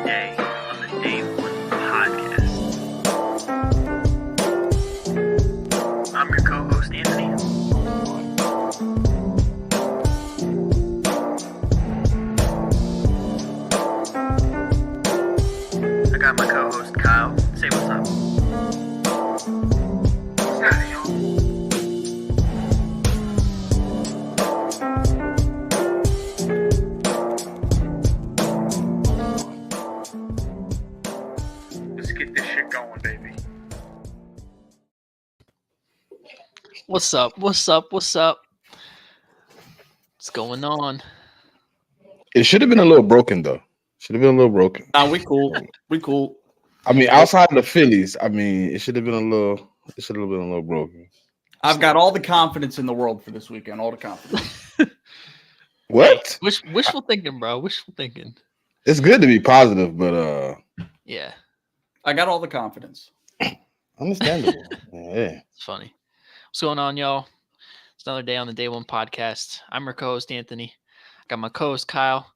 today on the Day One podcast. I'm your co-host, Anthony. I got my co-host, Kyle. Say what's up. What's happening, y'all? Get this shit going, baby. What's up? What's up? What's up? What's going on? It should have been a little broken though. Should have been a little broken. Nah, we cool. We cool. I mean, outside of the Phillies, I mean, it should have been a little. It should have been a little broken. I've got all the confidence in the world for this weekend. All the confidence. What? Wishful thinking, bro. Wishful thinking. It's good to be positive, but Yeah, I got all the confidence. understandable. Yeah. it's funny. What's going on, y'all? It's another day on the Day One podcast. I'm your co-host, Anthony. I got my co-host, Kyle,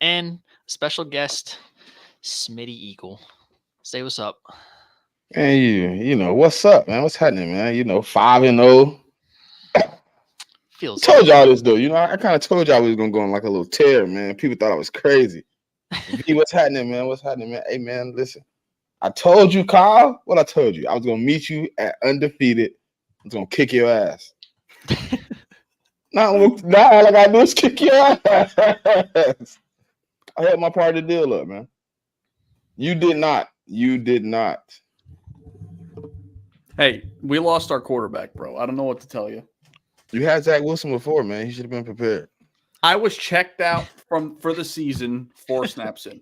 and special guest, Smitty Eagle. Say what's up. And you know what's up, man? What's happening, man? 5-0. Feels Told y'all this though. I kind of told y'all we was gonna go on like a little tear, man. People thought I was crazy. V, what's happening, man? What's happening, man? Hey, man, listen. I told you, Kyle. What I told you, I was gonna meet you at undefeated. I was gonna kick your ass. Now all I gotta do is kick your ass. I had my part of the deal up, man. You did not. You did not. Hey, we lost our quarterback, bro. I don't know what to tell you. You had Zach Wilson before, man. He should have been prepared. I was checked out for the season 4 snaps in.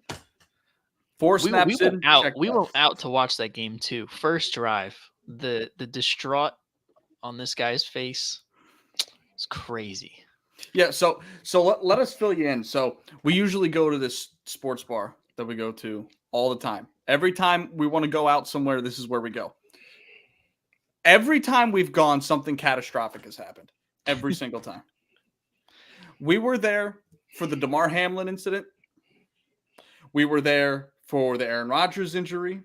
Four We snaps in. went out. checked We went out to watch that game too. First drive, the distraught on this guy's face. It's crazy. Yeah, so let us fill you in. So we usually go to this sports bar that we go to all the time. Every time we want to go out somewhere, this is where we go. Every time we've gone, something catastrophic has happened. Every single time. We were there for the Damar Hamlin incident. We were there for the Aaron Rodgers injury.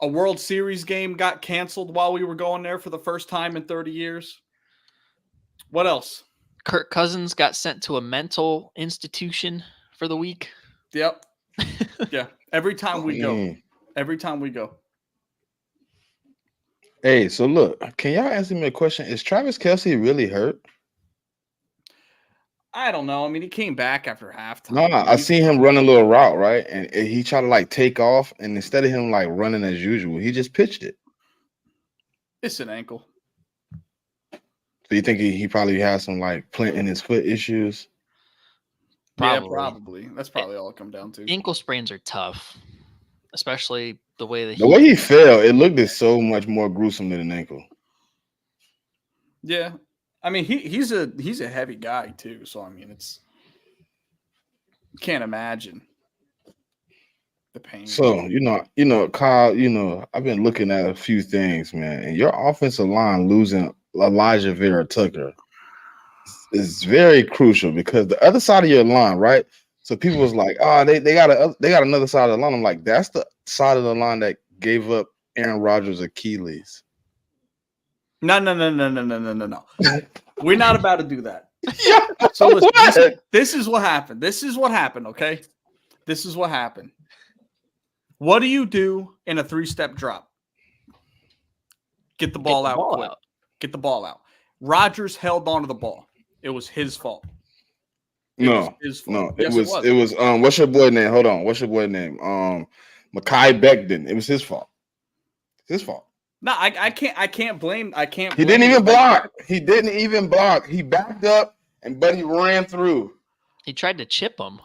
A World Series game got canceled while we were going there for the first time in 30 years. What else? Kirk Cousins got sent to a mental institution for the week. Yep. Yeah. Every time we go. Mm. Every time we go. Hey, so look, can y'all answer me a question? Is Travis Kelce really hurt? I don't know. I mean, he came back after halftime. No, I seen him run a little route, right? And he tried to like take off, and instead of him like running as usual, he just pitched it. It's an ankle. So you think he probably has some like plant in his foot issues? Probably. Yeah, probably. That's probably all it comes down to. Ankle sprains are tough, especially the way that The way he fell, it looked so much more gruesome than an ankle. Yeah. I mean, he's a heavy guy too. So I mean, it's can't imagine the pain. So Kyle, I've been looking at a few things, man. And your offensive line losing Elijah Vera Tucker is very crucial because the other side of your line, right? So people was like, oh, they got another side of the line. I'm like, that's the side of the line that gave up Aaron Rodgers' Achilles. No. We're not about to do that. So listen, this is what happened. This is what happened, okay? This is what happened. What do you do in a 3-step drop? Get the ball out quick. Get the ball out. Rodgers held onto the ball. It was his fault. It was what's your boy name? Hold on. What's your boy name? Mekhi Becton. It was his fault. His fault. No, I can't blame. He didn't even block. He didn't even block. He backed up but he ran through. he tried to chip him.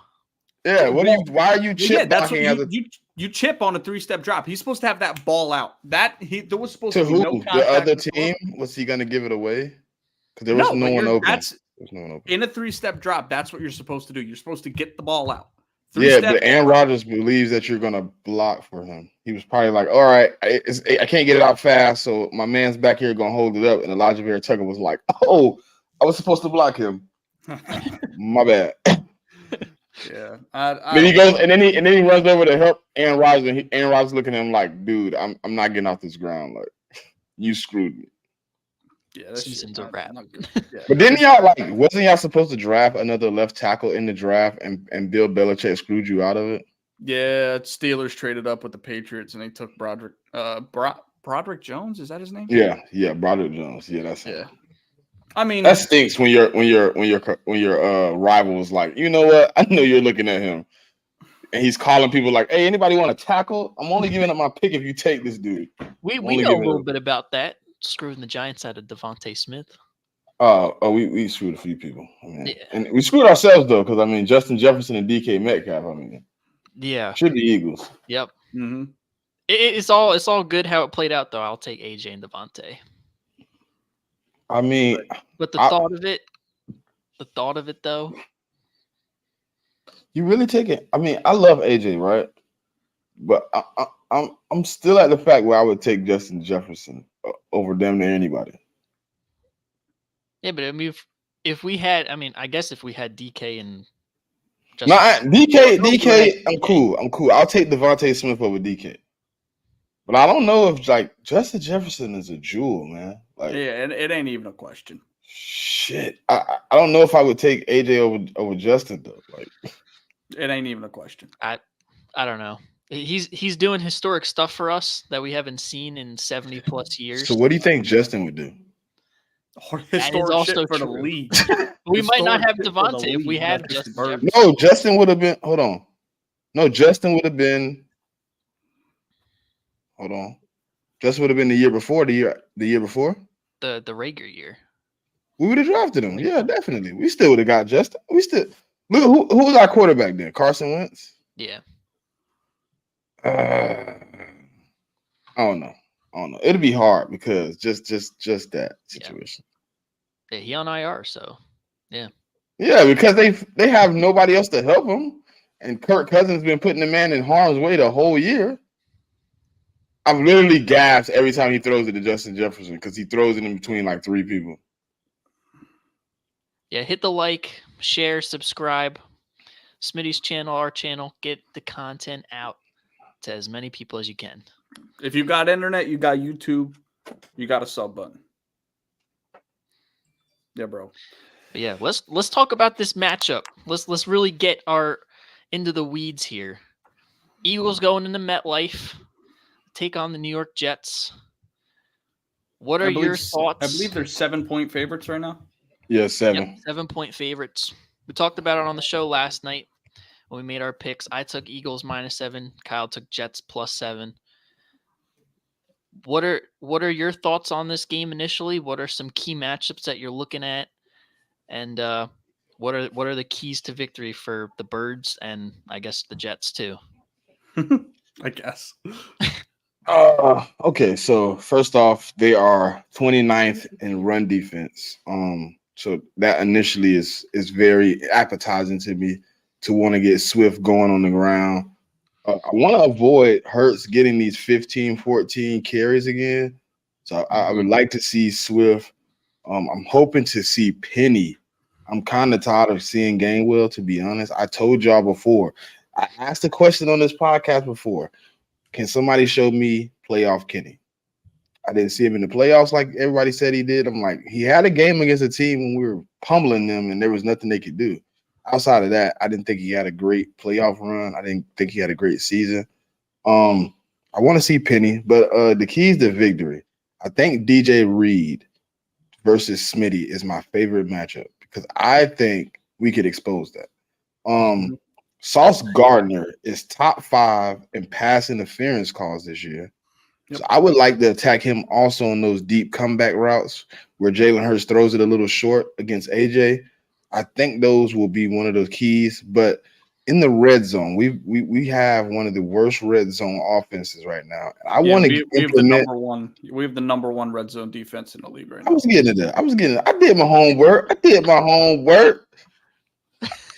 Yeah. Why are you chip Yeah, that's blocking? what you chip on a 3-step drop. He's supposed to have that ball out. There was supposed to to be who? no The contact other with the ball. team? Was he going to give it away? Because there was no one open. There's no one open. In a 3-step drop, that's what you're supposed to do. You're supposed to get the ball out. Yeah, but Aaron Rodgers believes that you're going to block for him. He was probably like, all right, I can't get it out fast, so my man's back here going to hold it up. And Elijah Vera Tucker was like, oh, I was supposed to block him. My bad. Yeah. Then he goes and then he runs over to help Aaron Rodgers, and Aaron Rodgers looking at him like, dude, I'm not getting off this ground. Like, you screwed me. Yeah, that Season's a shit, wrap. not good. Yeah. But didn't y'all wasn't y'all supposed to draft another left tackle in the draft, and Bill Belichick screwed you out of it? Yeah, Steelers traded up with the Patriots and they took Broderick Jones. Is that his name? Yeah, Broderick Jones. Yeah, that's him. Yeah. I mean, That stinks when your rival is like, you know what? I know you're looking at him, and he's calling people like, "Hey, anybody want to tackle? I'm only giving up my pick if you take this dude." We know a little bit about that. Screwing the Giants out of Devontae Smith. We screwed a few people. I mean, and we screwed ourselves though, because I mean, Justin Jefferson and DK Metcalf. I mean, should be Eagles. Yep. Mm-hmm. It's all good how it played out though. I'll take AJ and Devontae. I mean, but the thought of it though. You really take it. I mean, I love AJ, right? But I'm still at the fact where I would take Justin Jefferson over damn near anybody. Yeah, but I mean, if we had, I guess if we had DK and DK, I'm cool. I'll take Devontae Smith over DK. But I don't know if Justin Jefferson is a jewel, man. Like, yeah, and it ain't even a question. Shit, I don't know if I would take AJ over Justin though. Like, it ain't even a question. I don't know. He's doing historic stuff for us that we haven't seen in 70 plus years. So what do you think Justin would do? Historic shit for the league. We might not have Devontae if we had Justin Jefferson. No, Justin would have been. Hold on. No, Justin would have been. Hold on. Justin would have been the year before. The year before. The Rager year. We would have drafted him. Yeah, definitely. We still would have got Justin. We still look. Who was our quarterback then? Carson Wentz. Yeah. I don't know. It'll be hard because just that situation. Yeah, he on IR, so yeah. Yeah, because they have nobody else to help him, and Kirk Cousins been putting the man in harm's way the whole year. I've literally gasped every time he throws it to Justin Jefferson because he throws it in between like three people. Yeah, hit the like, share, subscribe. Smitty's channel, our channel. Get the content out to as many people as you can. If you got internet, you got YouTube, you got a sub button. Yeah, bro. But yeah, let's talk about this matchup. Let's really get into the weeds here. Eagles going into MetLife, take on the New York Jets. What are your thoughts? I believe they're 7-point favorites right now. Yeah, 7. Yep, 7-point favorites. We talked about it on the show last night when we made our picks. I took Eagles -7. Kyle took Jets +7. What are your thoughts on this game initially? What are some key matchups that you're looking at? And what are the keys to victory for the Birds and I guess the Jets too? I guess. Okay, so first off, they are 29th in run defense. So that initially is very appetizing to me to want to get Swift going on the ground. I want to avoid Hurts getting these 15, 14 carries again. So I would like to see Swift. I'm hoping to see Penny. I'm kind of tired of seeing Gainwell, to be honest. I told y'all before. I asked a question on this podcast before. Can somebody show me playoff Kenny? I didn't see him in the playoffs like everybody said he did. I'm like, he had a game against a team when we were pummeling them and there was nothing they could do. Outside of that, I didn't think he had a great playoff run. I didn't think he had a great season. I want to see Penny, but the keys to victory, I think DJ Reed versus Smitty is my favorite matchup because I think we could expose that. Sauce Gardner is top 5 in pass interference calls this year. Yep. So I would like to attack him also on those deep comeback routes where Jalen Hurts throws it a little short against AJ. I think those will be one of those keys. But in the red zone, we have one of the worst red zone offenses right now. I want to implement. We have the number one red zone defense in the league right now. I was getting to that. I did my homework.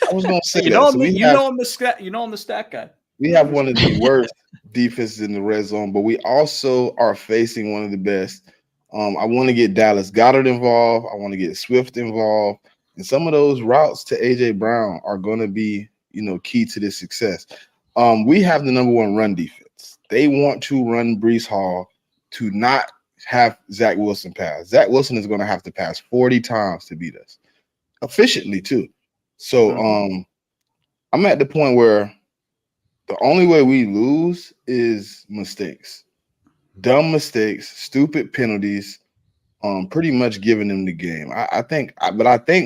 I was gonna say you know I'm the stat guy. We have one of the worst defenses in the red zone, but we also are facing one of the best. I want to get Dallas Goedert involved. I want to get Swift involved. And some of those routes to A.J. Brown are going to be key to this success. We have the number one run defense. They want to run Breece Hall to not have Zach Wilson pass. Zach Wilson is going to have to pass 40 times to beat us efficiently too. So I'm at the point where the only way we lose is mistakes, dumb mistakes, stupid penalties, pretty much giving them the game. I think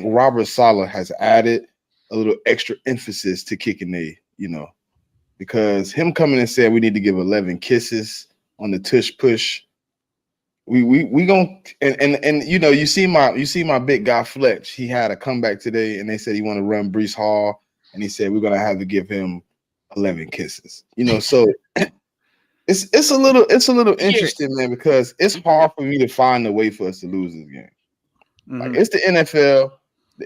Robert Saleh has added a little extra emphasis to kicking because him coming and saying we need to give 11 kisses on the tush push. We gonna and you see my big guy Fletch. He had a comeback today, and they said he want to run Breece Hall, and he said we're gonna have to give him 11 kisses. So it's a little interesting, man, because it's hard for me to find a way for us to lose this game. Like it's the NFL,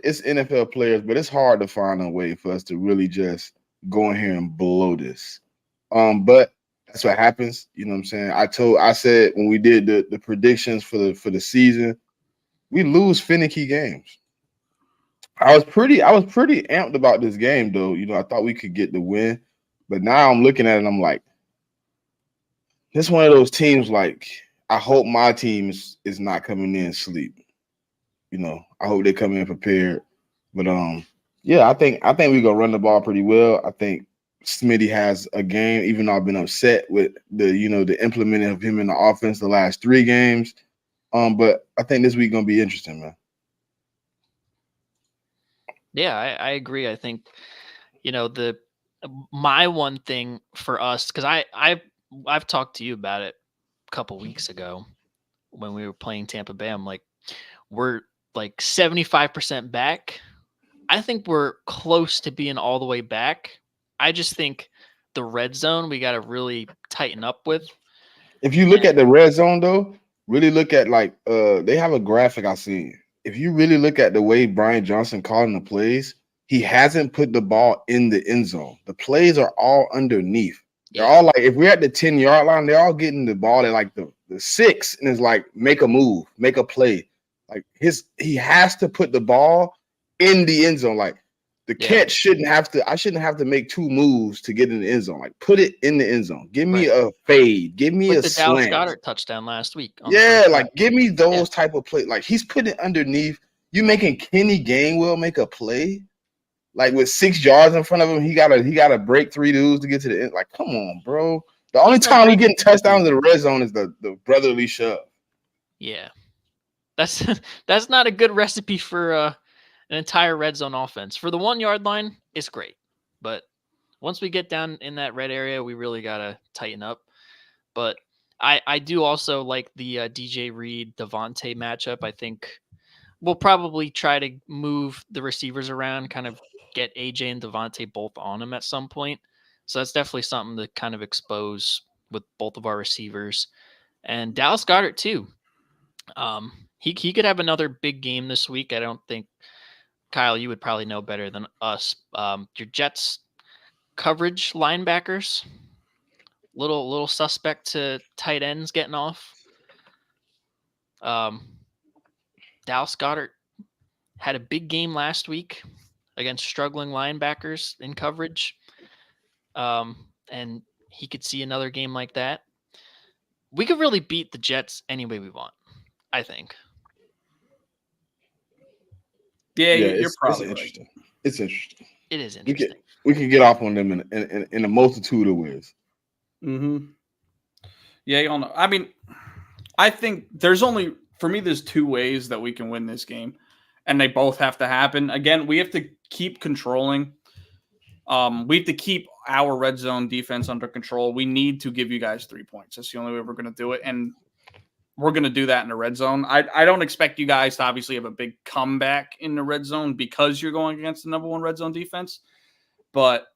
it's NFL players, but it's hard to find a way for us to really just go in here and blow this. But that's what happens. You know what I'm saying? I said when we did the predictions for the season, we lose finicky games. I was pretty amped about this game though. I thought we could get the win, but now I'm looking at it and I'm like, it's one of those teams like I hope my team is not coming in sleep. I hope they come in prepared. But yeah, I think we're gonna run the ball pretty well. I think Smitty has a game, even though I've been upset with the implementing of him in the offense the last 3 games. But I think this week gonna be interesting, man. Yeah, I agree. I think my one thing for us, because I've talked to you about it a couple weeks ago when we were playing Tampa Bay. I'm like, we're like 75% back. I think we're close to being all the way back. I just think the red zone we got to really tighten up with. If you look at the red zone, though, really look at they have a graphic I seen. If you really look at the way Brian Johnson calling the plays, he hasn't put the ball in the end zone. The plays are all underneath. They're all like, if we're at the 10-yard line, they're all getting the ball at like the 6, and it's like, make a move, make a play. Like he has to put the ball in the end zone. Like the catch I shouldn't have to make 2 moves to get in the end zone. Like put it in the end zone. Give me a fade. Give me a slant. Dallas Goedert touchdown last week. Give me those type of plays. Like he's putting it underneath. You making Kenny Gainwell make a play? Like with 6 yards in front of him, he gotta break 3 dudes to get to the end. Like, come on, bro. The only time we getting touchdowns in the red zone is the brotherly shove. Yeah. That's not a good recipe for an entire red zone offense. For the 1-yard line, it's great. But once we get down in that red area, we really gotta tighten up. But I do also like the DJ Reed Devontae matchup. I think we'll probably try to move the receivers around, kind of get AJ and Devontae both on him at some point. So that's definitely something to kind of expose with both of our receivers. And Dallas Goedert too. He could have another big game this week. I don't think, Kyle, you would probably know better than us. Your Jets coverage linebackers, little suspect to tight ends getting off. Dallas Goedert had a big game last week against struggling linebackers in coverage. And he could see another game like that. We could really beat the Jets any way we want, I think. Yeah, you're probably it's right. interesting. It's interesting. It is interesting. We can get off on them in a multitude of ways. Mm-hmm. Yeah, y'all know. I mean, I think there's 2 ways that we can win this game, and they both have to happen. Again, we have to keep controlling. We have to keep our red zone defense under control. We need to give you guys 3 points. That's the only way we're going to do it, and we're going to do that in the red zone. I don't expect you guys to obviously have a big comeback in the red zone because you're going against the number 1 red zone defense. But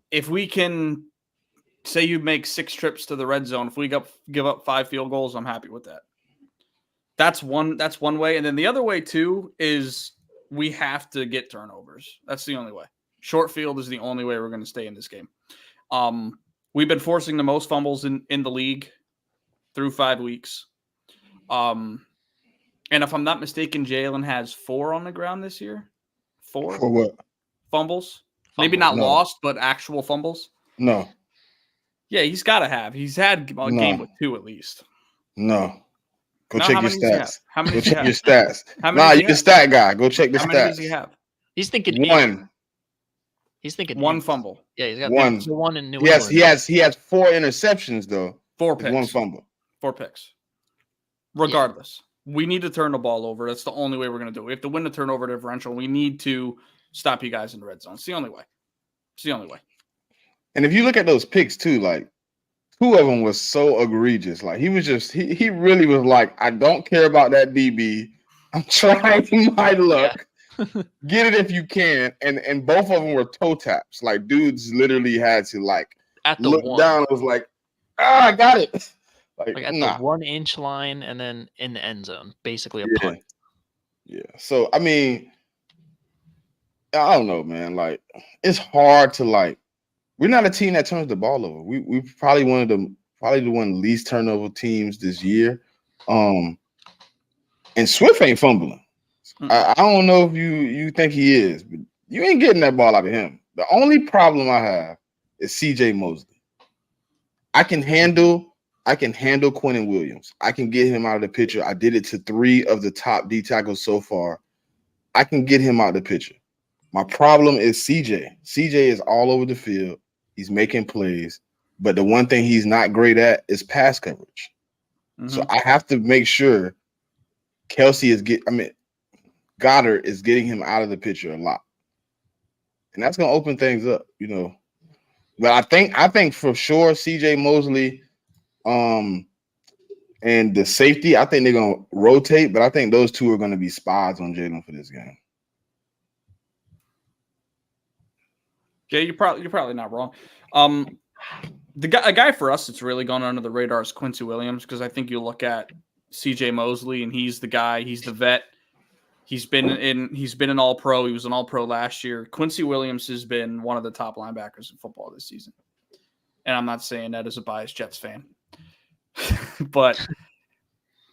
if we can say you make 6 trips to the red zone, if we give up 5 field goals, I'm happy with that. That's one way. And then the other way too is we have to get turnovers. That's the only way. Short field is the only way we're going to stay in this game. We've been forcing the most fumbles in the league through 5 weeks. And if I'm not mistaken, Jalen has 4 on the ground this year. 4 For what? fumbles. Maybe not No. lost, but actual fumbles. No. Yeah, he's got to have. He's had a game with 2 at least. No. Go No, check how your many does he have? stats. How many Go does he check have? your stats. How many Nah, does he you're the have? stat guy. Go check the How stats. many does he have? He's thinking 1. He's thinking One eight. fumble. Yeah, he's got 1. the one in New He England. has 4 interceptions though. 4 It's picks. 1 fumble. 4 picks. Regardless, we need to turn the ball over. That's the only way we're going to do it. We have to win the turnover differential. We need to stop you guys in the red zone. It's the only way. It's the only way. And if you look at those picks too, like 2 of them was so egregious. Like he was just he really was like, I don't care about that DB. I'm trying my luck. Get it if you can. And both of them were toe taps. Like dudes literally had to like at the look one. down. It was like, I got it. Like at the 1 inch line and then in the end zone, basically a punt. Yeah. So I mean, I don't know, man. Like it's hard to like. We're not a team that turns the ball over. We probably one of the least turnover teams this year. And Swift ain't fumbling. I don't know if you think he is, but you ain't getting that ball out of him. The only problem I have is CJ Mosley. I can handle Quentin Williams. I can get him out of the picture. I did it to 3 of the top D tackles so far. I can get him out of the picture. My problem is CJ. CJ is all over the field. He's making plays, but the one thing he's not great at is pass coverage. So I have to make sure Goddard is getting him out of the picture a lot. And that's going to open things up, you know. But I think for sure CJ Mosley and the safety, I think they're going to rotate, but I think those 2 are going to be spies on Jalen for this game. Yeah, you're probably not wrong. A guy for us that's really gone under the radar is Quincy Williams, because I think you look at CJ Mosley and he's the guy, he's the vet. He's been an All-Pro. He was an All-Pro last year. Quincy Williams has been one of the top linebackers in football this season. And I'm not saying that as a biased Jets fan. But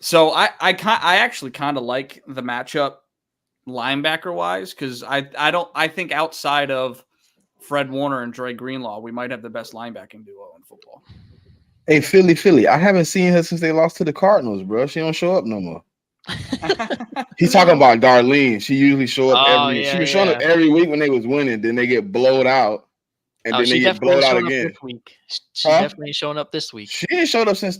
so I actually kind of like the matchup linebacker-wise, because I think outside of Fred Warner and Dre Greenlaw, we might have the best linebacking duo in football. Hey, Philly. I haven't seen her since they lost to the Cardinals, bro. She don't show up no more. He's talking about Darlene. She usually show up she was showing up every week when they was winning. Then they get blowed out, and then they get blowed out again. This week. She definitely showing up this week. She ain't showed up since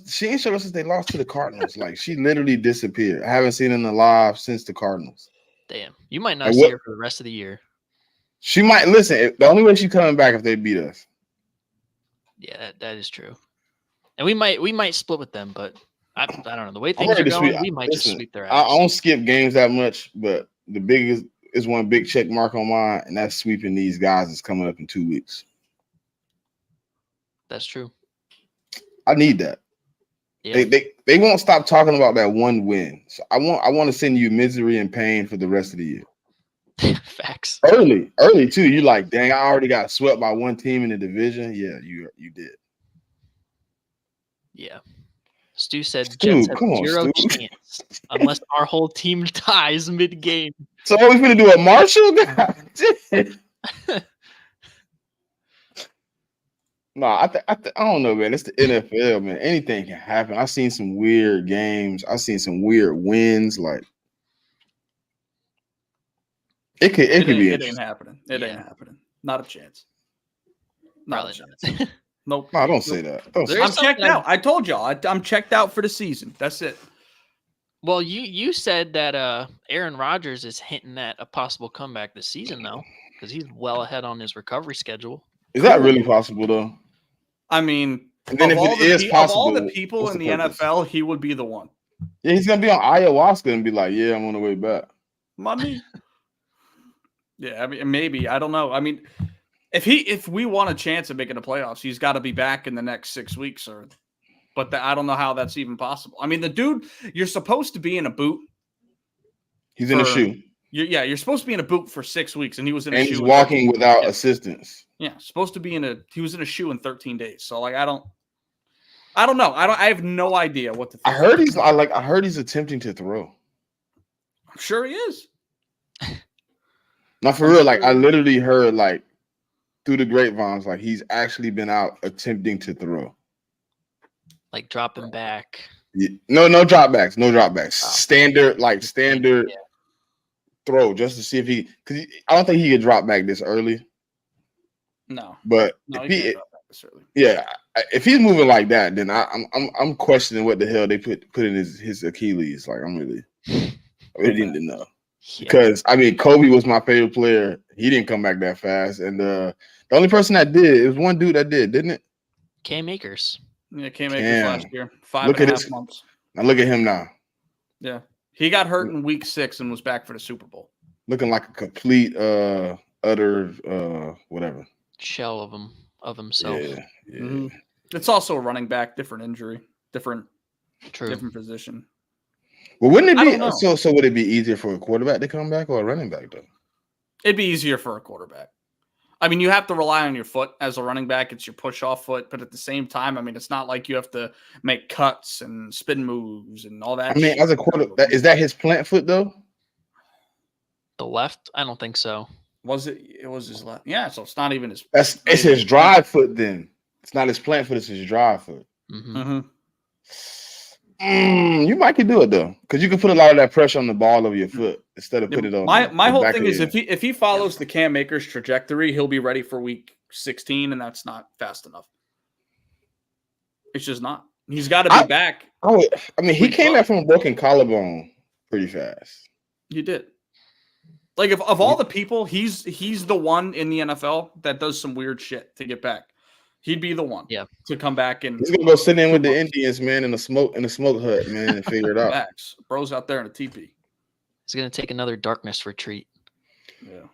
they lost to the Cardinals. Like she literally disappeared. I haven't seen her alive since the Cardinals. Damn, you might not see her for the rest of the year. She might listen. The only way she's coming back if they beat us. Yeah, that is true. And we might split with them, but I don't know. The way things are going, we might just sweep their ass. I don't skip games that much, but the biggest is one big check mark on mine, and that's sweeping these guys is coming up in 2 weeks. That's true. I need that. Yeah. They won't stop talking about that one win. So I want to send you misery and pain for the rest of the year. Facts. Early too. You like, dang, I already got swept by one team in the division. Yeah, you did. Yeah. Stu said Jets have zero chance unless our whole team ties mid-game. So are we going to do a Marshall? No, I don't know, man. It's the NFL, man. Anything can happen. I've seen some weird games. I've seen some weird wins. Like it could be. It ain't happening. It ain't happening. Not a chance. Not a chance. Nope. No, don't say that. I'm checked out. I told y'all. I'm checked out for the season. That's it. Well, you said that Aaron Rodgers is hinting at a possible comeback this season, though, because he's well ahead on his recovery schedule. Is that really possible, though? I mean, and then of all the people in the NFL, he would be the one. Yeah, he's gonna be on ayahuasca and be like, "Yeah, I'm on the way back." Money. Yeah, I mean, maybe. I don't know. I mean, if we want a chance of making the playoffs, he's got to be back in the next 6 weeks, but I don't know how that's even possible. I mean, the dude, you're supposed to be in a boot. He's in a shoe. You're supposed to be in a boot for 6 weeks, and he was in a shoe. And he's walking without assistance. Yeah, supposed to be he was in a shoe in 13 days. So like, I don't know. I have no idea what to think. I heard he's attempting to throw. I'm sure he is. Not for real. Like I literally heard like through the grapevines, like he's actually been out attempting to throw. Like dropping back. No dropbacks. No dropbacks. Oh. Standard throw just to see if he. Because I don't think he could drop back this early. No. But No, if he he, can't drop back this early. yeah, if he's moving like that, then I'm questioning what the hell they put in his Achilles. Like I really need to know. Yeah. Because I mean, Kobe was my favorite player. He didn't come back that fast, and the only person that did, it was one dude that did, didn't it? Cam Akers. Yeah, came Akers last year. Look at 5.5 this. months. Now look at him now, Yeah. He got hurt in week 6 and was back for the Super Bowl. looking like a complete utter whatever. Shell of himself. Yeah. Mhm. It's also a running back, different injury, different True. position. Well, wouldn't it I be don't know. so? Would it be easier for a quarterback to come back or a running back though? It'd be easier for a quarterback. I mean, you have to rely on your foot as a running back. It's your push-off foot, but at the same time, I mean, it's not like you have to make cuts and spin moves and all that. I mean, shit. as a quarterback, is that his plant foot though? The left? I don't think so. Was it? It was his left. Yeah, so it's not even his. It's his drive foot then. It's not his plant foot. It's his drive foot. Mm-hmm. Mhm. You might could do it though, because you can put a lot of that pressure on the ball of your foot instead of put it on. My the whole back thing of is your- if he follows the Cam Akers trajectory, he'll be ready for week 16, and that's not fast enough. It's just not. He's got to be back. I mean, he came back from a broken collarbone pretty fast. You did. Like of all the people, he's the one in the NFL that does some weird shit to get back. He'd be the one to come back and He's gonna go sit in with the Indians, man, in the smoke hut, man, and figure it out. Max, bro's out there in a teepee. He's gonna take another darkness retreat. Yeah.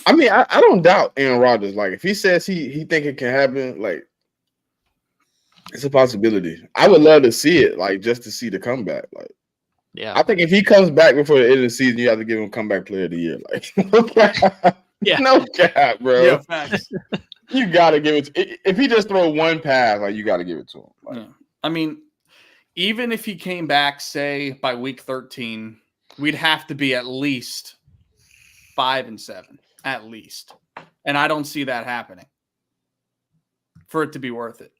I mean, I don't doubt Aaron Rodgers. Like, if he says he think it can happen, like, it's a possibility. I would love to see it, like, just to see the comeback. Like, Yeah. I think if he comes back before the end of the season, you have to give him comeback player of the year. Like, no cap. Yeah. No cap, bro. Yeah, facts. You gotta give it. If he just throw one pass, like, you gotta give it to him. Like, Yeah. I mean, even if he came back, say by week 13, we'd have to be at least 5-7, at least, and I don't see that happening for it to be worth it.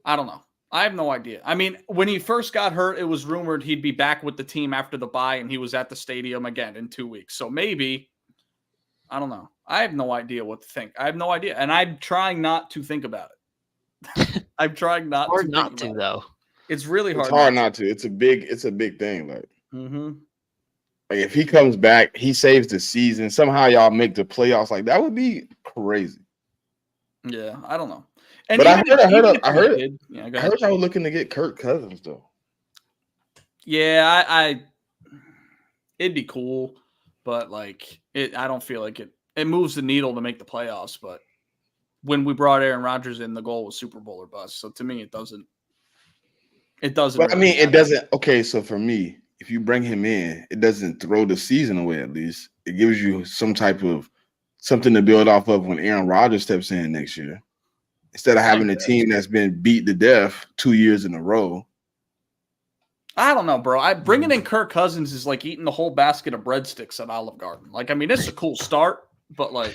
I don't know. I have no idea. I mean, when he first got hurt, it was rumored he'd be back with the team after the bye, and he was at the stadium again in 2 weeks. So maybe, I don't know. I have no idea what to think. I have no idea, and I'm trying not to think about it. I'm trying not Hard to. not to though. It's really hard. it's hard not to. It's a big thing. Like, Mm-hmm. like, if he comes back, he saves the season. Somehow y'all make the playoffs. Like, that would be crazy. Yeah, I don't know. And But I even if heard he it. did- Yeah, go I ahead. heard y'all were looking to get Kirk Cousins though. Yeah, I it'd be cool, but like I don't feel like it moves the needle to make the playoffs. But when we brought Aaron Rodgers in, the goal was Super Bowl or bust. So to me, it doesn't. It doesn't. But I really mean, it matter. doesn't. Okay, so for me, if you bring him in, it doesn't throw the season away. At least it gives you some type of something to build off of when Aaron Rodgers steps in next year, instead of having a team that's been beat to death 2 years in a row. I don't know, bro. Bringing in Kirk Cousins is like eating the whole basket of breadsticks at Olive Garden. Like, I mean, it's a cool start, but like,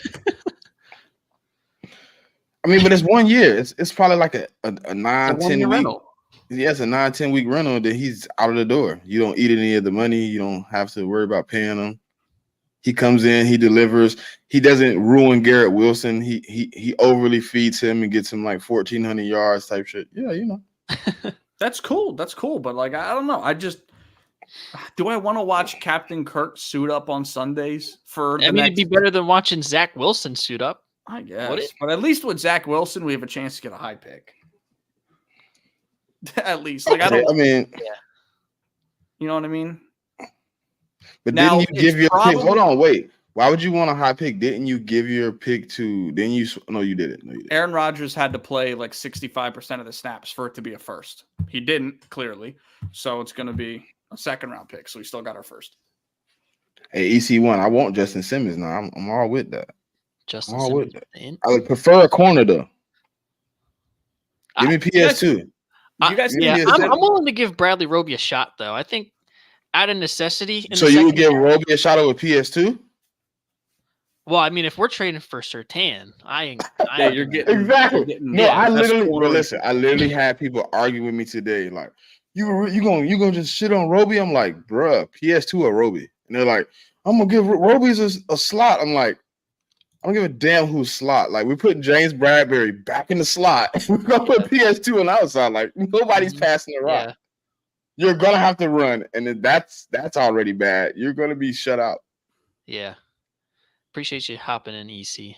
I mean, but it's 1 year. It's probably like a 9, 10 week. rental. Yeah, it's a 9, 10 week rental. Then he's out of the door. You don't eat any of the money. You don't have to worry about paying him. He comes in, he delivers. He doesn't ruin Garrett Wilson. He overly feeds him and gets him like 1,400 yards type shit. Yeah, you know. that's cool. That's cool. But like, I don't know. Do I want to watch Captain Kirk suit up on Sundays for the I mean, next? it'd be better than watching Zach Wilson suit up. I guess. Would it? But at least with Zach Wilson, we have a chance to get a high pick. At least. Like, Okay, I mean, you know what I mean? but Now, didn't you give it's your pick? probably- Hold on, wait. Why would you want a high pick? Didn't you give your pick to? Didn't you? No, you didn't. No, you didn't. Aaron Rodgers had to play like 65% of the snaps for it to be a first. He didn't, clearly. So it's going to be a second round pick. So we still got our first. Hey, EC1, I want Justin Simmons now. I'm all with that. Justin Oh, Simmons. what? in. I would prefer a corner though. Give me guys- PS2. You guys Yeah, Yeah, I'm willing to give Bradley Roby a shot though. I think out of necessity. So you would give Roby a shot over PS2? Well, I mean, if we're trading for Surtain, Yeah, you're getting Exactly. No, yeah, I best literally, corner. but listen, I literally had people arguing with me today, like, you gonna just shit on Roby? I'm like, bruh, PS2 or Roby, and they're like, I'm gonna give Roby's a slot. I'm like, I don't give a damn who's slot. Like, we're putting James Bradbury back in the slot. We're gonna put PS2 on the outside. Like, nobody's passing the rock. Yeah. You're gonna have to run, and then that's already bad. You're gonna be shut out. Yeah. Appreciate you hopping in, EC.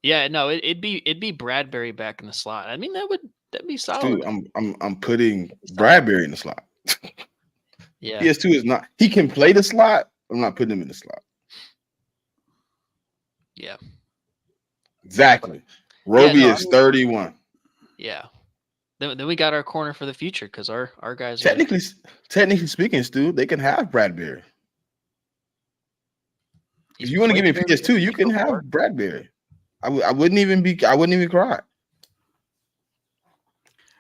Yeah, no, it'd be Bradbury back in the slot. I mean, that'd be solid. Dude, I'm putting Bradbury in the slot. Yeah. PS2 is not. He can play the slot. I'm not putting him in the slot. Yeah. Exactly. Roby no, is 31. Yeah. Then we got our corner for the future because our guys are Technically speaking, Stu, they can have Bradbury. If you want to give me PS2, you can have Bradbury. I wouldn't even cry.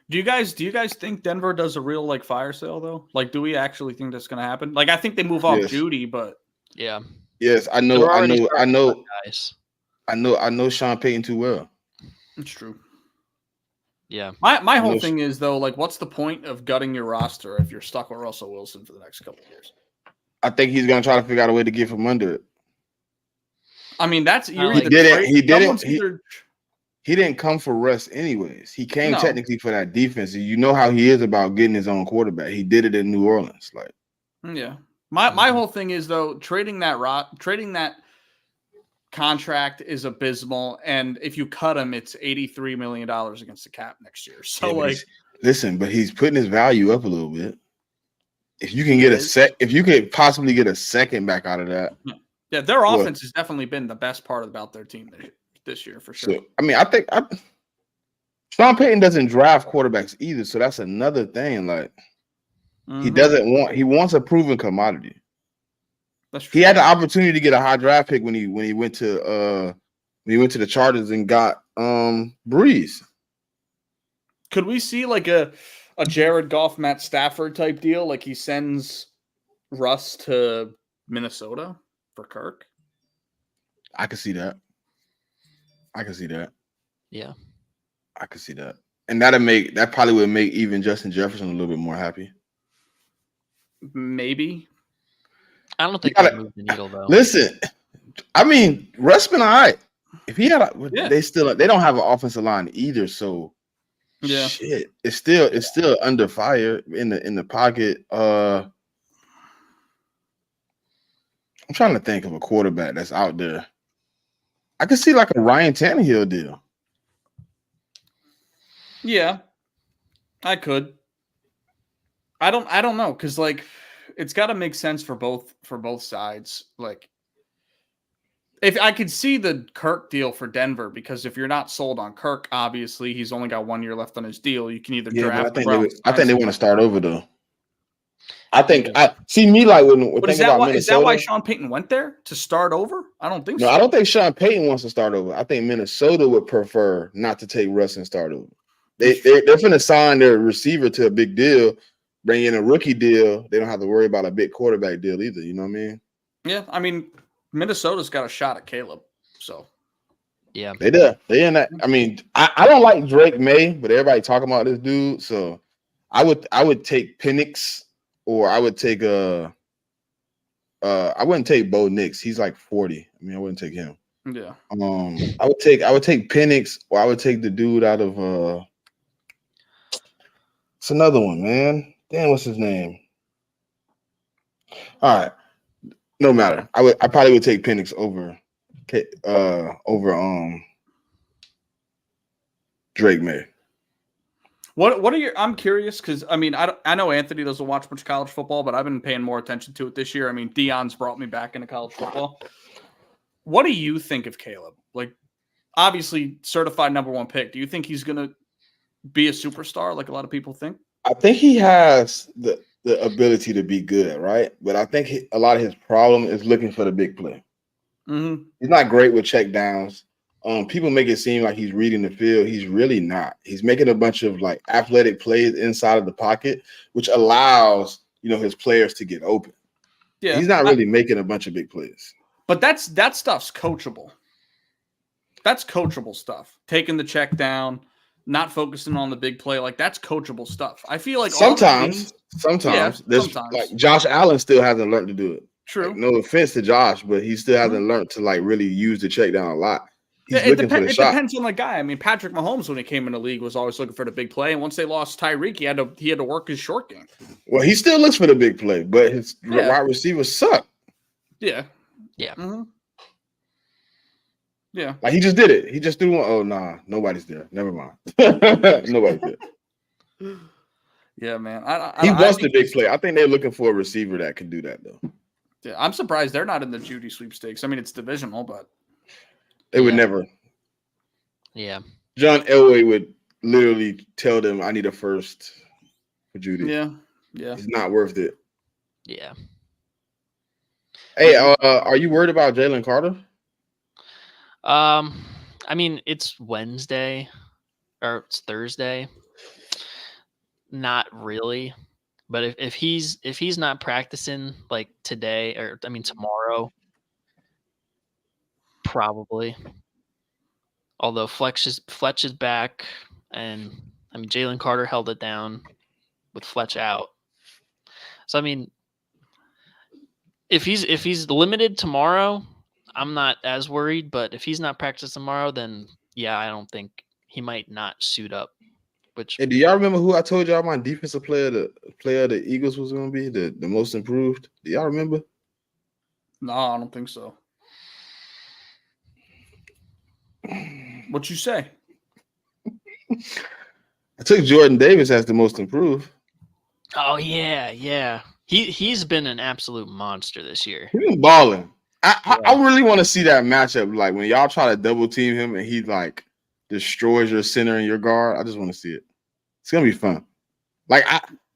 Do you guys think Denver does a real like fire sale though? Like, do we actually think that's going to happen? Like, I think they move off Judy, but yeah. Yes, I know guys. I know Sean Payton too well. It's true. Yeah. My whole thing is though, like, what's the point of gutting your roster if you're stuck with Russell Wilson for the next couple of years? I think he's gonna try to figure out a way to get from under it. I mean, that's he didn't come for Russ anyways. He came technically for that defense. You know how he is about getting his own quarterback. He did it in New Orleans. Like, yeah. My whole thing is though, trading that contract is abysmal, and if you cut him, it's $83 million against the cap next year. So but he's putting his value up a little bit. If you can get if you could possibly get a second back out of that. Yeah, their offense has definitely been the best part about their team this year for sure. So, I mean, I think Sean Payton doesn't draft quarterbacks either, so that's another thing. Like, he wants a proven commodity. That's true. He had the opportunity to get a high draft pick when he went to the Chargers and got Breeze. Could we see like a Jared Goff, Matt Stafford type deal? Like he sends Russ to Minnesota for Kirk? I could see that. Yeah. I could see that. And that probably would make even Justin Jefferson a little bit more happy. Maybe. I don't think that moved the needle though. Listen, I mean, Russ been all right. If he had they don't have an offensive line either, so shit. It's still under fire in the pocket. I'm trying to think of a quarterback that's out there. I could see like a Ryan Tannehill deal. Yeah, I could. I don't know, because like it's got to make sense for both sides. Like, if I could see the Kirk deal for Denver, because if you're not sold on Kirk, obviously he's only got 1 year left on his deal. You can either draft. I think they want to start over though. I think I see me like when. But is that why Sean Payton went there to start over? I don't think so. No, I don't think Sean Payton wants to start over. I think Minnesota would prefer not to take Russ and start over. They're going to sign their receiver to a big deal, bring in a rookie deal. They don't have to worry about a big quarterback deal either. You know what I mean? Yeah, I mean, Minnesota's got a shot at Caleb. So yeah, they do. They in that. I mean, I don't like Drake May, but everybody talking about this dude. So I would take Penix, or I would take I wouldn't take Bo Nix. He's like 40. I mean, I wouldn't take him. Yeah. I would take Penix, or I would take the dude out of it's another one, man. Damn, what's his name? All right. No matter. I probably would take Penix over Drake May. What are your? I'm curious because I mean I know Anthony doesn't watch much college football, but I've been paying more attention to it this year. I mean, Deion's brought me back into college football. What do you think of Caleb? Like, obviously certified number 1 pick. Do you think he's gonna be a superstar like a lot of people think? I think he has the ability to be good, right? But I think a lot of his problem is looking for the big play. Mm-hmm. He's not great with check downs. People make it seem like he's reading the field. He's really not. He's making a bunch of like athletic plays inside of the pocket, which allows his players to get open. Yeah, he's not really making a bunch of big plays. But that stuff's coachable. That's coachable stuff. Taking the check down, not focusing on the big play, like that's coachable stuff. I feel like sometimes there's sometimes. like Josh Allen still hasn't learned to do it. True. Like, no offense to Josh, but he still hasn't learned to like really use the check down a lot. He's It looking for the shot. depends on the guy. I mean, Patrick Mahomes, when he came in the league, was always looking for the big play. And once they lost Tyreek, he had to work his short game. Well, he still looks for the big play, but his wide receivers suck. Yeah. Yeah. Mm-hmm. Yeah. Like he just did it. He just threw one. Oh, nah, nobody's there. Never mind. Nobody's there. Yeah, man. He wants the big play. I think they're looking for a receiver that can do that, though. Yeah, I'm surprised they're not in the Judy sweepstakes. I mean, it's divisional, but they would never. Yeah. John Elway would literally tell them, I need a first for Judy. Yeah. Yeah. It's not worth it. Yeah. Hey, are you worried about Jalen Carter? I mean, it's Wednesday or it's Thursday. Not really. But if he's not practicing like today or I mean tomorrow, probably. Although Fletch is back, and I mean Jalen Carter held it down with Fletch out. So I mean, if he's limited tomorrow, I'm not as worried. But if he's not practicing tomorrow, then yeah, I don't think he might not suit up. Which Hey, do y'all remember who I told y'all my defensive player of the Eagles was going to be the most improved? Do y'all remember? no, I don't think so. What you say? I took Jordan Davis as the most improved. oh yeah. He's been an absolute monster this year. He's been balling. I really want to see that matchup. Like when y'all try to double team him and he like destroys your center and your guard. I just want to see it. It's gonna be fun. Like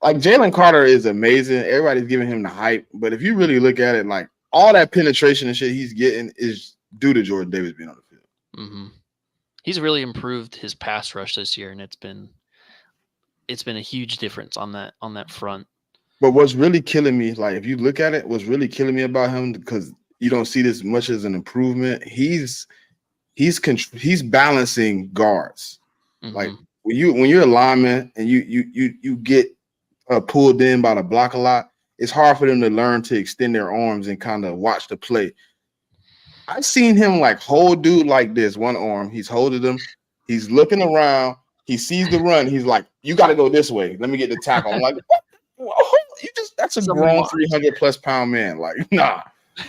Jalen Carter is amazing. Everybody's giving him the hype, but if you really look at it, like all that penetration and shit he's getting is due to Jordan Davis being on the field. Mm-hmm. He's really improved his pass rush this year, and it's been a huge difference on that front. But what's really killing me, like if you look at it, what's really killing me about him, because you don't see this much as an improvement. He's balancing guards. Mm-hmm. Like when you're a lineman and you get pulled in by the block a lot, it's hard for them to learn to extend their arms and kind of watch the play. I've seen him like hold dude like this, one arm. He's holding him. He's looking around. He sees the run. He's like, you got to go this way. Let me get the tackle. I'm like, that's a grown 300+ pound man. Like, nah,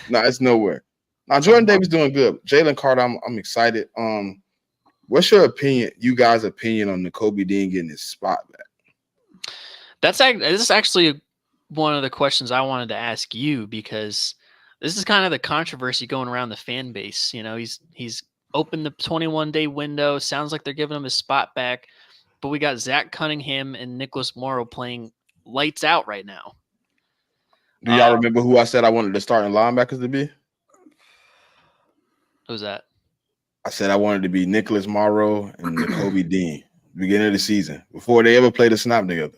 it's nowhere. Now, Jordan Davis doing good. Jalen Carter, I'm excited. What's your opinion, you guys' opinion on Nakobe Dean getting his spot back? This is actually one of the questions I wanted to ask you, because this is kind of the controversy going around the fan base. You know, he's opened the 21-day window. Sounds like they're giving him his spot back, but we got Zach Cunningham and Nicholas Morrow playing lights out right now. Do y'all remember who I said I wanted the starting linebackers to be? Who's that? I said I wanted to be Nicholas Morrow and Nakobe Dean, beginning of the season, before they ever played a snap together.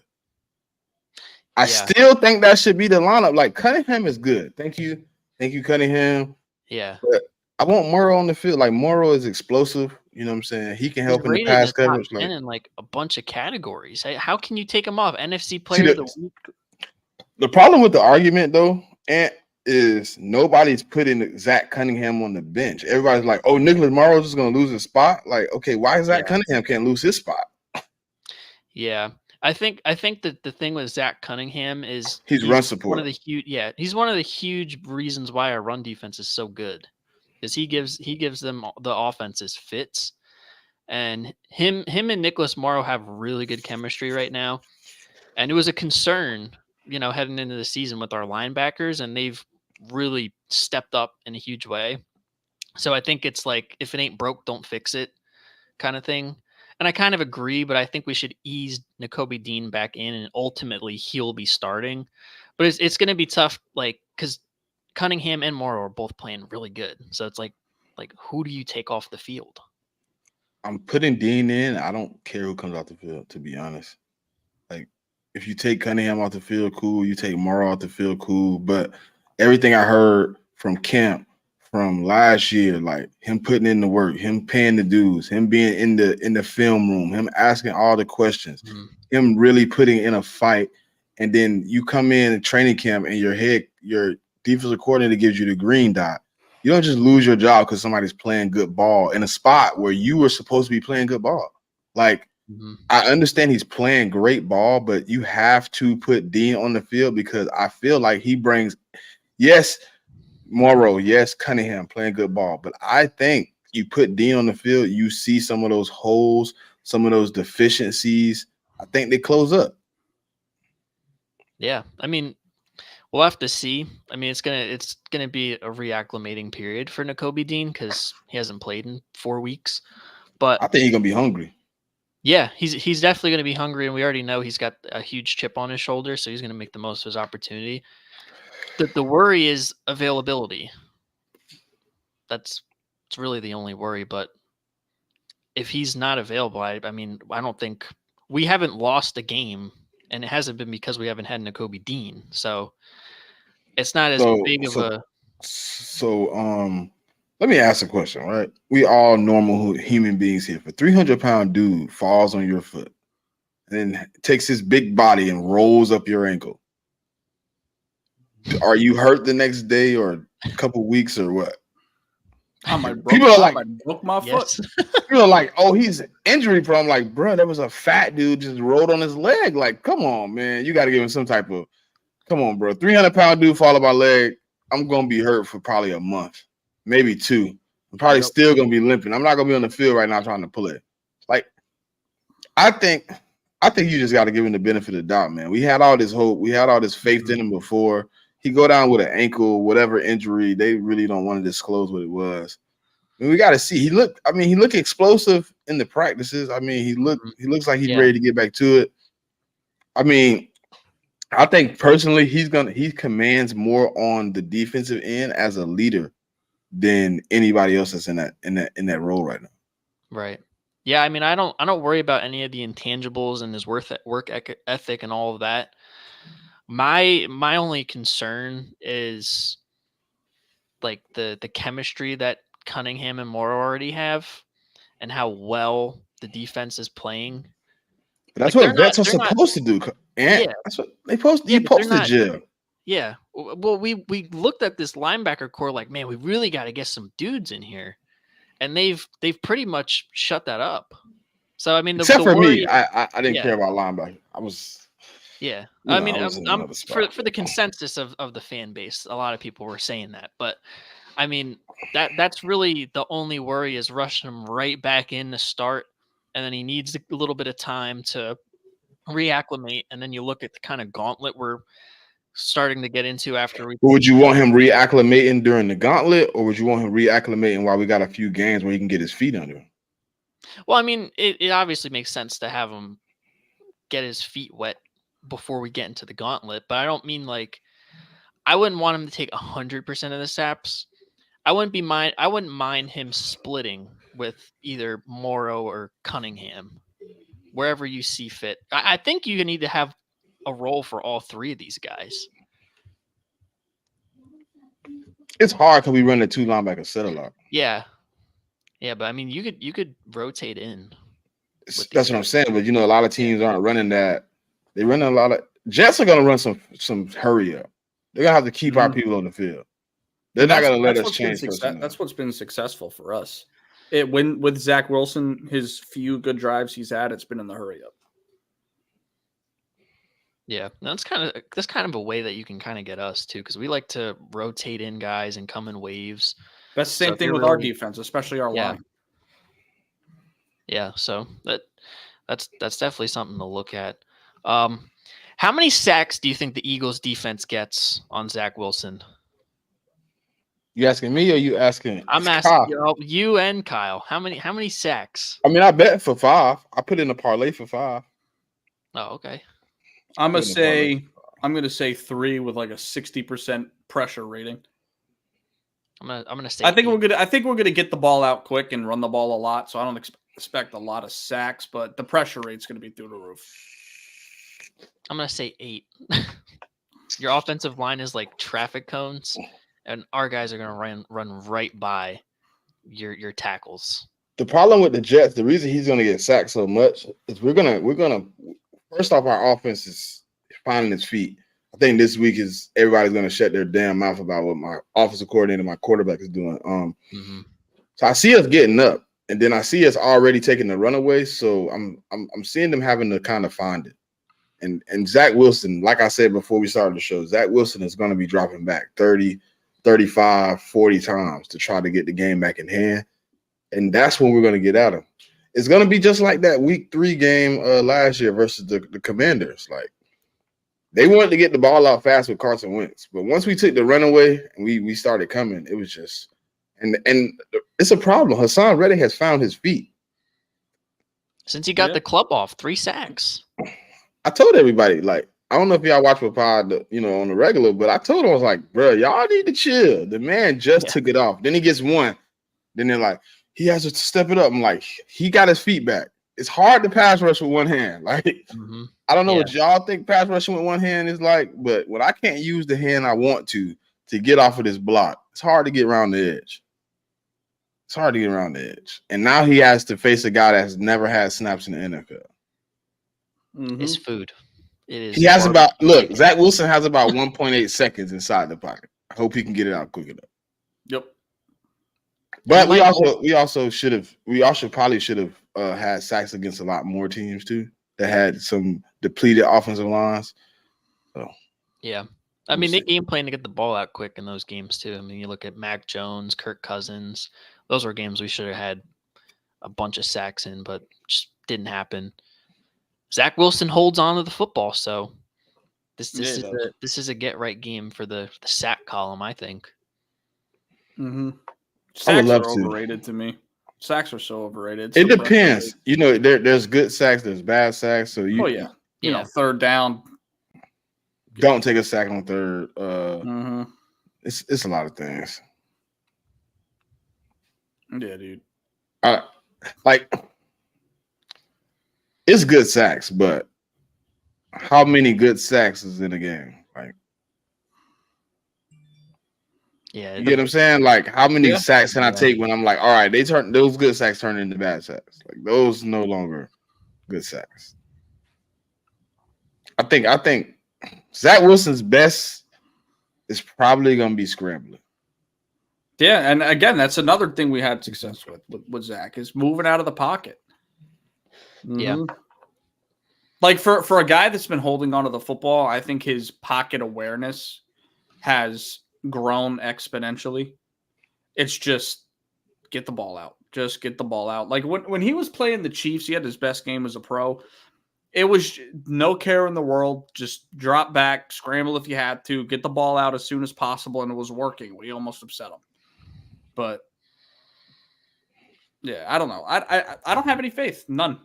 I still think that should be the lineup. Like Cunningham is good. Thank you, Cunningham. Yeah. But I want Morrow on the field. Like Morrow is explosive. You know what I'm saying? He can help in the pass coverage. Like in like a bunch of categories. How can you take him off? NFC player of the week. The problem with the argument though, is nobody's putting Zach Cunningham on the bench. Everybody's like, oh, Nicholas Morrow's just gonna lose his spot. Like, okay, why Zach Cunningham can't lose his spot? Yeah. I think that the thing with Zach Cunningham is he's run support. He's one of the huge reasons why our run defense is so good. Is he gives them the offenses fits, and him and Nicholas Morrow have really good chemistry right now, and it was a concern, you know, heading into the season with our linebackers, and they've really stepped up in a huge way. So I think it's like, if it ain't broke, don't fix it kind of thing. And I kind of agree, but I think we should ease Nakobe Dean back in, and ultimately he'll be starting. But it's going to be tough, like, because Cunningham and Morrow are both playing really good. So it's like who do you take off the field? I'm putting Dean in. I don't care who comes off the field, to be honest. Like, if you take Cunningham off the field, cool. You take Morrow off the field, cool. But everything I heard from camp, from last year, like him putting in the work, him paying the dues, him being in the film room, him asking all the questions, him really putting in a fight, and then you come in training camp and your defensive coordinator gives you the green dot. You don't just lose your job because somebody's playing good ball in a spot where you were supposed to be playing good ball. Like, I understand he's playing great ball, but you have to put Dean on the field because I feel like he brings, yes, Morrow, yes, Cunningham playing good ball, but I think you put Dean on the field, you see some of those holes, some of those deficiencies. I think they close up. Yeah, I mean, we'll have to see. I mean, it's gonna be a reacclimating period for Nakobe Dean because he hasn't played in 4 weeks. But I think he's gonna be hungry. Yeah, he's definitely gonna be hungry, and we already know he's got a huge chip on his shoulder, so he's gonna make the most of his opportunity. The worry is availability. It's really the only worry. But if he's not available, I mean, I don't think we haven't lost a game, and it hasn't been because we haven't had Nakobe Dean. So it's not as big of a. So let me ask a question, right? We all normal human beings here. If a 300-pound dude falls on your foot and then takes his big body and rolls up your ankle, are you hurt the next day or a couple weeks or what? People are like, broke my foot. People are like, oh, he's injury prone. I'm like, bro, there was a fat dude just rolled on his leg. Like, come on, man. You got to give him some type of, come on, bro. 300-pound dude fall on my leg. I'm going to be hurt for probably a month, maybe 2. I'm probably still going to be limping. I'm not going to be on the field right now trying to pull it. Like, I think you just got to give him the benefit of the doubt, man. We had all this hope. We had all this faith in him before. He go down with an ankle, whatever injury. They really don't want to disclose what it was. I mean, we got to see. He looked explosive in the practices. I mean, he looks like he's ready to get back to it. I mean, I think personally he commands more on the defensive end as a leader than anybody else that's in that role right now. Right. Yeah, I mean, I don't worry about any of the intangibles and his work ethic and all of that. My only concern is like the chemistry that Cunningham and Moore already have, and how well the defense is playing. But that's what vets are supposed to do. And that's what they post. You post the gym. Yeah. Well, we looked at this linebacker core like, man, we really got to get some dudes in here, and they've pretty much shut that up. So I mean, except for me, I didn't care about linebacker. I was. Yeah, I mean, I'm for the consensus of the fan base. A lot of people were saying that, but I mean, that's really the only worry is rushing him right back in to start, and then he needs a little bit of time to reacclimate. And then you look at the kind of gauntlet we're starting to get into after we. Would you want him reacclimating during the gauntlet, or would you want him reacclimating while we got a few games where he can get his feet under him? Well, I mean, it obviously makes sense to have him get his feet wet before we get into the gauntlet, but I don't mean like I wouldn't want him to take 100% of the snaps. I wouldn't mind him splitting with either Morrow or Cunningham, wherever you see fit. I think you need to have a role for all 3 of these guys. It's hard because we run the 2 linebacker set a lot. Yeah, but I mean, you could rotate in. That's what I'm saying. But a lot of teams aren't running that. They run a lot of Jets are gonna run some hurry up. They're gonna have to keep our people on the field. They're not gonna let us change. That's what's been successful for us. With Zach Wilson, his few good drives he's had, it's been in the hurry up. Yeah, that's kind of a way that you can kind of get us too, because we like to rotate in guys and come in waves. That's the same thing with our defense, especially our line. Yeah, so that's definitely something to look at. How many sacks do you think the Eagles defense gets on Zach Wilson? You asking me or you asking? I'm asking you and Kyle. How many sacks? I mean, I bet for 5. I put in a parlay for 5. Oh, okay. I'm gonna say 3 with like a 60% pressure rating. I'm gonna say. I think we're gonna get the ball out quick and run the ball a lot. So I don't expect a lot of sacks, but the pressure rate's gonna be through the roof. I'm gonna say 8. Your offensive line is like traffic cones, and our guys are going to run right by your tackles. The problem with the Jets, the reason he's going to get sacked so much is we're gonna first off, our offense is finding its feet. I think this week is everybody's going to shut their damn mouth about what my offensive coordinator, my quarterback is doing. So I see us getting up, and then I see us already taking the runaway. So I'm seeing them having to kind of find it. And Zach Wilson, like I said before we started the show, Zach Wilson is going to be dropping back 30, 35, 40 times to try to get the game back in hand. And that's when we're going to get at him. It's going to be just like that week 3 game last year versus the Commanders. Like, they wanted to get the ball out fast with Carson Wentz. But once we took the runaway and we started coming, it was just – and it's a problem. Hassan Reddick has found his feet. Since he got the club off, 3 sacks. I told everybody, like, I don't know if y'all watch my pod, on the regular, but I told him, I was like, bro, y'all need to chill. The man just took it off. Then he gets one. Then they're like, he has to step it up. I'm like, he got his feet back. It's hard to pass rush with one hand. Like, I don't know what y'all think pass rushing with one hand is like, but when I can't use the hand I want to get off of this block, it's hard to get around the edge. It's hard to get around the edge. And now he has to face a guy that's never had snaps in the NFL. It's food. It is. He has Zach Wilson has about 1.8 seconds inside the pocket. I hope he can get it out quick enough. Yep. But we also probably should have had sacks against a lot more teams too that had some depleted offensive lines. So yeah. I mean, they game plan to get the ball out quick in those games too. I mean, you look at Mac Jones, Kirk Cousins. Those were games we should have had a bunch of sacks in, but just didn't happen. Zach Wilson holds on to the football, so this is a get right game for the sack column, I think. Sacks are overrated to me. Sacks are so overrated. It depends. There's good sacks, there's bad sacks. So third down. Don't take a sack on third. It's a lot of things. Yeah, dude. It's good sacks, but how many good sacks is in a game? Like, you get what I'm saying? Like, how many sacks can I take when I'm like, all right, those good sacks turn into bad sacks. Like, those no longer good sacks. I think Zach Wilson's best is probably going to be scrambling. Yeah, and again, that's another thing we had success with Zach is moving out of the pocket. Yeah. Like for a guy that's been holding onto the football, I think his pocket awareness has grown exponentially. It's just get the ball out. Just get the ball out. Like when he was playing the Chiefs, he had his best game as a pro. It was no care in the world. Just drop back, scramble if you had to, get the ball out as soon as possible, and it was working. We almost upset him. But yeah, I don't know. I don't have any faith. None.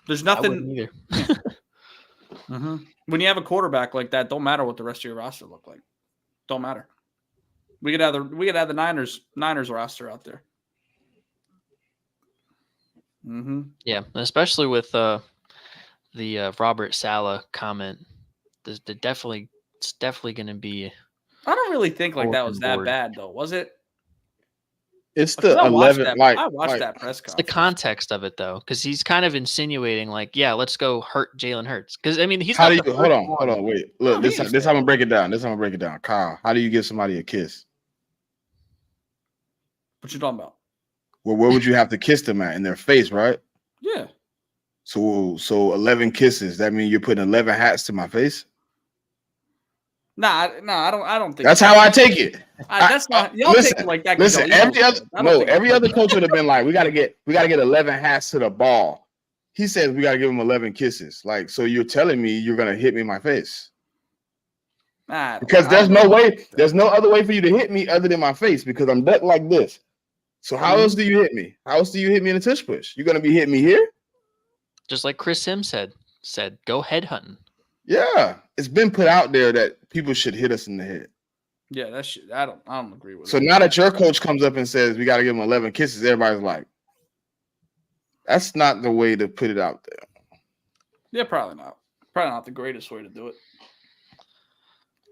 There's nothing. Either. When you have a quarterback like that, don't matter what the rest of your roster look like. Don't matter. We could have the Niners roster out there. Yeah, especially with the Robert Saleh comment. It's definitely going to be. I don't really think like that was that bad though, was it? It's the 11. I watched that press conference. It's the context of it though, because he's kind of insinuating like, yeah, let's go hurt Jalen Hurts. Because I mean, he's hold on, wait. Look, this how I'm gonna break it down. Kyle, how do you give somebody a kiss? What you talking about? Well, where would you have to kiss them at? In their face, right? Yeah. So 11 kisses. That means you're putting 11 hats to my face? Nah, I don't think that's how I take it. That's not. Y'all take it like that. Listen, every other coach would have been like, we gotta get 11 hats to the ball. He says we gotta give him 11 kisses. Like, so you're telling me you're gonna hit me in my face? Because there's no other way for you to hit me other than my face because I'm ducked like this. So how else do you hit me? How else do you hit me in a tush push? You're gonna be hitting me here? Just like Chris Sims said, go head hunting. Yeah, it's been put out there that people should hit us in the head. Yeah, that shit. I don't agree with. So now that your coach comes up and says we got to give him 11 kisses, everybody's like, that's not the way to put it out there. Yeah, probably not. Probably not the greatest way to do it.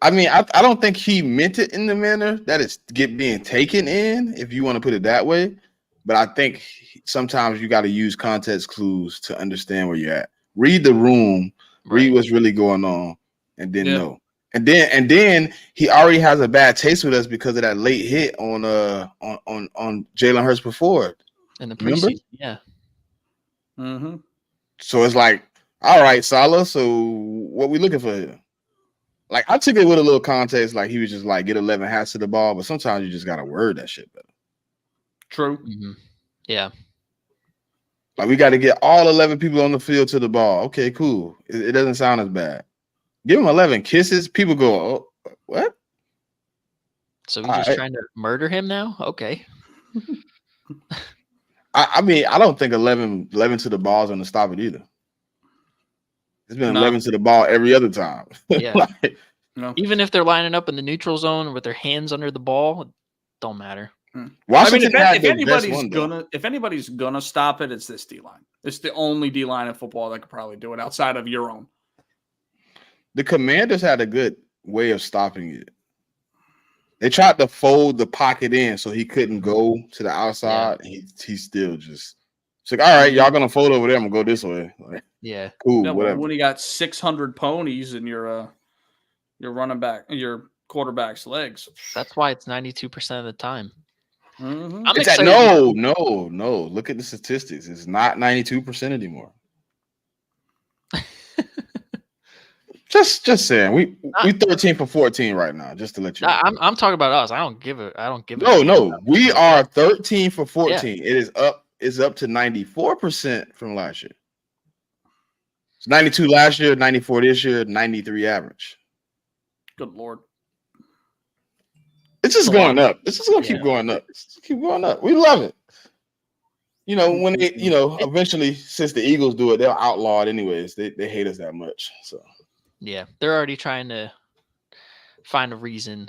I mean, I don't think he meant it in the manner that it's being taken in, if you want to put it that way. But I think sometimes you got to use context clues to understand where you're at. Read the room, read what's really going on, and then know. And then he already has a bad taste with us because of that late hit on Jalen Hurts before in the preseason. Yeah. Mm-hmm. So it's like, all right, Salah. So what we looking for here? Like, I took it with a little context, like he was just like get 11 hats to the ball, but sometimes you just gotta word that shit better. True. Mm-hmm. Yeah. Like, we got to get all 11 people on the field to the ball. Okay, cool. It doesn't sound as bad. Give him 11 kisses. People go, oh, what? So we just trying to murder him now? Okay. I mean, I don't think 11 to the ball is going to stop it either. It's been 11 to the ball every other time. Yeah. Like, even if they're lining up in the neutral zone with their hands under the ball, it don't matter. Washington if anybody's gonna stop it, it's this D line. It's the only D line in football that could probably do it outside of your own. The Commanders had a good way of stopping it. They tried to fold the pocket in so he couldn't go to the outside. Yeah. He still just it's like, all right, y'all gonna fold over there. I'm gonna go this way. Like, yeah, cool. Yeah, whatever. When you got 600 ponies in your running back, your quarterback's legs. That's why it's 92% of the time. Mm-hmm. I'm excited. No. Look at the statistics. It's not 92% anymore. just saying. We 13 for 14 right now. Just to let you know. I'm talking about us. I don't give it. No. We are 13 for 14. Yeah. It is up. It's up to 94% from last year. It's 92 last year, 94 this year, 93 average. Good Lord. It's just going up. It's just going to keep going up. Keep going up. We love it. You know, when they, eventually, since the Eagles do it, they'll outlaw it anyways. They hate us that much. So, yeah, they're already trying to find a reason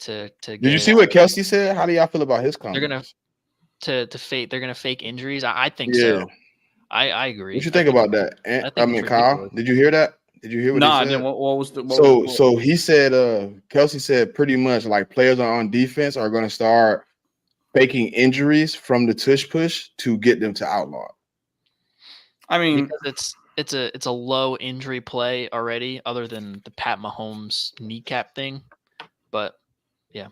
to get. Did you see what Kelsey said? How do y'all feel about his comments? They're gonna fake injuries. I think so. I agree. What you think about that? Kyle, did you hear that? Did you hear what he said? I didn't. What was the? So he said, Kelsey said pretty much like players on defense are going to start faking injuries from the tush push to get them to outlaw. I mean, because it's a low injury play already, other than the Pat Mahomes kneecap thing. But yeah,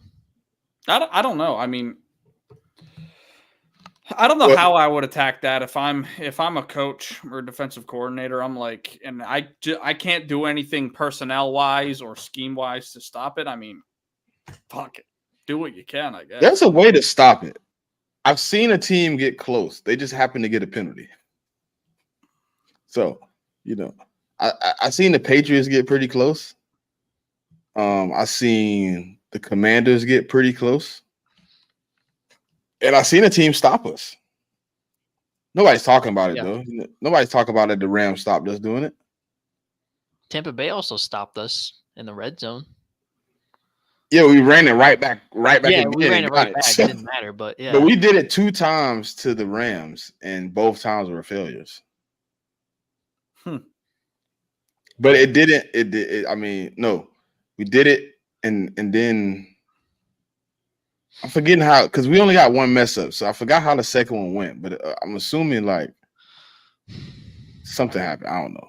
I don't know. I mean, I don't know how I would attack that if I'm a coach or a defensive coordinator. I'm like, and I can't do anything personnel wise or scheme wise to stop it. I mean, fuck it, do what you can. I guess there's a way to stop it. I've seen a team get close. They just happen to get a penalty. So, I seen the Patriots get pretty close. I seen the Commanders get pretty close. And I seen a team stop us. Nobody's talking about it, though. Nobody's talking about it. The Rams stopped us doing it. Tampa Bay also stopped us in the red zone. Yeah, we ran it right back. Yeah, we ran it right back. It didn't matter, but yeah. But we did it 2 times to the Rams, and both times were failures. But it didn't. It did. I mean, no, we did it, and then. I'm forgetting how, because we only got one mess up, so I forgot how the second one went. But I'm assuming like something happened. I don't know.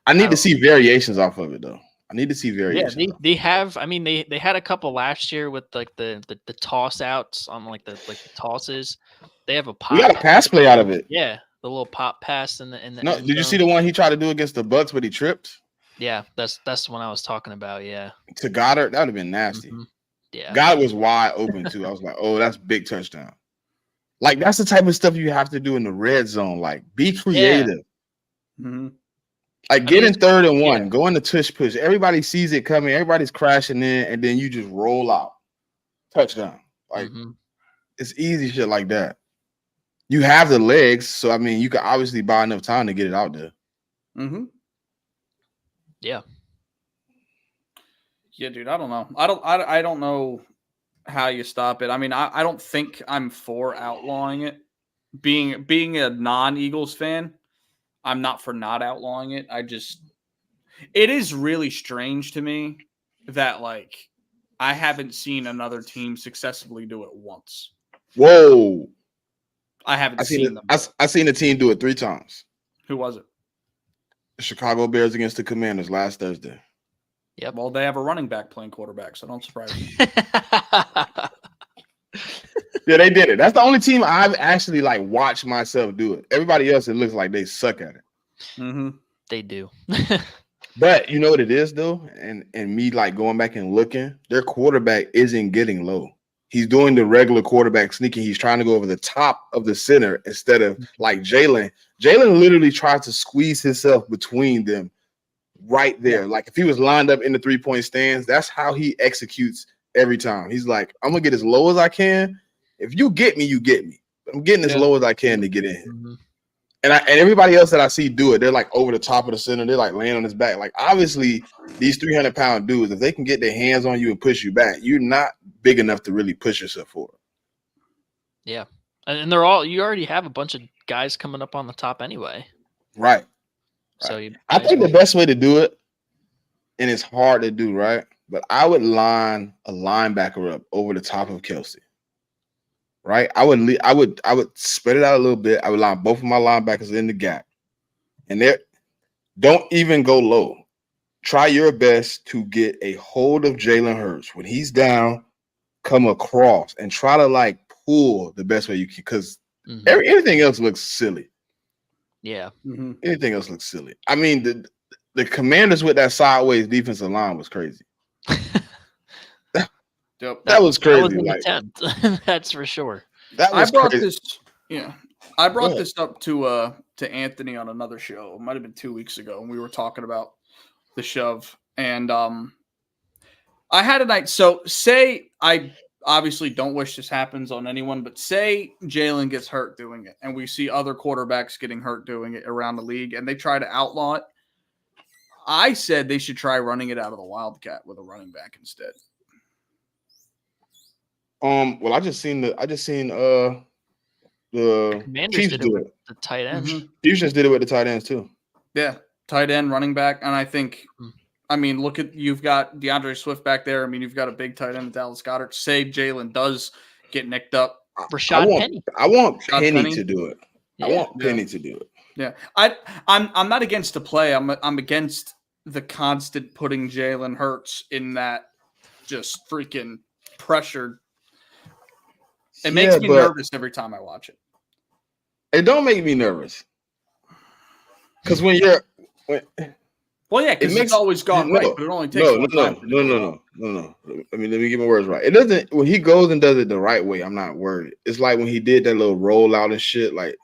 I need to see variations off of it though. I need to see variations. Yeah, they have. I mean, they had a couple last year with like the toss outs on like the tosses. They have a pop. We got a pass play out of it. Yeah, the little pop pass in the. No, did you see the one he tried to do against the Bucks, but he tripped? Yeah, that's the one I was talking about. Yeah, to Goddard, that would have been nasty. Mm-hmm. Yeah, God was wide open too. I was like, oh, that's big touchdown. Like, that's the type of stuff you have to do in the red zone. Like, be creative. Yeah. Mm-hmm. Like, get in 3rd and 1. Go in the tush push. Everybody sees it coming. Everybody's crashing in, and then you just roll out. Touchdown. Like, it's easy shit like that. You have the legs, so, I mean, you can obviously buy enough time to get it out there. Mm-hmm. Yeah. Yeah, dude, I don't know. I don't know how you stop it. I mean, I don't think I'm for outlawing it. Being a non-Eagles fan, I'm not for not outlawing it. It is really strange to me that like I haven't seen another team successfully do it once. Whoa. I haven't seen them. I seen the team do it 3 times. Who was it? The Chicago Bears against the Commanders last Thursday. Yep. Well, they have a running back playing quarterback, so don't surprise me. Yeah, they did it. That's the only team I've actually like watched myself do it. Everybody else, it looks like they suck at it. Mm-hmm. They do. But you know what it is though, and me like going back and looking, their quarterback isn't getting low. He's doing the regular quarterback sneaking. He's trying to go over the top of the center instead of like Jalen. Jalen literally tries to squeeze himself between them right there. Like if he was lined up in the 3-point stands, that's how he executes every time. He's like, I'm gonna get as low as I can. If you get me, you get me. But I'm getting as low as I can to get in. Mm-hmm. And everybody else that I see do it, they're like over the top of the center. They're like laying on his back. Like obviously, these 300-pound dudes, if they can get their hands on you and push you back, you're not big enough to really push yourself forward. Yeah, and they're all. You already have a bunch of guys coming up on the top anyway. Right. So I think the best way to do it, and it's hard to do, right? But I would line a linebacker up over the top of Kelsey. Right, I would spread it out a little bit. I would line both of my linebackers in the gap, and there, don't even go low. Try your best to get a hold of Jalen Hurts when he's down. Come across and try to like pull the best way you can, because everything else looks silly. Yeah, anything else looks silly. I mean, the Commanders with that sideways defensive line was crazy. That was crazy. That was an like, attempt. That's for sure. That was crazy. I brought this up to Anthony on another show. It might have been 2 weeks ago, and we were talking about the shove. And I had a night. So say I obviously don't wish this happens on anyone, but say Jalen gets hurt doing it, and we see other quarterbacks getting hurt doing it around the league, and they try to outlaw it. I said they should try running it out of the Wildcat with a running back instead. Well, I just seen the Commanders did it with the tight ends. Chiefs just did it with the tight ends too. Yeah, tight end, running back, and I think, I mean, look at, you've got DeAndre Swift back there. I mean, you've got a big tight end, Dallas Goedert. Say Jalen does get nicked up. Rashad Penny. I want Penny to do it. Yeah. I want Penny to do it. Yeah, I'm not against the play. I'm against the constant putting Jalen Hurts in that just freaking pressured. It makes me nervous every time I watch it. It don't make me nervous. Because well, yeah, because it's always gone right, but it only takes one time. No. I mean, let me get my words right. It doesn't, when he goes and does it the right way, I'm not worried. It's like when he did that little rollout and shit, like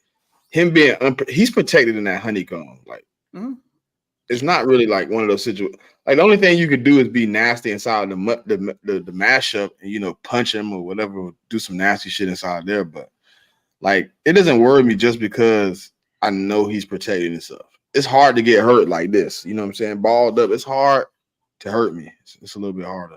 him being, he's protected in that honeycomb. Like, it's not really like one of those situations. Like the only thing you could do is be nasty inside the mashup and, punch him or whatever, or do some nasty shit inside there. But like, it doesn't worry me just because I know he's protecting himself. It's hard to get hurt like this. You know what I'm saying? Balled up. It's hard to hurt me. It's a little bit harder.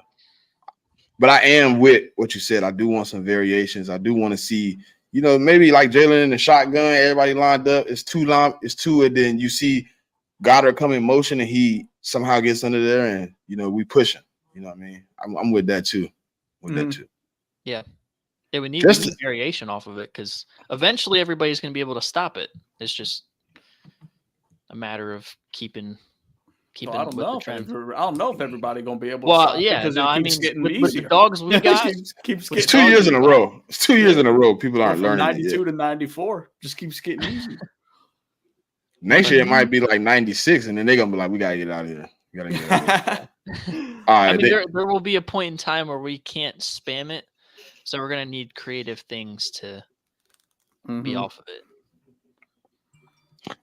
But I am with what you said. I do want some variations. I do want to see, maybe like Jalen in the shotgun, everybody lined up. It's two, and then you see Goddard come in motion and he somehow gets under there and, we push him. You know what I mean? I'm with that too. Yeah. Yeah, we need variation off of it because eventually everybody's going to be able to stop it. It's just a matter of keeping I don't know. I don't know if everybody going to be able to. Well, yeah, because no, it keeps getting with easier. the dogs we got, keeps it's 2 years in a row. It's 2 years in a row. People aren't learning. 92 to 94 just keeps getting easier. Next year it might be like 96, and then they're gonna be like, "We gotta get out of here. We gotta get out of here." All right, there will be a point in time where we can't spam it, so we're gonna need creative things to be off of it.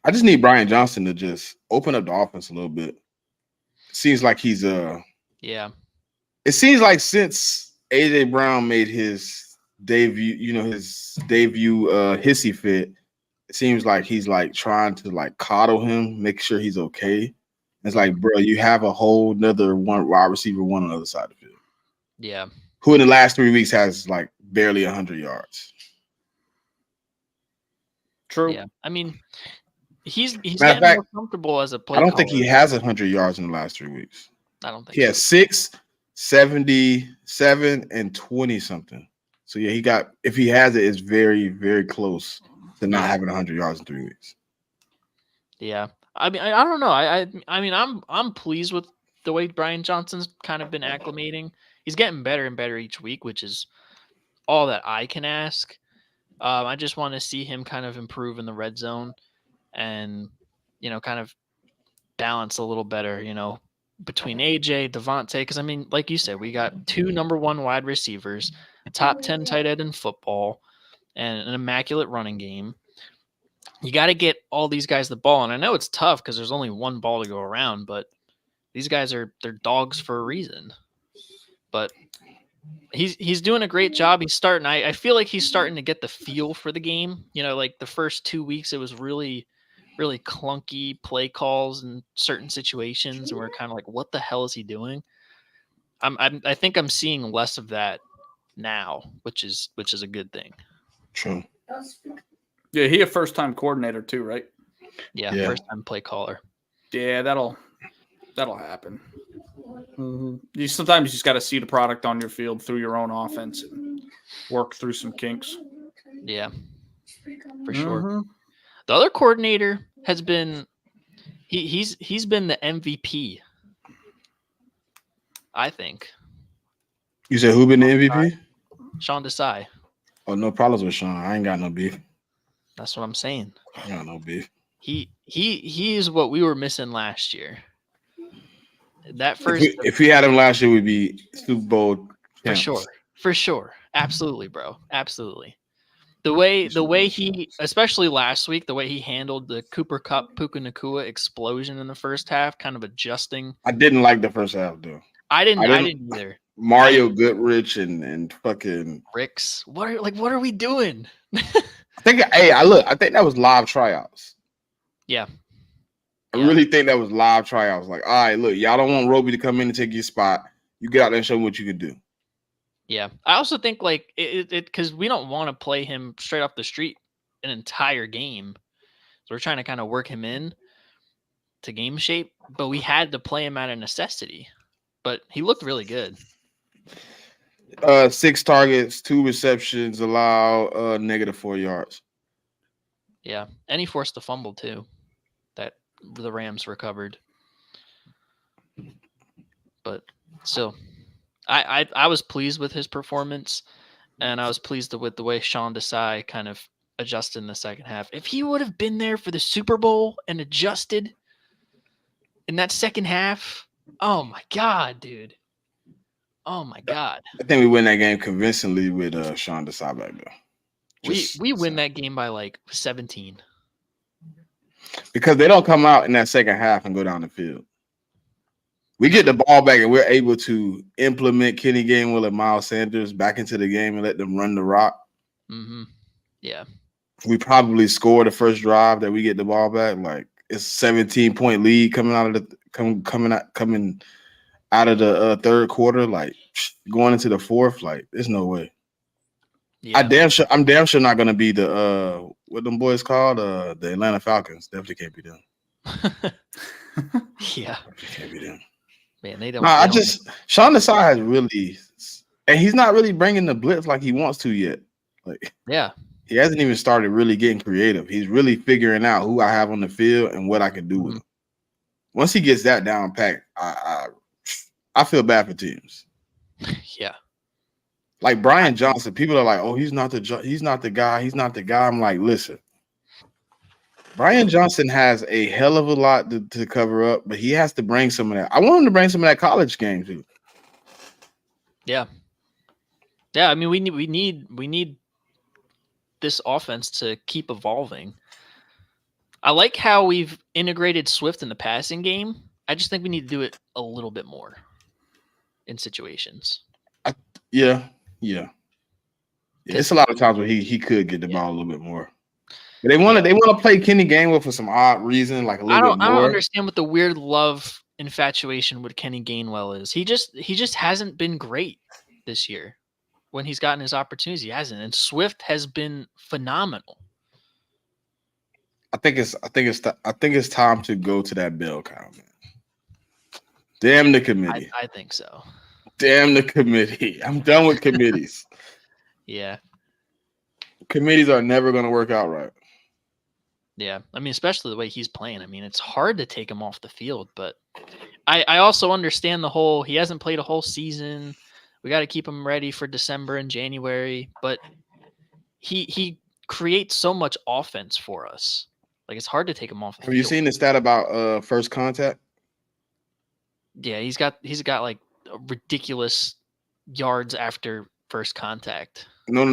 I just need Brian Johnson to just open up the offense a little bit. Seems like he's yeah. It seems like since AJ Brown made his debut, hissy fit, it seems like he's like trying to like coddle him, make sure he's okay. It's like, bro, you have a whole nother wide receiver on the other side of the field. Yeah. Who in the last 3 weeks has like barely 100 yards. True. Yeah. I mean, he's getting more comfortable as a player. I don't think he has 100 yards in the last 3 weeks. I don't think he has 6. 77 and 20 something. So yeah, if he has it, it's very, very close to not having 100 yards in 3 weeks. Yeah. I mean, I don't know. I mean, I'm pleased with the way Brian Johnson's kind of been acclimating. He's getting better and better each week, which is all that I can ask. I just want to see him kind of improve in the red zone and, kind of balance a little better, between AJ, Devontae. Because, I mean, like you said, we got 2 number 1 wide receivers, top 10 tight end in football, and an immaculate running game. You got to get all these guys the ball. And I know it's tough because there's only one ball to go around, but these guys they're dogs for a reason. But he's doing a great job. He's starting. I feel like he's starting to get the feel for the game. Like the first 2 weeks, it was really, really clunky play calls in certain situations, and we're kind of like, what the hell is he doing? I think I'm seeing less of that now, which is a good thing. True. Yeah, he a first-time coordinator too, right? Yeah. First-time play caller. Yeah, that'll happen. Mm-hmm. Sometimes you just got to see the product on your field through your own offense and work through some kinks. Yeah, for sure. The other coordinator has been he's been the MVP. I think. You said who been the MVP? Sean Desai. Oh, no problems with Sean. I ain't got no beef. That's what I'm saying. I got no beef. He is what we were missing last year. That first, if we had him last year, we'd be Super Bowl champs. For sure, absolutely, bro, absolutely. The way he, especially last week, the way he handled the Cooper Kupp Puka Nacua explosion in the first half, kind of adjusting. I didn't like the first half though. I didn't either. Mario Goodrich and fucking Ricks. What are we doing? I think that was live tryouts. Yeah. I really think that was live tryouts. Like, all right, look, y'all don't want Roby to come in and take your spot. You get out there and show him what you can do. Yeah. I also think like it because we don't want to play him straight off the street an entire game. So we're trying to kind of work him in to game shape, but we had to play him out of necessity. But he looked really good. 6 targets, 2 receptions, allow -4 yards. Yeah. And he forced a fumble too. That the Rams recovered. But still, I was pleased with his performance, and I was pleased with the way Sean Desai kind of adjusted in the second half. If he would have been there for the Super Bowl and adjusted in that second half, oh my God, dude. Oh my God. I think we win that game convincingly with Sean Desai back there. We win that game by like 17. Because they don't come out in that second half and go down the field. We get the ball back and we're able to implement Kenny Gainwell and Miles Sanders back into the game and let them run the rock. Mm-hmm. Yeah. We probably score the first drive that we get the ball back. Like it's 17-point lead coming out of the third quarter. Like going into the fourth. Like there's no way. Yeah. I'm damn sure not gonna be the what them boys called the Atlanta Falcons. Definitely can't be them. Yeah, definitely can't be them. Man, they don't. Sean Desai has really, and he's not really bringing the blitz like he wants to yet. Like, yeah, he hasn't even started really getting creative. He's really figuring out who I have on the field and what I can do with him. Once he gets that down packed, I feel bad for teams. Yeah. Like Brian Johnson, people are like, "Oh, he's not the guy. He's not the guy." I'm like, listen, Brian Johnson has a hell of a lot to cover up, but he has to bring some of that. I want him to bring some of that college game too. Yeah, yeah. I mean, we need this offense to keep evolving. I like how we've integrated Swift in the passing game. I just think we need to do it a little bit more in situations. Yeah. It's a lot of times where he could get the ball a little bit more. But they want to play Kenny Gainwell for some odd reason, like a little bit more. I don't understand what the weird love infatuation with Kenny Gainwell is. He just hasn't been great this year. When he's gotten his opportunities, he hasn't. And Swift has been phenomenal. I think it's time to go to that bell cow, man. Damn the committee. I think so. Damn the committee. I'm done with committees. Yeah. Committees are never going to work out right. Yeah. I mean, especially the way he's playing. I mean, it's hard to take him off the field, but I also understand the whole he hasn't played a whole season. We got to keep him ready for December and January, but he creates so much offense for us. Like, it's hard to take him off the Have field. you seen the stat about first contact? Yeah, he's got like ridiculous yards after first contact. No.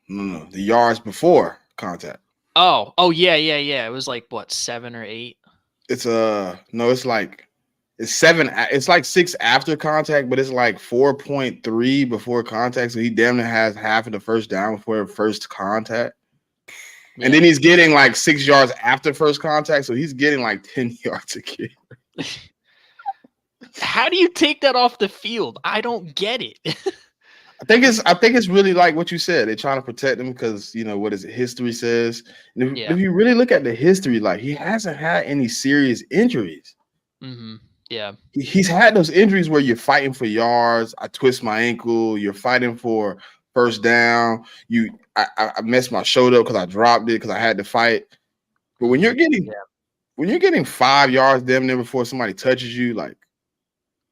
The yards before contact. Oh yeah. It was like what, 7 or 8? It's no, it's like it's 7. It's like 6 after contact, but it's like 4.3 before contact. So he damn near has half of the first down before first contact. Yeah. And then he's getting like 6 yards after first contact. So he's getting like 10 yards a carry. How do you take that off the field? I don't get it. I think it's really like what you said. They're trying to protect him because what is it? History says. And if you really look at the history, like he hasn't had any serious injuries. Mm-hmm. Yeah. He's had those injuries where you're fighting for yards. I twist my ankle. You're fighting for first down. I messed my shoulder up because I dropped it because I had to fight. But when you're getting 5 yards damn near before somebody touches you, like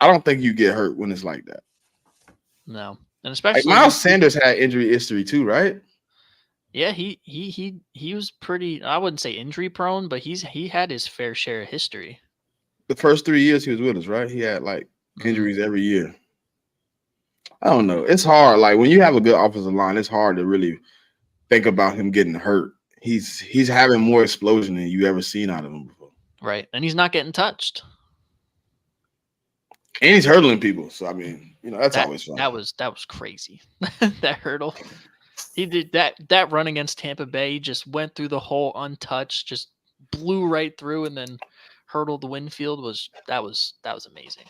I don't think you get hurt when it's like that. No. And especially like Miles Sanders had injury history too, right? Yeah, he was pretty, I wouldn't say injury prone, but he had his fair share of history. The first 3 years he was with us, right? He had like injuries every year. I don't know. It's hard. Like when you have a good offensive line, it's hard to really think about him getting hurt. He's having more explosion than you ever seen out of him before. Right. And he's not getting touched. And he's hurdling people. So I mean, that's always fun. That was crazy. That hurdle. He did that run against Tampa Bay. He just went through the hole untouched, just blew right through and then hurdled the Winfield. That was amazing.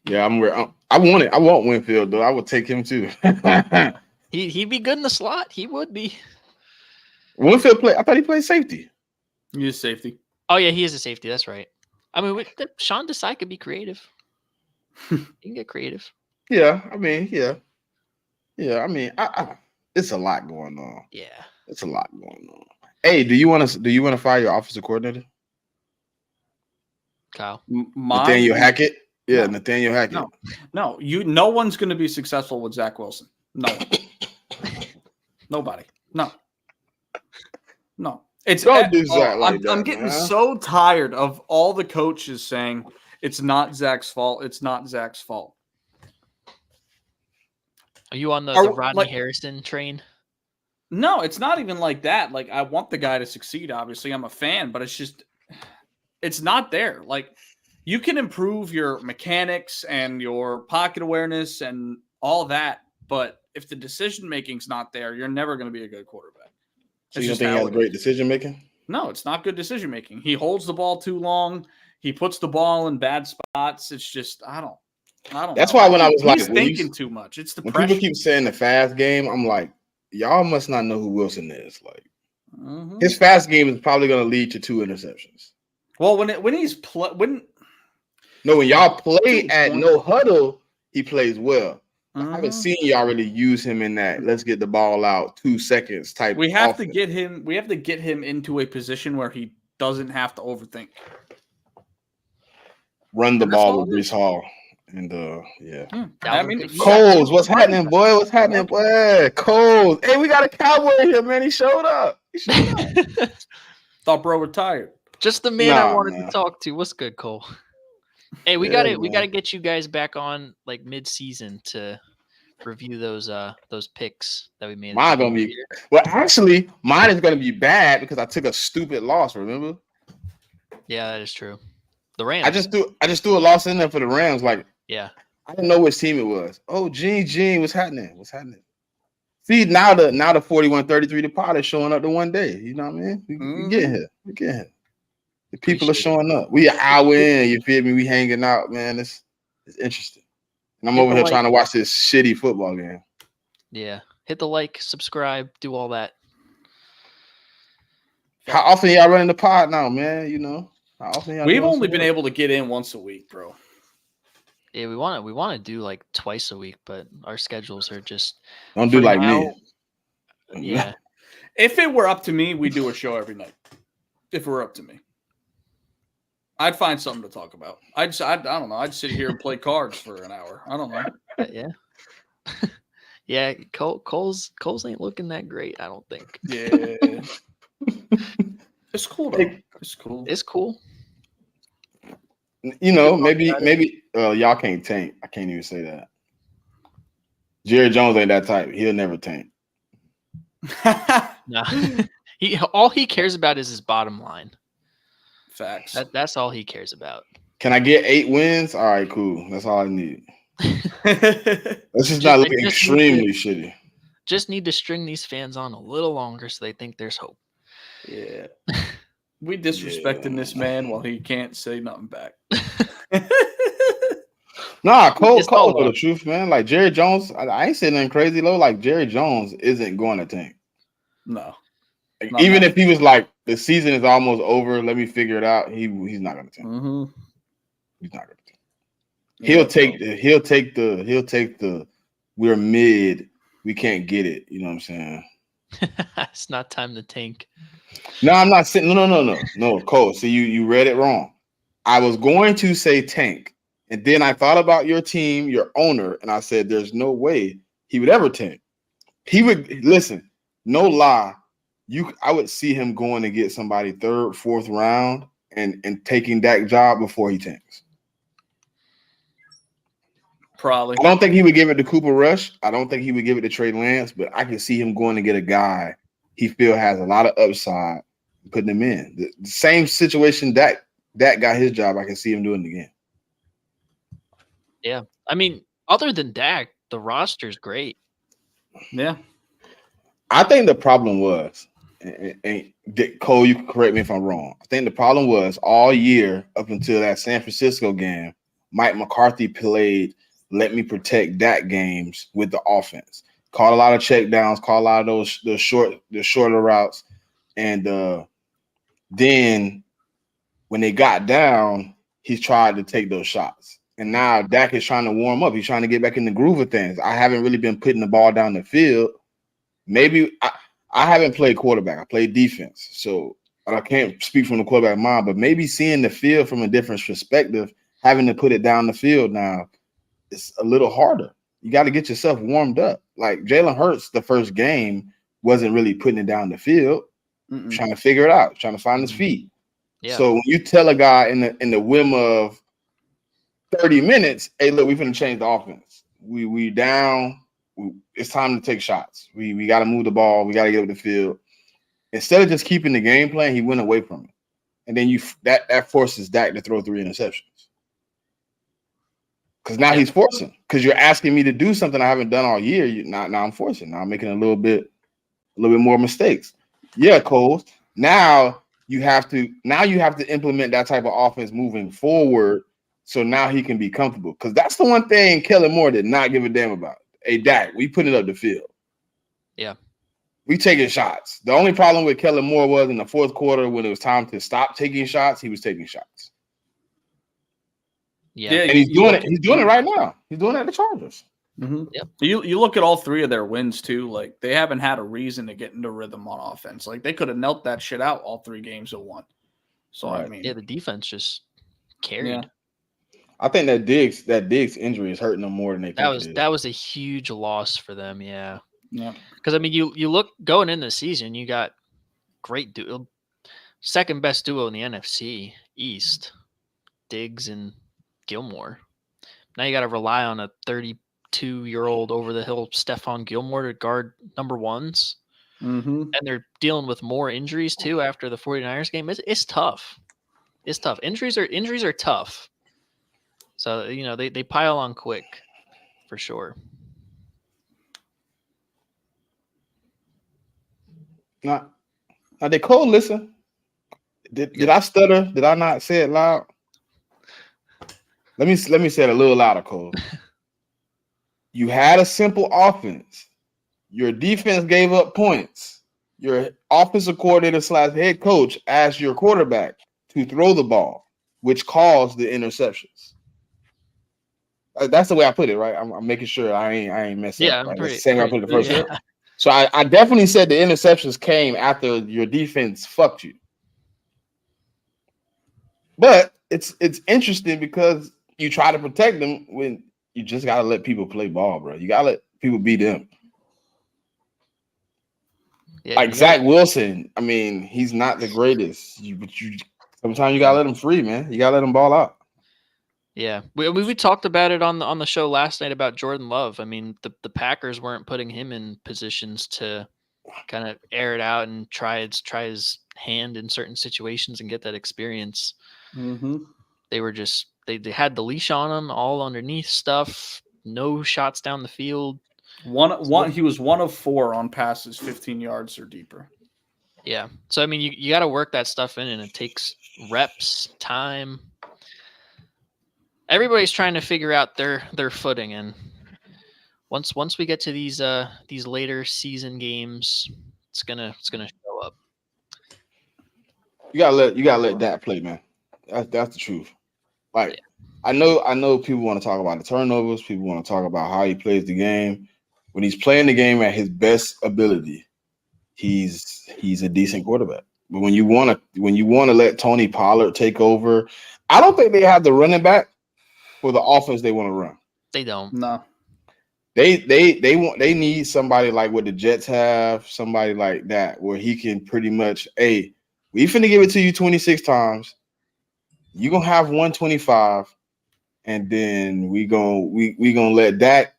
Yeah, I want Winfield though. I would take him too. He'd be good in the slot. He would be. Winfield I thought he played safety. He is safety. Oh yeah, he is a safety. That's right. I mean, Sean Desai could be creative. He can get creative. Yeah, I mean, yeah. I mean, it's a lot going on. Yeah, it's a lot going on. Hey, do you want to fire your offensive coordinator, Kyle? Nathaniel Hackett. Yeah, no. Nathaniel Hackett. No. No one's going to be successful with Zach Wilson. No one. Nobody. No. It's Don't do Zach like that, I'm getting so tired of all the coaches saying it's not Zach's fault. It's not Zach's fault. Are you on the Rodney Harrison train? No, it's not even like that. Like, I want the guy to succeed. Obviously, I'm a fan, but it's not there. Like, you can improve your mechanics and your pocket awareness and all that, but if the decision making's not there, you're never going to be a good quarterback. So you don't think he has great decision making? No, it's not good decision making. He holds the ball too long. He puts the ball in bad spots. It's just I don't. That's know. why when I was he's thinking too much. It's the when pressure. People keep saying the fast game, I'm like, y'all must not know who Wilson is. Like his fast game is probably going to lead to 2 interceptions. Well, when y'all play at no huddle, he plays well. I haven't seen y'all really use him in that. Let's get the ball out 2 seconds type. We have to get him. We have to get him into a position where he doesn't have to overthink. Run the ball with Breece Hall. And yeah. I mean, Coles, what's happening, boy? What's happening, boy? Coles. Hey, we got a cowboy here, man. He showed up. Thought bro retired. Just the man I wanted to talk to. What's good, Cole? Hey, we gotta get you guys back on like mid-season to review those picks that we made. Mine gonna be actually mine is gonna be bad because I took a stupid loss. Remember? Yeah, that is true. The Rams. I just threw a loss in there for the Rams. Like, yeah, I didn't know which team it was. Oh, Gene, what's happening? See, now the 41-33 the pot is showing up to one day. You know what I mean? We get here. The people are showing up. We an hour in, you feel me? We hanging out, man. It's interesting. And I'm over here trying to watch this shitty football game. Yeah. Hit the like, subscribe, do all that. How often y'all running the pod now, man? How often y'all We've only been able to get in once a week, bro. Yeah, we want to do like twice a week, but our schedules are just Don't do for like now, me. Yeah. If it were up to me, we'd do a show every night. If it were up to me, I'd find something to talk about. I don't know. I'd sit here and play cards for an hour. I don't know. Yeah. Yeah, Cole's ain't looking that great, I don't think. Yeah. It's cool though. It's cool. It's cool. You know, maybe y'all can't tank. I can't even say that. Jerry Jones ain't that type. He'll never tank. Nah. All he cares about is his bottom line. Facts. That's all he cares about. Can I get 8 wins? All right, cool. That's all I need. Let's just not look extremely shitty. Just need to string these fans on a little longer so they think there's hope. Yeah. We disrespecting this man while he can't say nothing back. Nah, Cole It's all for the love. truth, man. Like Jerry Jones, I ain't saying nothing crazy though. Like Jerry Jones isn't going to tank. No. Like, Not even now. if he was like, the season is almost over, let me figure it out. He's not going to tank. Mm-hmm. He's not going to tank. Yeah, He'll take the we're mid, we can't get it. You know what I'm saying? It's not time to tank. No, I'm not saying no, Cole. See, you read it wrong. I was going to say tank, and then I thought about your team, your owner, and I said there's no way he would ever tank. He would listen, no lie. I would see him going to get somebody 3rd, 4th round and taking that job before he tanks. probably. I don't think he would give it to Cooper Rush. I don't think he would give it to Trey Lance, but I can see him going to get a guy he feel has a lot of upside, putting him in. The same situation that got his job, I can see him doing it again. Yeah. I mean, other than Dak, the roster's great. Yeah. I think the problem was, and Cole, you can correct me if I'm wrong. I think the problem was all year up until that San Francisco game, Mike McCarthy played let me protect Dak games with the offense. Caught a lot of check downs, caught a lot of the shorter routes. And then when they got down, he tried to take those shots. And now Dak is trying to warm up. He's trying to get back in the groove of things. I haven't really been putting the ball down the field. Maybe I haven't played quarterback. I played defense. So I can't speak from the quarterback mind, but maybe seeing the field from a different perspective, having to put it down the field now, it's a little harder. You got to get yourself warmed up. Like Jalen Hurts, the first game, wasn't really putting it down the field, trying to figure it out, trying to find his feet. Yeah. So when you tell a guy in the whim of 30 minutes, hey, look, we're going to change the offense. We down. It's time to take shots. We got to move the ball. We got to get up the field. Instead of just keeping the game plan, he went away from it. And then that forces Dak to throw 3 interceptions. Because now he's forcing. Because you're asking me to do something I haven't done all year. Now I'm forcing. Now I'm making a little bit more mistakes. Yeah, Cole. Now you have to implement that type of offense moving forward. So now he can be comfortable. Because that's the one thing Kellen Moore did not give a damn about. Hey, Dak, we put it up the field. Yeah. We taking shots. The only problem with Kellen Moore was in the 4th quarter when it was time to stop taking shots, he was taking shots. Yeah. And he's doing it. He's doing it right now. He's doing it at the Chargers. Mm-hmm. Yep. You look at all 3 of their wins too. Like they haven't had a reason to get into rhythm on offense. Like they could have knelt that shit out all 3 games at one. So Right. I mean, Yeah, the defense just carried. Yeah. I think that Diggs injury is hurting them more than they think. That was a huge loss for them. Yeah. yeah, Because I mean, you look going into the season, you got great duo, second best duo in the NFC East, Diggs and Gilmore. Now you got to rely on a 32-year-old over the hill Stephon Gilmore to guard number ones, mm-hmm. and they're dealing with more injuries too after the 49ers game. It's tough. It's tough. Injuries are tough. So they pile on quick, for sure. Now did Cole listen? Did I stutter? Did I not say it loud? Let me say it a little louder, Cole. You had a simple offense. Your defense gave up points. Your offensive coordinator / head coach asked your quarterback to throw the ball, which caused the interceptions. That's the way I put it, right? I'm making sure I ain't mess Yeah, up. I'm Right? pretty. That's the same way I pretty put it the first yeah. time. So I definitely said the interceptions came after your defense fucked you. But it's interesting because you try to protect them when you just gotta let people play ball, bro. You gotta let people beat them. Yeah, Like you Zach gotta, Wilson, I mean, he's not the greatest. But you sometimes you gotta let him free, man. You gotta let him ball out. yeah. We talked about it on the show last night about Jordan Love. I mean, the Packers weren't putting him in positions to kind of air it out and try his hand in certain situations and get that experience. Mm-hmm. They were just they had the leash on him, all underneath stuff, no shots down the field. He was 1 of 4 on passes 15 yards or deeper. Yeah. So I mean, you got to work that stuff in, and it takes reps, time. Everybody's trying to figure out their footing, and once we get to these later season games, it's gonna show up. You gotta let that play, man. That's the truth. Like I know people want to talk about the turnovers, people want to talk about how he plays the game. When he's playing the game at his best ability, he's a decent quarterback. But when you want to let Tony Pollard take over, I don't think they have the running back for the offense they want to run. They don't. No. They need somebody like what the Jets have, somebody like that where he can pretty much, hey, we finna give it to you 26 times. You gonna have 125, and then we gonna let Dak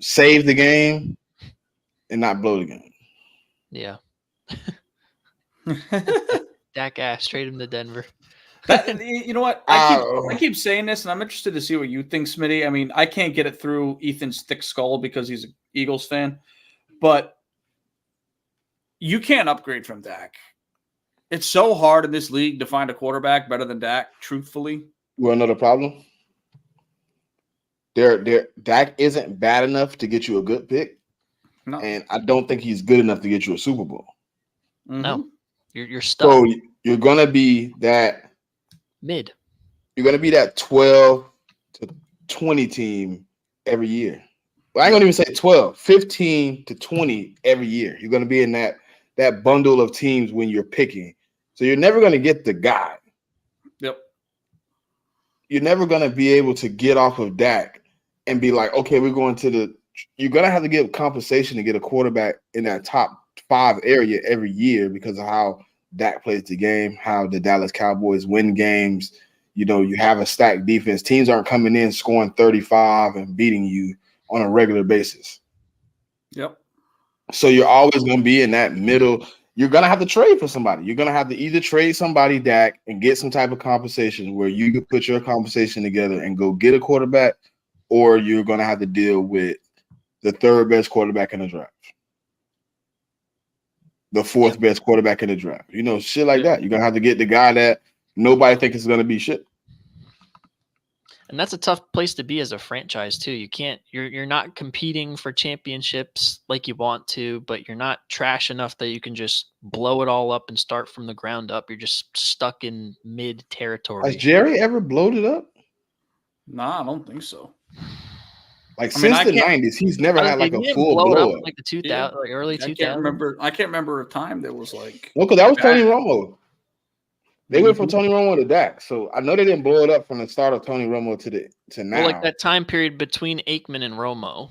save the game and not blow the game. Yeah. Dak ass, trade him to Denver. You know what? I keep saying this, and I'm interested to see what you think, Smitty. I mean, I can't get it through Ethan's thick skull because he's an Eagles fan, but you can't upgrade from Dak. It's so hard in this league to find a quarterback better than Dak, truthfully. Well, another problem. Dak isn't bad enough to get you a good pick, No. and I don't think he's good enough to get you a Super Bowl. Mm-hmm. No, you're stuck. So you're gonna be that Mid. You're gonna be that 12 to 20 team every year. Well, I ain't gonna even say 12, 15 to 20 every year. You're gonna be in that bundle of teams when you're picking. So you're never gonna get the guy. Yep. You're never gonna be able to get off of Dak and be like, okay, we're going to the. You're gonna have to give compensation to get a quarterback in that top 5 area every year because of how Dak plays the game, how the Dallas Cowboys win games. You know, you have a stacked defense. Teams aren't coming in scoring 35 and beating you on a regular basis. Yep. So you're always going to be in that middle. You're going to have to trade for somebody. You're going to have to either trade somebody, Dak, and get some type of compensation where you can put your compensation together and go get a quarterback, or you're going to have to deal with the 3rd best quarterback in the draft. The 4th best quarterback in the draft. You know, shit like that. You're going to have to get the guy that nobody thinks is going to be shit. And that's a tough place to be as a franchise too. You can't you're not competing for championships like you want to, but you're not trash enough that you can just blow it all up and start from the ground up. You're just stuck in mid territory. Has Jerry ever blowed it up? Nah, I don't think so. Like since the 90s, he's never had like a full blow up. Like the 2000, like early 2000s. I can't remember a time that was like. No, because that was Tony Romo. They went from Tony Romo to Dak, so I know they didn't blow it up from the start of Tony Romo to now. Well, like that time period between Aikman and Romo.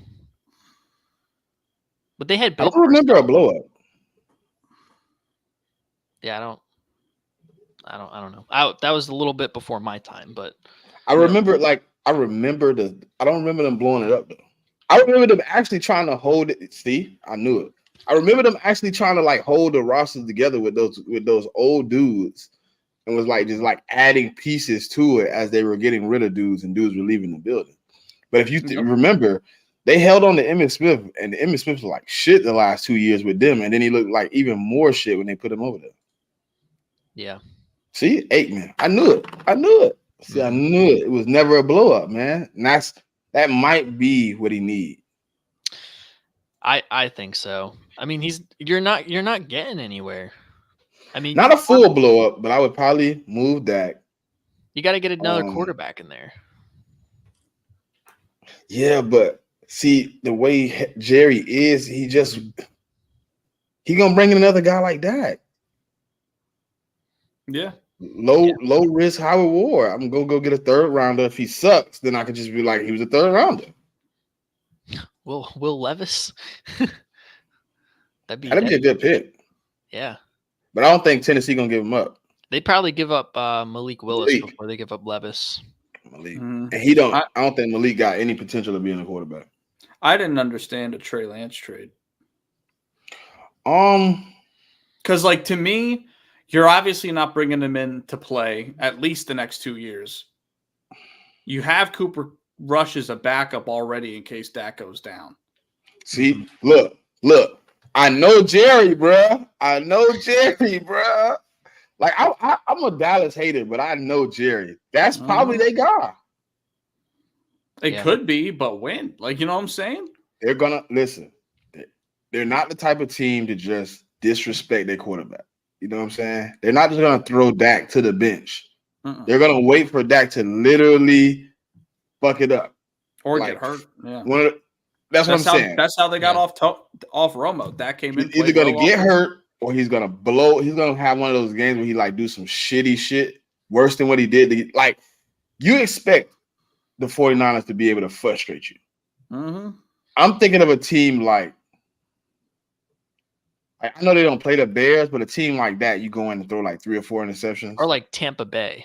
But they had. I don't remember a blow up. Yeah, I don't know. That was a little bit before my time, but I remember I don't remember them blowing it up though. I remember them actually trying to hold it. See, I knew it. I remember them actually trying to like hold the roster together with those old dudes. And was like just like adding pieces to it as they were getting rid of dudes and dudes were leaving the building. But if you remember, they held on to Emmitt Smith, and Emmitt Smith was like shit the last 2 years with them, and then he looked like even more shit when they put him over there. Yeah. See, Aikman, I knew it. See, I knew it. It was never a blow up, man. And that might be what he needs. I think so. I mean, you're not getting anywhere. I mean, not a full blow up, but I would probably move Dak. You got to get another quarterback in there. Yeah, but see the way Jerry is, he gonna bring in another guy like that. Yeah. Low risk, high reward. I'm gonna go get a third rounder. If he sucks, then I could just be like, he was a third rounder. Will Levis. That'd be a good pick. Yeah. But I don't think Tennessee gonna give him up. They'd probably give up Malik Willis before they give up Levis. Malik. And I don't think Malik got any potential of being a quarterback. I didn't understand a Trey Lance trade. Because like to me, you're obviously not bringing him in to play at least the next 2 years. You have Cooper Rush as a backup already in case Dak goes down. See, look. I know Jerry, bruh. Like I'm a Dallas hater, but I know Jerry. That's probably their guy. It could be, but when? Like, you know what I'm saying? They're gonna listen. They're not the type of team to just disrespect their quarterback. You know what I'm saying? They're not just gonna throw Dak to the bench. They're gonna wait for Dak to literally fuck it up or get hurt. Yeah, that's what I'm saying. That's how they got off Romo. Dak came in. He's either gonna get hurt or he's gonna blow. He's gonna have one of those games where he like do some shitty shit worse than what he did. Like you expect the 49ers to be able to frustrate you. I'm thinking of a team like I know they don't play the Bears, but a team like that, you go in and throw like 3 or 4 interceptions. Or like Tampa Bay.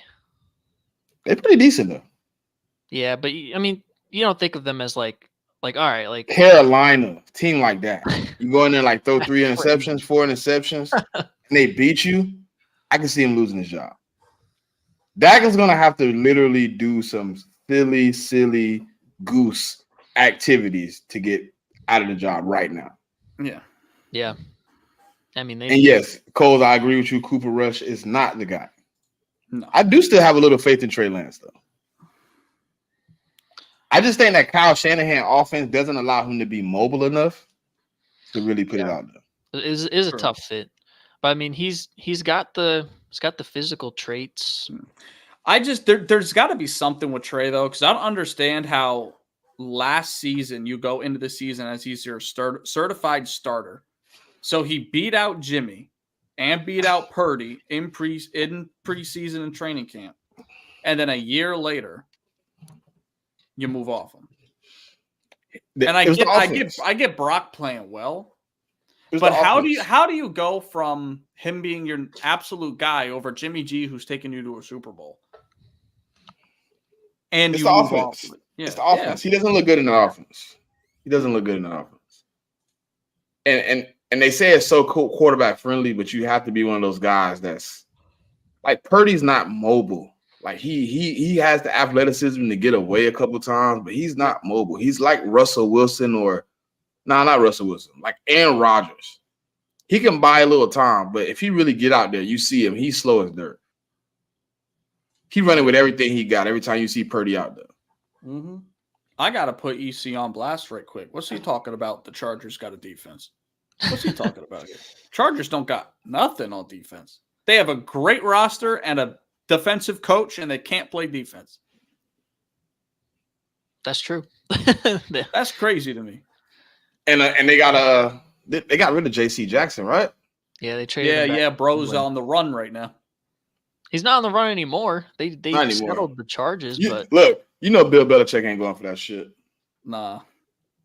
They're pretty decent though. Yeah, but I mean, you don't think of them as like all right, like Carolina, team like that. You go in there like throw 3 interceptions, 4 interceptions, and they beat you. I can see him losing his job. Dak is gonna have to literally do some silly goose activities to get out of the job right now. Yeah. I mean, yes, Coles, I agree with you. Cooper Rush is not the guy. No. I do still have a little faith in Trey Lance, though. I just think that Kyle Shanahan offense doesn't allow him to be mobile enough to really put it out there. It is a tough fit, but I mean, he's got the physical traits. There's got to be something with Trey though, because I don't understand how last season you go into the season as he's your certified starter. So he beat out Jimmy and beat out Purdy in preseason and training camp. And then a year later, you move off him. And I get Brock playing well. But how do you go from him being your absolute guy over Jimmy G, who's taking you to a Super Bowl? And it's you the move offense. off. It's the offense. He doesn't look good in the offense. And they say it's so quarterback friendly, but you have to be one of those guys that's like Purdy's not mobile. Like he has the athleticism to get away a couple times, but he's not mobile. He's like Russell Wilson not Russell Wilson, like Aaron Rodgers. He can buy a little time, but if he really get out there, you see him, he's slow as dirt. He running with everything he got every time you see Purdy out there. I got to put EC on blast right quick. What's he talking about? The Chargers got a defense. What's he talking about here? Chargers don't got nothing on defense. They have a great roster and a defensive coach, and they can't play defense. That's true. That's crazy to me. And they got rid of JC Jackson, right? Yeah, they traded. Yeah, bro's on the run right now. He's not on the run anymore. They settled the charges, but look, you know Bill Belichick ain't going for that shit. Nah.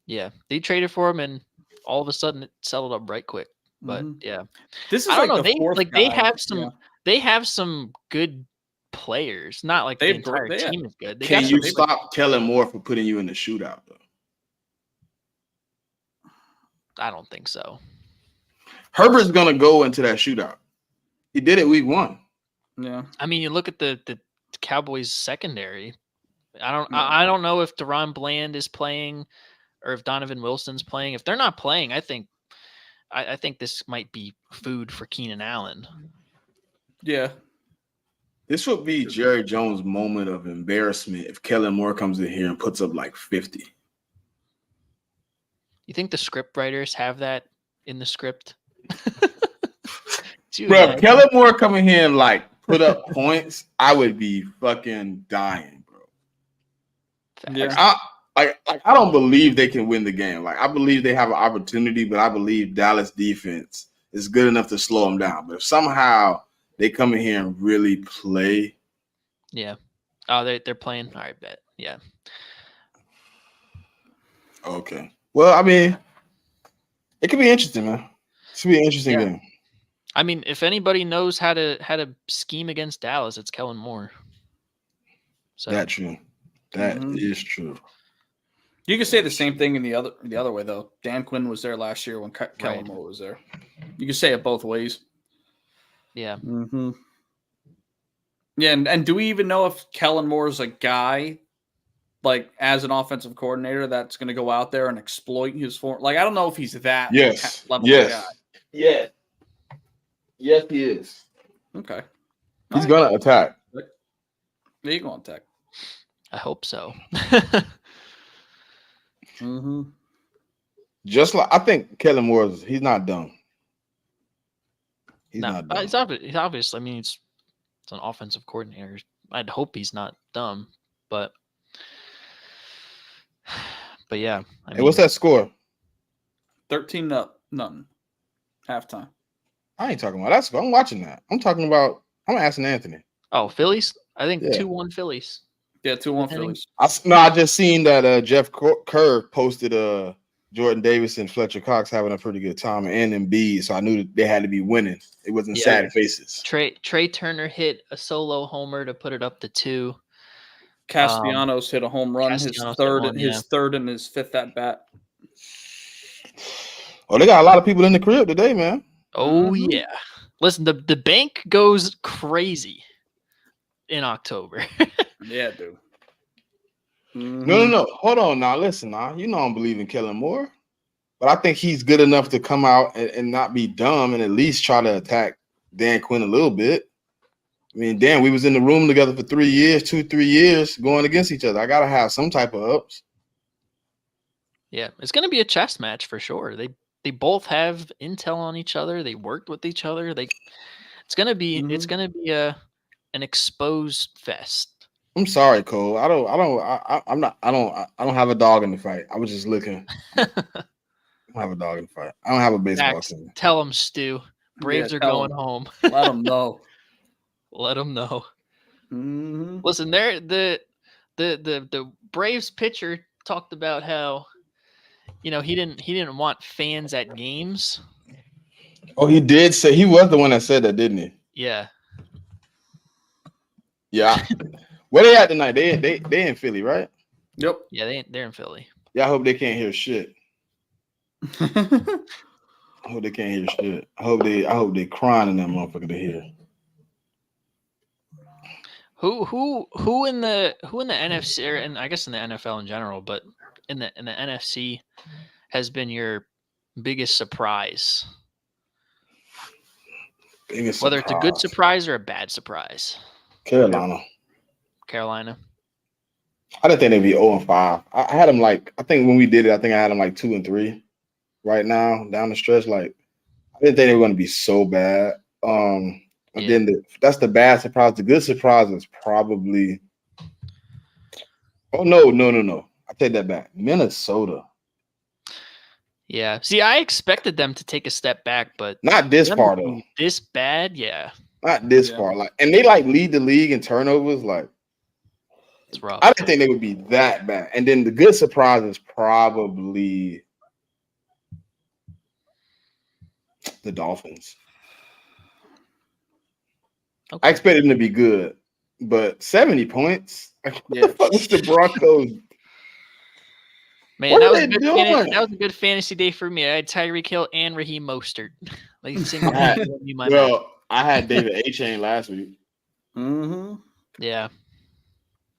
Yeah, they traded for him, and all of a sudden it settled up right quick. But yeah, this is I don't know. They have some good players. Not like the entire team is good. Can you stop Kellen Moore for putting you in the shootout though? I don't think so. Herbert's gonna go into that shootout. He did it week 1. Yeah. I mean, you look at the Cowboys secondary. I don't know if Deron Bland is playing or if Donovan Wilson's playing. If they're not playing, I think this might be food for Keenan Allen. Yeah. This would be Jerry Jones' moment of embarrassment if Kellen Moore comes in here and puts up like 50. You think the script writers have that in the script? Bro, if Kellen Moore coming here and like put up points, I would be fucking dying, bro. Yeah. I don't believe they can win the game. Like I believe they have an opportunity, but I believe Dallas defense is good enough to slow them down. But if somehow they come in here and really play, Yeah. Oh, they're playing. All right, bet. Yeah. okay. Well, I mean, it could be interesting, man. It should be an interesting game. I mean, if anybody knows how to scheme against Dallas, it's Kellen Moore. So That's true. That is Mhm. true. You can say the same thing in the other way though. Dan Quinn was there last year when Kellen Moore was there. You can say it both ways. yeah. Mm-hmm. Yeah, and do we even know if Kellen Moore is a guy, like as an offensive coordinator, that's going to go out there and exploit his form? Like I don't know if he's that Yes. level of guy. Yeah. Yes, he is. Okay, He's gonna attack. there you go on tech. I hope so. Mm-hmm. Just like I think Kellen Moore he's not dumb. He's No, not dumb. He's obvious. I mean, it's an offensive coordinator. I'd hope he's not dumb, but yeah. I Hey, what's that score? 13-0, nothing. Halftime. I ain't talking about that score. I'm watching that. I'm talking about. I'm asking Anthony. Oh, Phillies. I think Yeah. 2-1 Phillies. Yeah, 2-1 Phillies. I just seen that Jeff Kerr posted Jordan Davis and Fletcher Cox having a pretty good time and Embiid, so I knew that they had to be winning. It wasn't sad faces. Trey Turner hit a solo homer to put it up to 2. Castellanos hit a home run, his third and his fifth at bat. Oh, they got a lot of people in the crib today, man. Oh yeah. Listen, the bank goes crazy in October. Yeah, dude. Mm-hmm. No. Hold on now. Listen now. You know I don't believe in Kellen Moore. But I think he's good enough to come out and not be dumb and at least try to attack Dan Quinn a little bit. I mean, Dan, we was in the room together for 3 years, 2-3 years, going against each other. I gotta have some type of ups. Yeah, it's gonna be a chess match for sure. They both have intel on each other. They worked with each other. It's gonna be an exposed fest. I'm sorry, Cole. I don't have a dog in the fight. I was just looking. I don't have a dog in the fight. I don't have a baseball Max, team. tell them, Stu. Braves are going home. Let them know. Let them know. Mm-hmm. Listen, the Braves pitcher talked about how, he didn't want fans at games. Oh, he did say he was the one that said that, didn't he? Yeah. Yeah. Where they at tonight? They in Philly, right? Yep. Yeah, they're in Philly. Yeah, I hope they can't hear shit. I hope they can't hear shit. I hope they crying in that motherfucker to hear. Who in the NFC, and I guess in the NFL in general, but in the NFC has been your biggest surprise? Whether it's a good surprise or a bad surprise. Carolina. I didn't think they'd be 0-5. I had them I think when we did it, I think I had them 2-3 right now down the stretch. I didn't think they were going to be so bad. Then that's the bad surprise. The good surprise is probably. Oh no! I take that back. Minnesota. Yeah. See, I expected them to take a step back, but not this far though. This bad, yeah. Not this far. And they lead the league in turnovers. It's rough. I didn't think they would be that bad. And then the good surprise is probably the Dolphins. Okay. I expected them to be good, but 70 points. What the fuck was the Broncos? Man, that was a good fantasy day for me. I had Tyreek Hill and Raheem Mostert. I had David A-Chain last week. Mm-hmm. Yeah,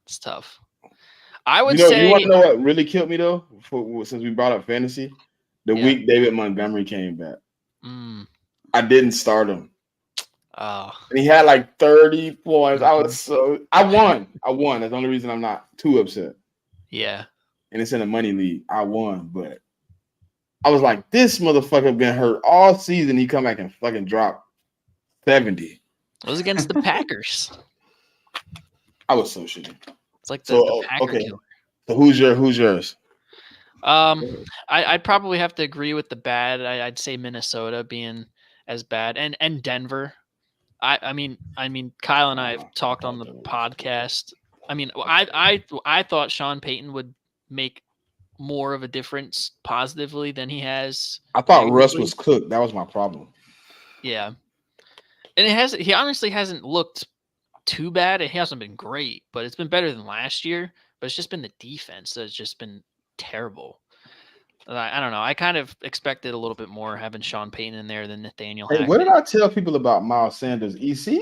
it's tough. I would say. You want to know what really killed me though? Since we brought up fantasy, the week David Montgomery came back, I didn't start him. Oh. And he had 30 points. I won. That's the only reason I'm not too upset. Yeah. And it's in a money league. I won, but I was like, this motherfucker been hurt all season. He come back and fucking drop 70. It was against the Packers. I was so shitty. It's like the Packer killer. So who's yours? I'd probably have to agree with the bad. I'd say Minnesota being as bad, and Denver. I mean, Kyle and I have talked on the podcast. I mean, I thought Sean Payton would make more of a difference positively than he has. I thought Russ negatively. was cooked. That was my problem. Yeah, and he honestly hasn't looked too bad. It hasn't been great, but it's been better than last year. But it's just been the defense that's just been terrible. I don't know. I kind of expected a little bit more having Sean Payton in there than Nathaniel Hey, Hackett. what did I tell people about Miles Sanders? EC?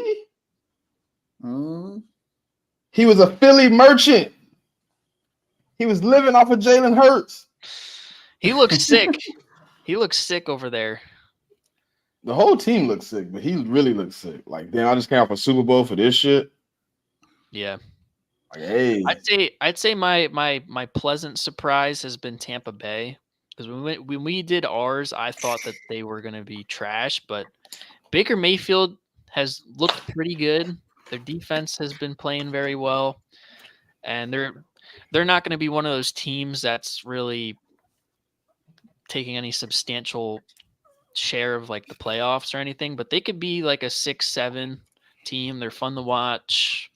He was a Philly merchant. He was living off of Jalen Hurts. He looks sick. He looks sick over there. The whole team looks sick, but he really looks sick. Like, damn, I just came off a Super Bowl for this shit. Yeah. Like, hey. I'd say my pleasant surprise has been Tampa Bay. Because when we did ours, I thought that they were going to be trash, but Baker Mayfield has looked pretty good. Their defense has been playing very well, and they're not going to be one of those teams that's really taking any substantial share of like the playoffs or anything. But they could be like a 6-7 team. They're fun to watch.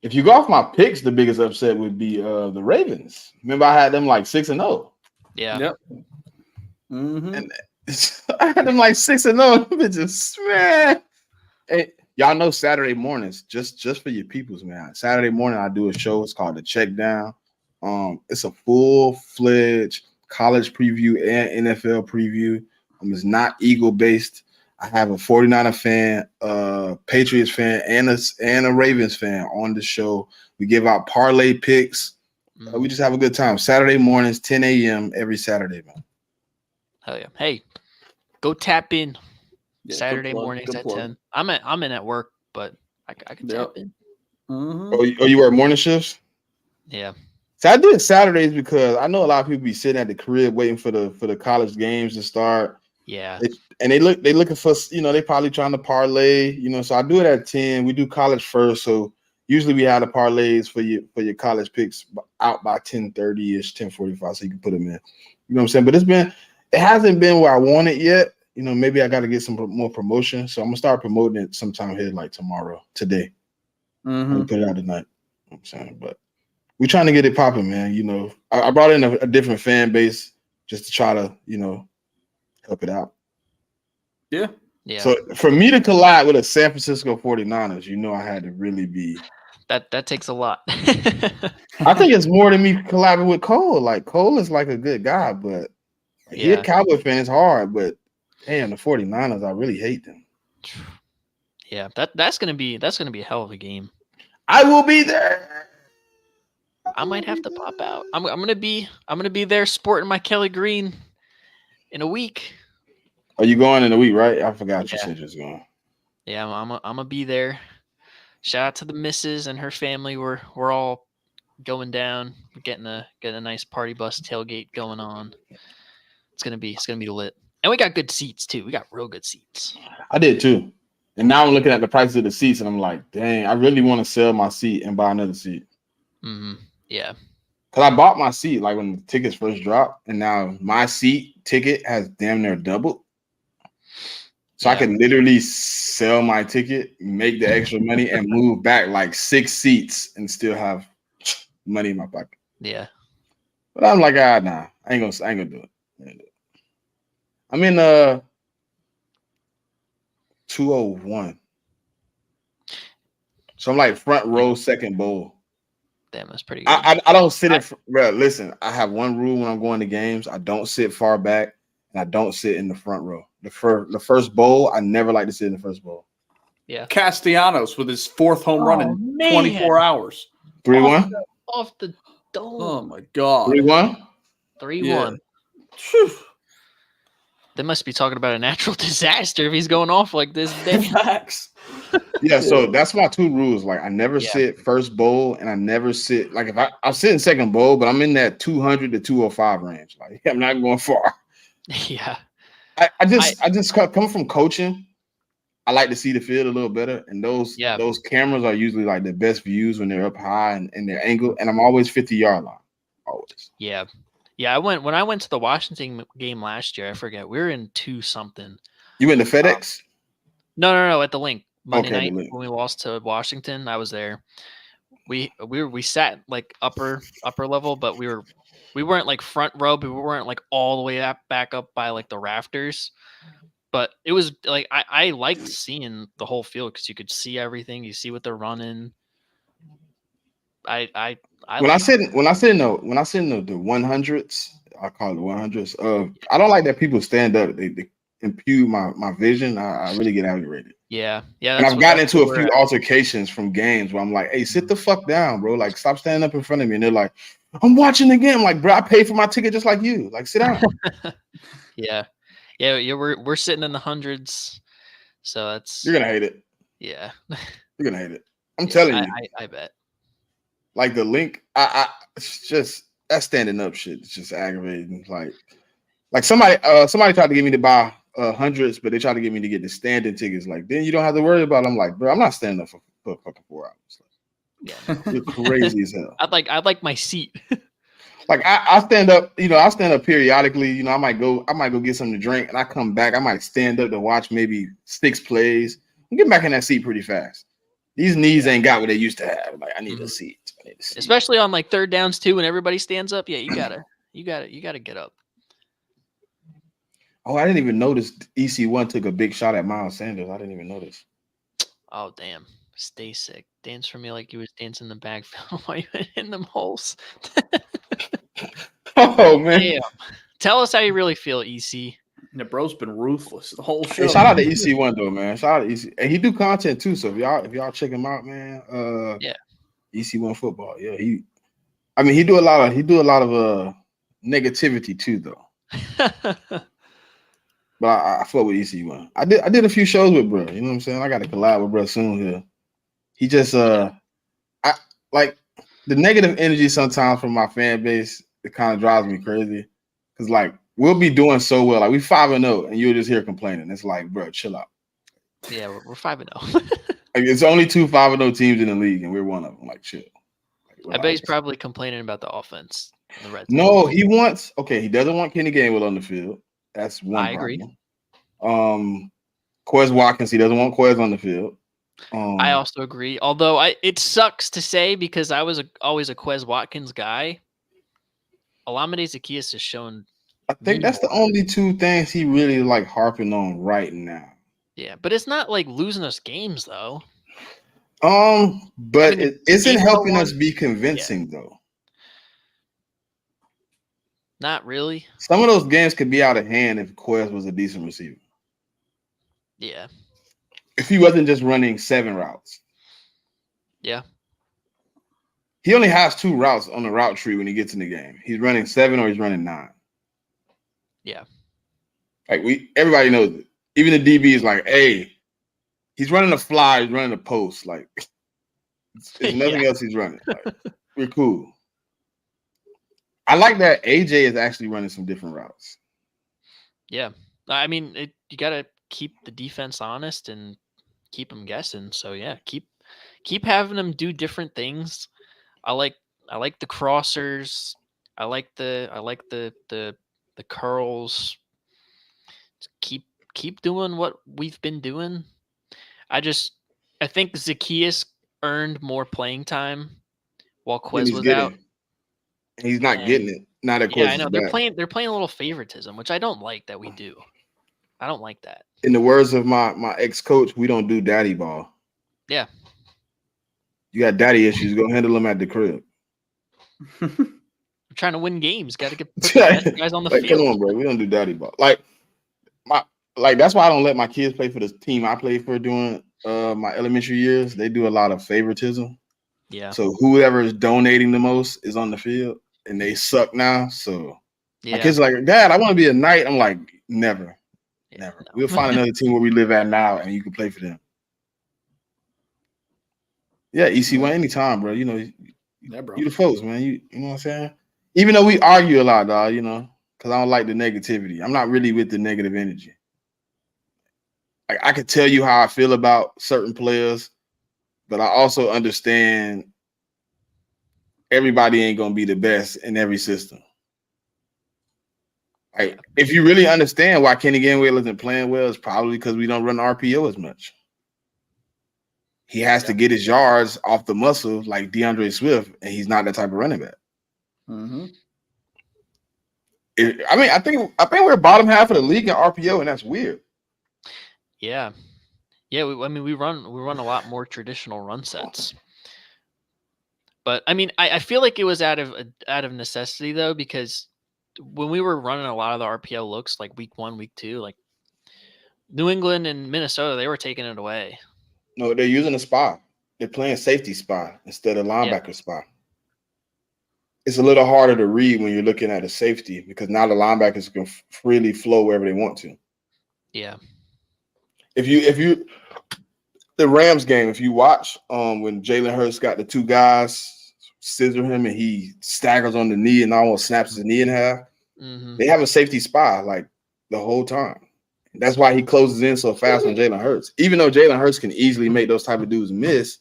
If you go off my picks, the biggest upset would be the Ravens. Remember, I had them like 6-0. Yeah. Yep. Mm-hmm. And I had them like 6-0. Bitches, man. Hey, y'all know Saturday mornings, just for your peoples, man. Saturday morning, I do a show. It's called The Check Down. It's a full-fledged college preview and NFL preview. It's not Eagle-based. I have a 49er fan, Patriots fan, and a Ravens fan on the show. We give out parlay picks. We just have a good time. Saturday mornings, 10 a.m. every Saturday, man. Hell yeah. Hey, go tap in Yeah, Saturday good plug, mornings good at plug. 10. I'm in at work, but I can tap in. Mm-hmm. Oh, you work morning shifts? Yeah. So I did Saturdays because I know a lot of people be sitting at the crib waiting for the college games to start. Yeah. And they looking for, they probably trying to parlay, so I do it at 10. We do college first. So usually we have the parlays for your college picks out by 10:30-ish, 10:45, so you can put them in. You know what I'm saying? But it hasn't been where I want it yet. Maybe I got to get some more promotion. So I'm gonna start promoting it sometime here, like today. Mm-hmm. I'll put it out tonight. You know what I'm saying, but we're trying to get it popping, man. I brought in a different fan base just to try to, help it out. Yeah. Yeah. So for me to collide with a San Francisco 49ers, I had to really be. That takes a lot. I think it's more than me collabing with Cole. Like, Cole is like a good guy, but he a Cowboy fan. It's hard, but damn, the 49ers, I really hate them. Yeah, that's gonna be a hell of a game. I will be there. I might have to pop out. I'm gonna be there sporting my Kelly Green in a week. Are you going in a week, right? I forgot you said you was going. Yeah, I'm gonna be there. Shout out to the missus and her family. We're all going down. We're getting a nice party bus tailgate going on. It's gonna be lit. And we got good seats too. We got real good seats. I did too. And now I'm looking at the prices of the seats and I'm like, dang, I really want to sell my seat and buy another seat. Mm-hmm. Yeah. Because I bought my seat like when the tickets first dropped, and now my seat ticket has damn near doubled. So I can literally sell my ticket, make the extra money, and move back like 6 seats and still have money in my pocket. Yeah. But I'm like, nah, I ain't gonna do it. I'm in 201. So I'm like front row, second bowl. Damn, that's pretty good. I don't sit in. Bro, listen, I have one rule when I'm going to games. I don't sit far back, and I don't sit in the front row. The first bowl, I never like to sit in the first bowl. Yeah. Castellanos with his 4th home run in 24 hours. 3-1? Off the dome. Oh, my God. 3-1? 3-1. Yeah. They must be talking about a natural disaster if he's going off like this. Facts. Yeah, so that's my 2 rules. Like, I never sit first bowl, and I never sit if I sit in second bowl, but I'm in that 200 to 205 range. Like, I'm not going far. Yeah. I just come from coaching, I like to see the field a little better, and those cameras are usually like the best views when they're up high and their angle. And I'm always 50-yard line, always. Yeah. When I went to the Washington game last year. I forget, we were in 2-something. You went to FedEx? No, at the Link Monday Okay, night when we lost to Washington. I was there. We sat like upper level, but we weren't like front row, but we weren't like all the way back up by like the rafters. But it was like I liked seeing the whole field because you could see everything. You see what they're running. When I sit in the 100s, I call it the 100s. I don't like that people stand up. They impugn my vision. I really get aggravated. Yeah. And I've gotten into a few altercations from games where I'm like, hey, sit the fuck down, bro. Like, stop standing up in front of me. And they're like, I'm watching the game. I'm like, bro, I paid for my ticket just like you. Like, sit down. Yeah. We're sitting in the hundreds, so that's you're gonna hate it. Yeah, you're gonna hate it. I'm telling you. I bet. Like the Link, it's just that standing up shit. It's just aggravating. Like somebody tried to get me to buy hundreds, but they tried to get me to get the standing tickets. Like, then you don't have to worry about it. I'm like, bro, I'm not standing up for fucking 4 hours. Yeah, you're crazy as hell. I'd like my seat. Like I stand up, I stand up periodically. I might go get something to drink, and I come back. I might stand up to watch maybe 6 plays. I'm getting back in that seat pretty fast. These knees ain't got what they used to have. Like, I need a seat. Especially on like third downs too, when everybody stands up. Yeah, you gotta get up. Oh, I didn't even notice EC1 took a big shot at Miles Sanders. I didn't even notice. Oh damn. Stay sick. Dance for me like you was dancing in the backfield while you went in them holes. Oh man. Damn. Tell us how you really feel, EC. The bro's been ruthless the whole show. Hey, shout out to EC1 though, man. Shout out to EC. And he do content too. So if y'all check him out, man. EC1 football. Yeah, he do a lot of negativity too though. But I fuck with EC1. I did a few shows with bro. You know what I'm saying? I got to collab with bro soon here. He just I like the negative energy sometimes from my fan base. It kind of drives me crazy because like we'll be doing so well, like we 5-0, and you'll just hear complaining. It's like, bro, chill out. Yeah, we're 5-0. Like, it's only 2 5-0 teams in the league, and we're one of them. Like, chill. I bet he's probably complaining about the offense. The Reds. No, he doesn't want Kenny Gainwell on the field. That's one. I agree. Quez Watkins, he doesn't want Quez on the field. I also agree. Although it sucks to say because I was always a Quez Watkins guy. Olamide Zaccheaus has shown. I think that's the only 2 things he really like harping on right now. Yeah, but it's not like losing us games though. But it isn't helping us be convincing though. Not really. Some of those games could be out of hand if Quez was a decent receiver. Yeah. If he wasn't just running 7 routes. Yeah. He only has 2 routes on the route tree when he gets in the game. He's running 7 or he's running 9. Yeah. Like everybody knows it. Even the DB is like, hey, he's running a fly, he's running a post. Like there's nothing else he's running. Like, we're cool. I like that AJ is actually running some different routes. Yeah. I mean, you got to keep the defense honest and keep them guessing. So yeah, keep having them do different things. I like the crossers. I like the curls. Keep doing what we've been doing. I think Zaccheaus earned more playing time while Quez was out. He's not getting it. Not at Quez. Yeah, I know they're playing a little favoritism, which I don't like that we do. I don't like that. In the words of my ex-coach, we don't do daddy ball. Yeah. You got daddy issues, go handle them at the crib. We're trying to win games. Got to put the best guys on the field. Come on, bro. We don't do daddy ball. Like that's why I don't let my kids play for the team I played for during my elementary years. They do a lot of favoritism. Yeah. So whoever is donating the most is on the field, and they suck now. So my kids are like, Dad, I want to be a knight. I'm like, never. Never. No. We'll find another team where we live at now, and you can play for them. Yeah, EC1 anytime, bro. You know, bro. You the folks, man. You know what I'm saying? Even though we argue a lot, dog, because I don't like the negativity. I'm not really with the negative energy. Like I could tell you how I feel about certain players, but I also understand everybody ain't gonna be the best in every system. Like, if you really understand why Kenny Gainwell isn't playing well, it's probably because we don't run RPO as much. He has to get his yards off the muscle like DeAndre Swift, and he's not that type of running back. Mm-hmm. I think we're bottom half of the league in RPO, and that's weird. Yeah. Yeah, we run a lot more traditional run sets. But I mean, I feel like it was out of necessity though, because when we were running a lot of the RPO looks like week 1, week 2, like New England and Minnesota, they were taking it away. No, they're using a spy. They're playing safety spy instead of linebacker spy. It's a little harder to read when you're looking at a safety because now the linebackers can freely flow wherever they want to. Yeah. If you the Rams game, if you watch when Jalen Hurts got the 2 guys scissor him and he staggers on the knee and almost snaps his knee in half, they have a safety spy like the whole time. That's why he closes in so fast on Jalen Hurts. Even though Jalen Hurts can easily make those type of dudes miss,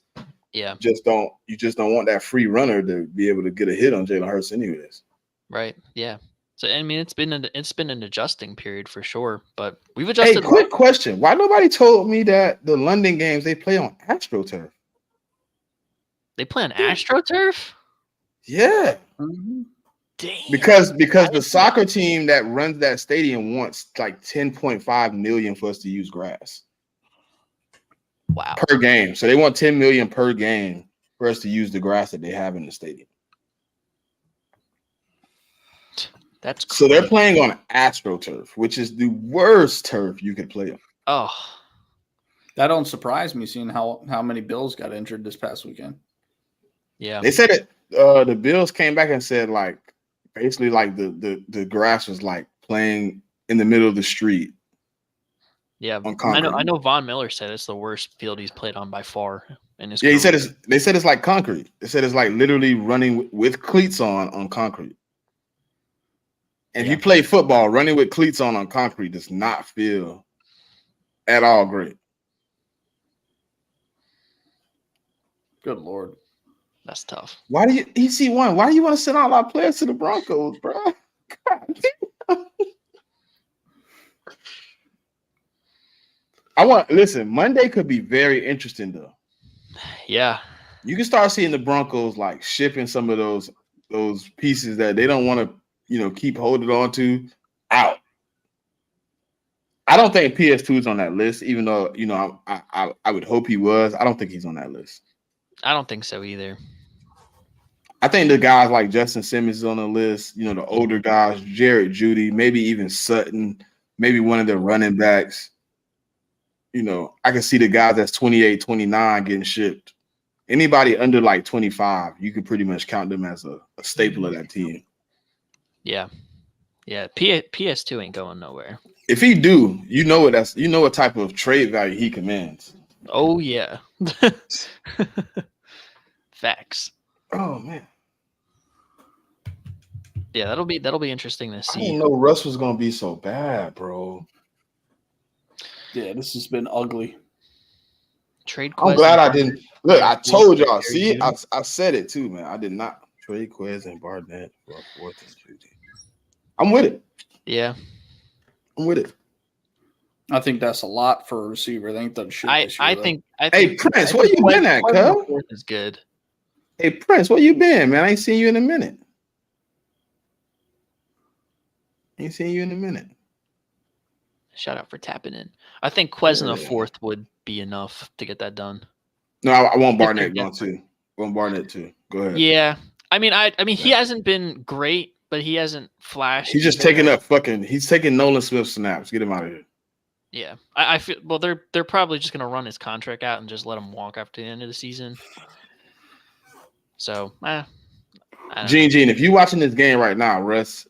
you just don't want that free runner to be able to get a hit on Jalen Hurts anyways. Right. Yeah. So I mean, it's been an adjusting period for sure, but we've adjusted. Hey, quick question: why nobody told me that the London games they play on AstroTurf? They play on AstroTurf? Yeah. Damn. Because the soccer team that runs that stadium wants like 10.5 million for us to use grass. Wow. Per game. So they want 10 million per game for us to use the grass that they have in the stadium. That's crazy. So they're playing on AstroTurf, which is the worst turf you could play on. Oh. That don't surprise me seeing how many Bills got injured this past weekend. Yeah. They said it the Bills came back and said like basically like the grass was like playing in the middle of the street. Yeah, I know Von Miller said it's the worst field he's played on by far in his career. He said they said it's like concrete. They said it's like literally running with cleats on concrete. And if you play football, running with cleats on concrete does not feel at all great. Good Lord. That's tough. Why do you EC1? Why do you want to send all our players to the Broncos, bro? Listen, Monday could be very interesting though. Yeah. You can start seeing the Broncos like shipping some of those pieces that they don't want to, keep holding on to out. I don't think PS2 is on that list, even though, I would hope he was. I don't think he's on that list. I don't think so either. I think the guys like Justin Simmons is on the list, the older guys, Jared Jeudy, maybe even Sutton, maybe one of the running backs. I can see the guys that's 28, 29 getting shipped. Anybody under like 25, you can pretty much count them as a staple of that team. Yeah. Yeah. PS2 ain't going nowhere. If he do, what type of trade value he commands. Oh yeah. Facts. Oh man. Yeah, that'll be interesting to see. I didn't know Russ was gonna be so bad, bro. Yeah, this has been ugly. Trade. I'm glad I didn't look. I told y'all. See, I said it too, man. I did not trade Quez and Barnett for a 4th and 2. I'm with it. Yeah, I'm with it. I think that's a lot for a receiver. They ain't done shit this year, I though. think. Hey Prince, where you been at, cuz? Is good. Hey Prince, where you been, man? I ain't seen you in a minute. Shout out for tapping in. I think Quez in the 4th would be enough to get that done. No, I want Barnett going too. I want Barnett too. Go ahead. Yeah, I mean, he hasn't been great, but he hasn't flashed. He's just taking up he's taking Nolan Smith snaps. Get him out of here. Yeah, I feel they're probably just gonna run his contract out and just let him walk after the end of the season. So, Gene, if you watching this game right now, Russ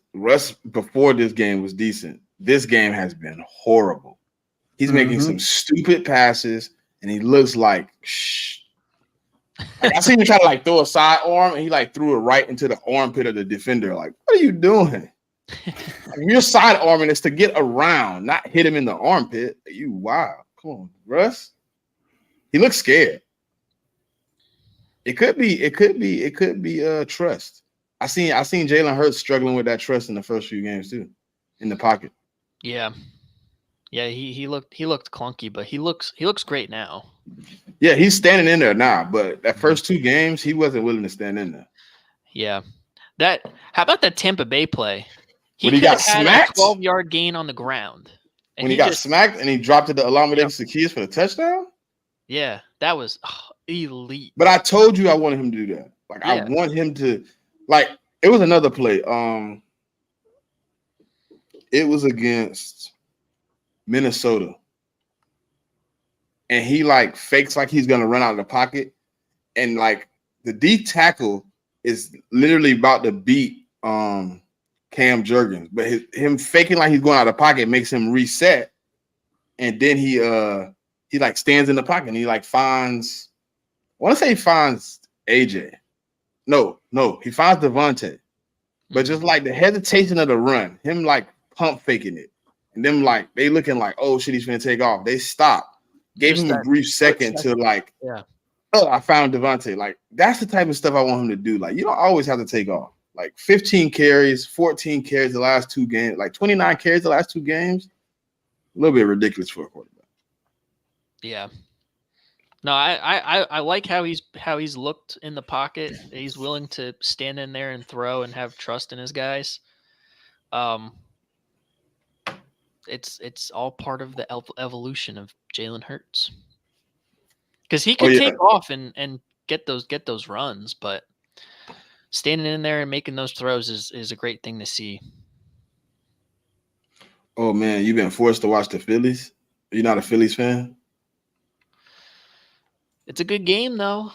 before this game was decent. This game has been horrible. He's making some stupid passes, and he looks like shh. I seen him try to throw a side arm, and he threw it right into the armpit of the defender. Like, what are you doing? You're side arming is to get around, not hit him in the armpit. You wow. Come on, Russ. He looks scared. It could be trust. I seen Jalen Hurts struggling with that trust in the first few games too, in the pocket. Yeah. Yeah, he looked clunky, but he looks great now. Yeah, he's standing in there now, but that first 2 games, he wasn't willing to stand in there. Yeah. How about that Tampa Bay play? When he got could have had smacked? a 12-yard gain on the ground. And When he got smacked and he dropped it to Alameda Zaccheaus for the touchdown? Yeah, that was elite. But I told you I wanted him to do that. Like, I want him to, like, it was another play. It was against Minnesota. And he, like, fakes like he's going to run out of the pocket. And, like, the D tackle is literally about to beat Cam Jurgens. But him faking like he's going out of the pocket makes him reset. And then he like stands in the pocket and he like finds, I want to say he finds AJ. No, he finds Devontae. But just like the hesitation of the run, him like pump faking it. And them like, they looking like, oh shit, he's finna take off. They stop. Gave him a brief second to like, oh, I found Devontae. Like, that's the type of stuff I want him to do. Like, you don't always have to take off. Like 15 carries, 14 carries the last 2 games, like 29 carries the last 2 games. A little bit ridiculous for a quarterback. Yeah. No, I like how he's looked in the pocket. He's willing to stand in there and throw and have trust in his guys. It's all part of the evolution of Jalen Hurts. Because he can take off and get those runs, but standing in there and making those throws is a great thing to see. Oh man, you've been forced to watch the Phillies? You're not a Phillies fan? It's a good game though.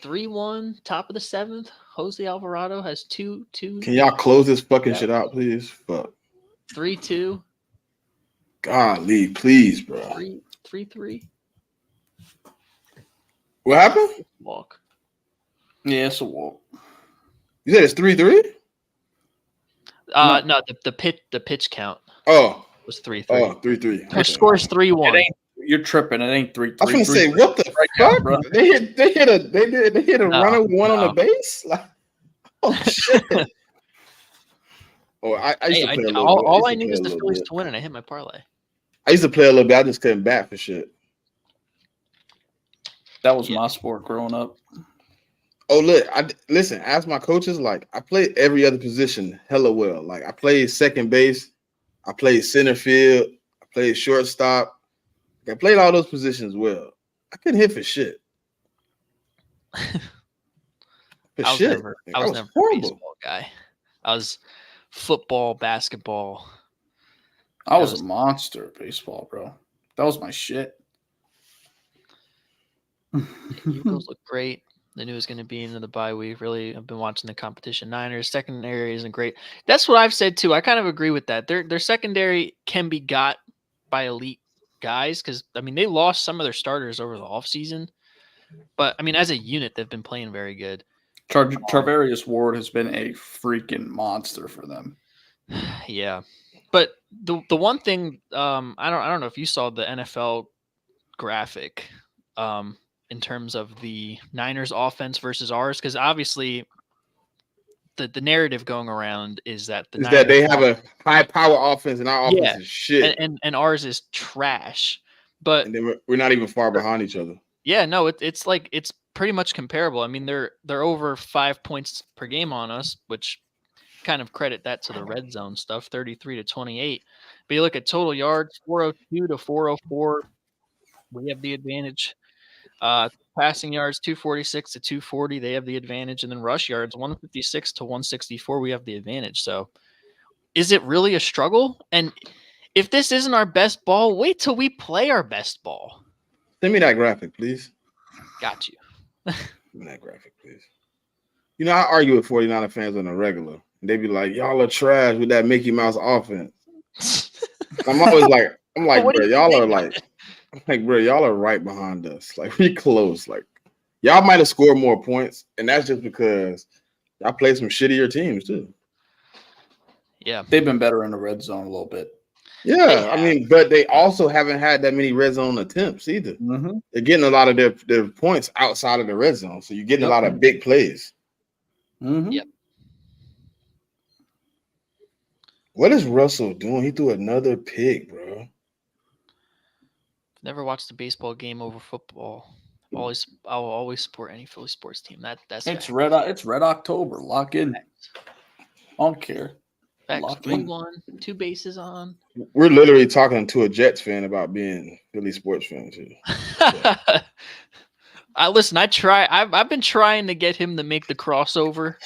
3-1, top of the 7th. Jose Alvarado has 2. Can y'all close this fucking shit out, please? Fuck. 3-2. Golly, please, bro. 3-3. What happened? Walk. Yeah, it's a walk. You said it's 3-3? No, the pitch count. Oh, was 3-3. Oh, 3-3. Her score's 3-1. You're tripping. It ain't 3-3. I was gonna say, what the fuck? Now, they hit a runner one on the base. Like, oh shit. I used to play a little bit. All I knew was the Phillies to win, and I hit my parlay. I used to play a little bit. I just couldn't bat for shit. That was my sport growing up. Oh, look, listen, as my coaches, like, I played every other position hella well. Like, I played second base, I played center field, I played shortstop. I played all those positions well. I couldn't hit for shit. I was never a baseball guy. I was football, basketball. I was a monster at baseball, bro. That was my shit. Eagles look great. They knew it was going to be into the bye week. Really, I've been watching the competition. Niners secondary isn't great. That's what I've said too. I kind of agree with that. Their secondary can be got by elite guys because I mean they lost some of their starters over the offseason. But I mean, as a unit, they've been playing very good. Charvarius Ward has been a freaking monster for them. Yeah, but the one thing I don't know if you saw the NFL graphic in terms of the Niners offense versus ours, because obviously the narrative going around is that they have a high power offense and our offense is shit, and ours is trash. But and then we're not even far behind each other. Yeah, no, it's like it's pretty much comparable. I mean, they're over 5 points per game on us, which kind of credit that to the red zone stuff, 33-28. But you look at total yards, 402 to 404. We have the advantage. Passing yards, 246 to 240. They have the advantage. And then rush yards, 156 to 164. We have the advantage. So is it really a struggle? And if this isn't our best ball, wait till we play our best ball. Send me that graphic, please. Got you. Send me that graphic, please. You know, I argue with 49er fans on a regular. And they be like, y'all are trash with that Mickey Mouse offense. I'm always like, bro, y'all are like, bro, y'all are right behind us. Like, we close. Like, y'all might have scored more points, and that's just because y'all play some shittier teams too. Yeah, they've been better in the red zone a little bit. Yeah, I mean, but they also haven't had that many red zone attempts either. Mm-hmm. They're getting a lot of their points outside of the red zone, so you're getting a lot of big plays. Mm-hmm. Yep. What is Russell doing? He threw another pick, bro. Never watched a baseball game over football. I will always support any Philly sports team. That's It's fact. Red October. Lock in. I don't care. Facts. Lock 3-1, 2 bases on. We're literally talking to a Jets fan about being Philly sports fans here. Listen. I've been trying to get him to make the crossover.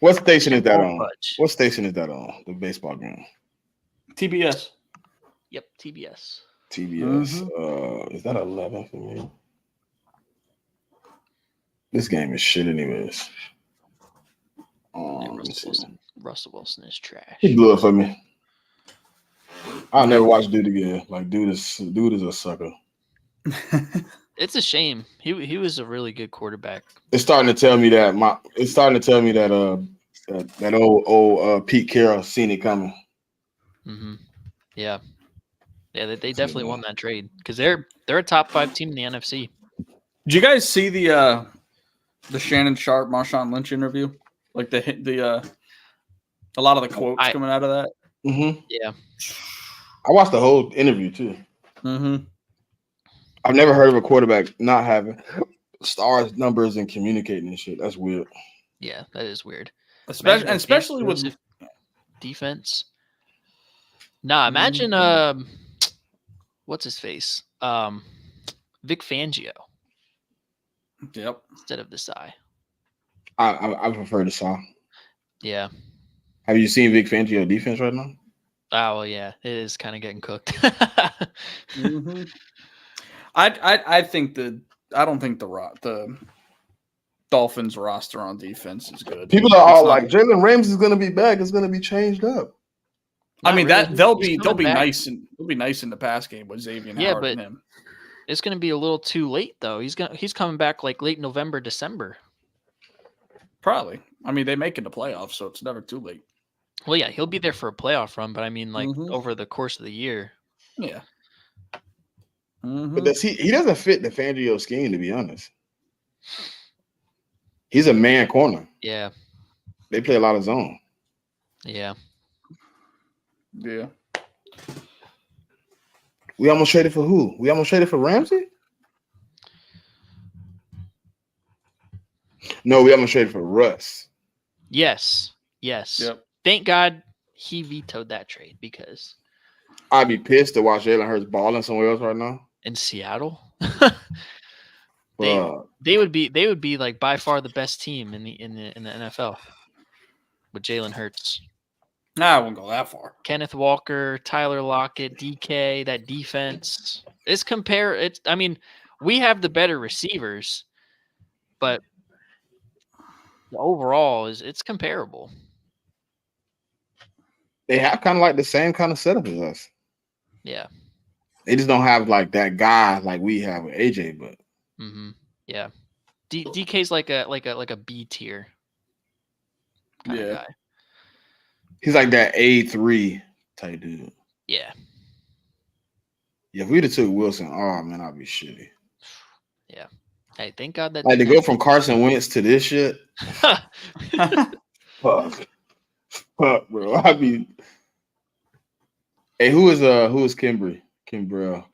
What station is that Won't on? budge. What station is that on? The baseball game. TBS. Yep, TBS. TBS. Is that 11 for me? This game is shit anyways. Russell Wilson is trash. He blew it for me. I'll never watch dude again. Like dude is a sucker. It's a shame. He was a really good quarterback. It's starting to tell me that that old Pete Carroll seen it coming. Mm-hmm. Yeah. Yeah, they definitely won that trade because they're a top 5 team in the NFC. Did you guys see the Shannon Sharp, Marshawn Lynch interview? Like a lot of the quotes coming out of that. Mm-hmm. Yeah, I watched the whole interview too. Mm-hmm. I've never heard of a quarterback not having stars, numbers, and communicating and shit. That's weird. Yeah, that is weird. Especially with defense. Nah, imagine what's his face? Vic Fangio. Yep. Instead of Desai. I prefer the song. Yeah. Have you seen Vic Fangio defense right now? Oh well, yeah, it is kind of getting cooked. Mm-hmm. I don't think the Dolphins roster on defense is good. People are all like Jalen Ramsey is going to be back. It's going to be changed up. I mean really. they'll be back. nice and they'll be nice in the pass game with Xavier Howard and him. It's going to be a little too late though. He's coming back like late November, December. Probably. I mean, they make it to playoffs, so it's never too late. Well, yeah, he'll be there for a playoff run, but I mean, like over the course of the year. Yeah. But he doesn't fit the Fangio scheme, to be honest. He's a man corner. Yeah. They play a lot of zone. Yeah. Yeah. We almost traded for who? We almost traded for Ramsey? No, we almost traded for Russ. Yes. Yep. Thank God he vetoed that trade because I'd be pissed to watch Jalen Hurts balling somewhere else right now. In Seattle, Well, they would be like by far the best team in the NFL with Jalen Hurts. Nah, I wouldn't go that far. Kenneth Walker, Tyler Lockett, DK, that defense. I mean, we have the better receivers, but the overall it's comparable. they have kind of like the same kind of setup as us. Yeah. They just don't have like that guy like we have with AJ, but yeah. DK's like a B tier kind of guy. He's like that A3 type dude. Yeah. Yeah, if we'd have took Wilson, oh man, I'd be shitty. Yeah. Hey, thank God that like to go from Carson Wentz to this shit. Fuck, bro. I'd be. Hey, who is Kimbrell? Kimbrell.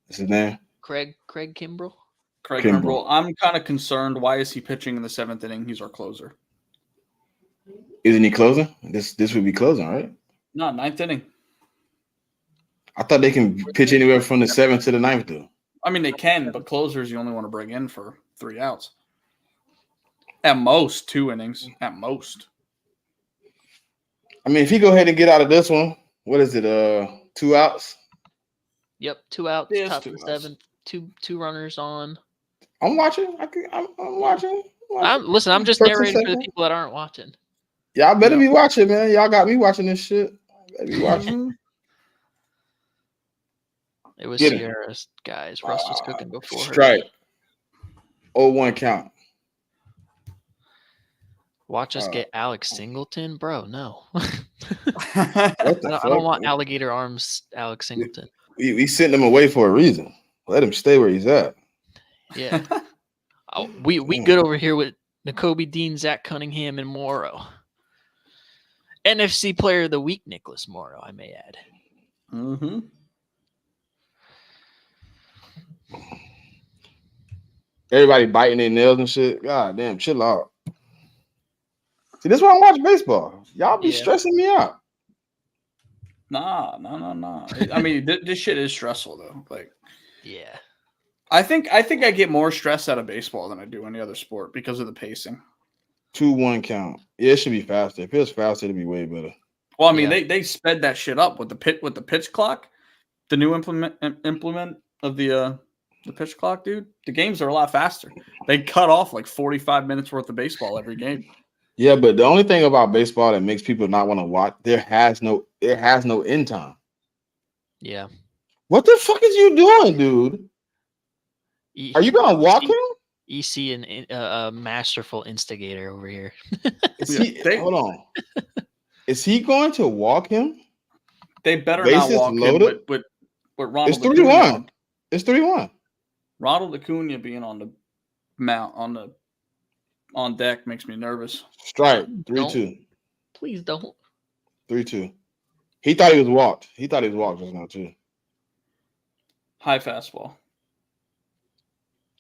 What's his name? Craig Kimbrell. Craig Kimbrell. I'm kind of concerned. Why is he pitching in the 7th inning? He's our closer. Isn't he closing? This would be closing, right? No, 9th inning. I thought they can pitch anywhere from the 7th to the 9th, though. I mean, they can, but closers you only want to bring in for 3 outs. At most, 2 innings. At most. I mean, if he go ahead and get out of this one, what is it? 2 outs. Yep, 2 outs. Yeah, top of the 7th. Two runners on. I'm watching. I'm watching. Listen, I'm just narrating for the people that aren't watching. Y'all better be watching, man. Y'all got me watching this shit. Better be watching. It was Sierra's guys. Russ was cooking before her. Strike. 0-1 count. Watch us get Alex Singleton, bro. No, What the I don't fuck? want alligator arms, Alex Singleton. We sent him away for a reason. Let him stay where he's at. Yeah, we good over here with Nakobe Dean, Zach Cunningham, and Morrow. NFC Player of the Week, Nicholas Morrow, I may add. Mm-hmm. Everybody biting their nails and shit. God damn, chill out. See, this is why I watch baseball. Y'all be stressing me out. Nah. I mean, this shit is stressful though. Like, yeah, I think I get more stress out of baseball than I do any other sport because of the pacing. 2-1 count. Yeah, it should be faster. If it was faster, it'd be way better. Well, I mean, they sped that shit up with the pitch clock, the new implement of the pitch clock, dude. The games are a lot faster. They cut off like 45 minutes worth of baseball every game. Yeah, but the only thing about baseball that makes people not want to watch, it has no end time. Yeah. What the fuck is you doing, dude? Are you gonna walk him? EC and a masterful instigator over here. Hold on. Is he going to walk him? They better Bases not walk loaded? him with Ronald. It's 3-1. It's 3-1. Ronald Acuna being on the mount on deck makes me nervous. Strike 3-2. Please don't. 3-2. He thought he was walked. He thought he was walked just now too. High fastball.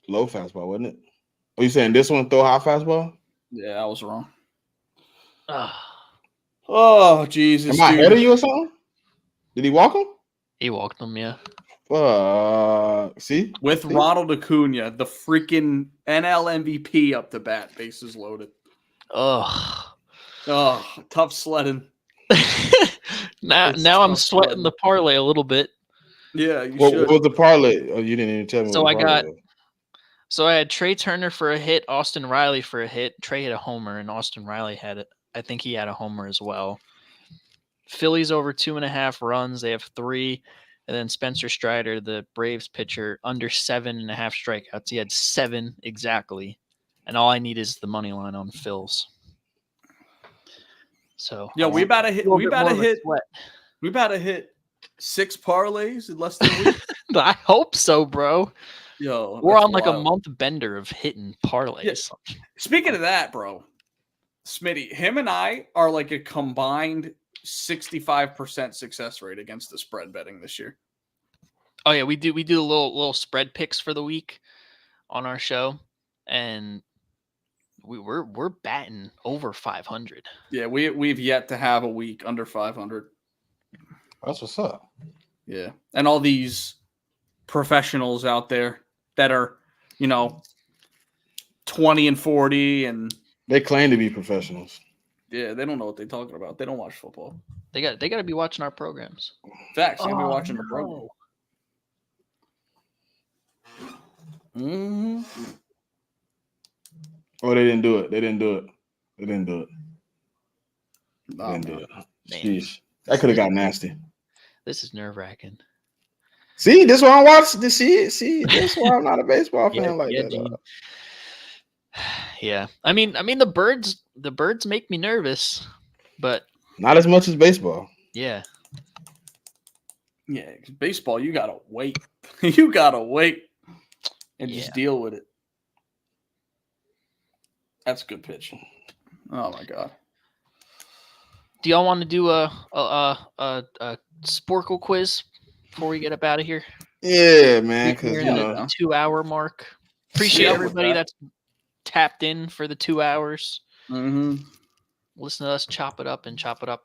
Low fastball, wasn't it? Are you saying this one throw high fastball? Yeah, I was wrong. Oh, Jesus. Am I ahead of you or something? Did he walk him? He walked him, yeah. See? With Ronald Acuna, the freaking NL MVP up to bat, bases loaded. Oh, tough sledding. now I'm sweating the parlay a little bit. Yeah, you what should. was the parlay? Oh, you didn't even tell me. So I had Trey Turner for a hit, Austin Riley for a hit. Trey had a homer, and Austin Riley had it. I think he had a homer as well. Phillies over 2.5 runs. They have 3. And then Spencer Strider, the Braves pitcher, under 7.5 strikeouts. He had 7 exactly. And all I need is the money line on Phil's. So yeah, we about to hit 6 parlays in less than a week. I hope so, bro. Yo, we're on like a month bender of hitting parlays. Yes. Speaking of that, bro, Smitty, him and I are like a combined 65% success rate against the spread betting this year. Oh yeah, we do the little spread picks for the week on our show, and we're batting over 500. Yeah, we've yet to have a week under 500. That's what's up. Yeah, and all these professionals out there that are, 20 and 40, and they claim to be professionals. Yeah, they don't know what they're talking about. They don't watch football. They got to be watching our programs. Facts. They got to be watching the program. Mm-hmm. Oh, they didn't do it. Sheesh. That could have got nasty. This is nerve-wracking. See, this one I watched. See, this why I'm not a baseball fan that. Yeah, I mean, the birds make me nervous, but not as much as baseball. Yeah. Yeah, baseball, you gotta wait. You gotta wait and just deal with it. That's good pitching. Oh my god. Do y'all want to do a Sporkle quiz before we get up out of here? Yeah, man. Because the 2-hour mark. Appreciate everybody that's tapped in for the 2 hours. Mm-hmm. Listen to us chop it up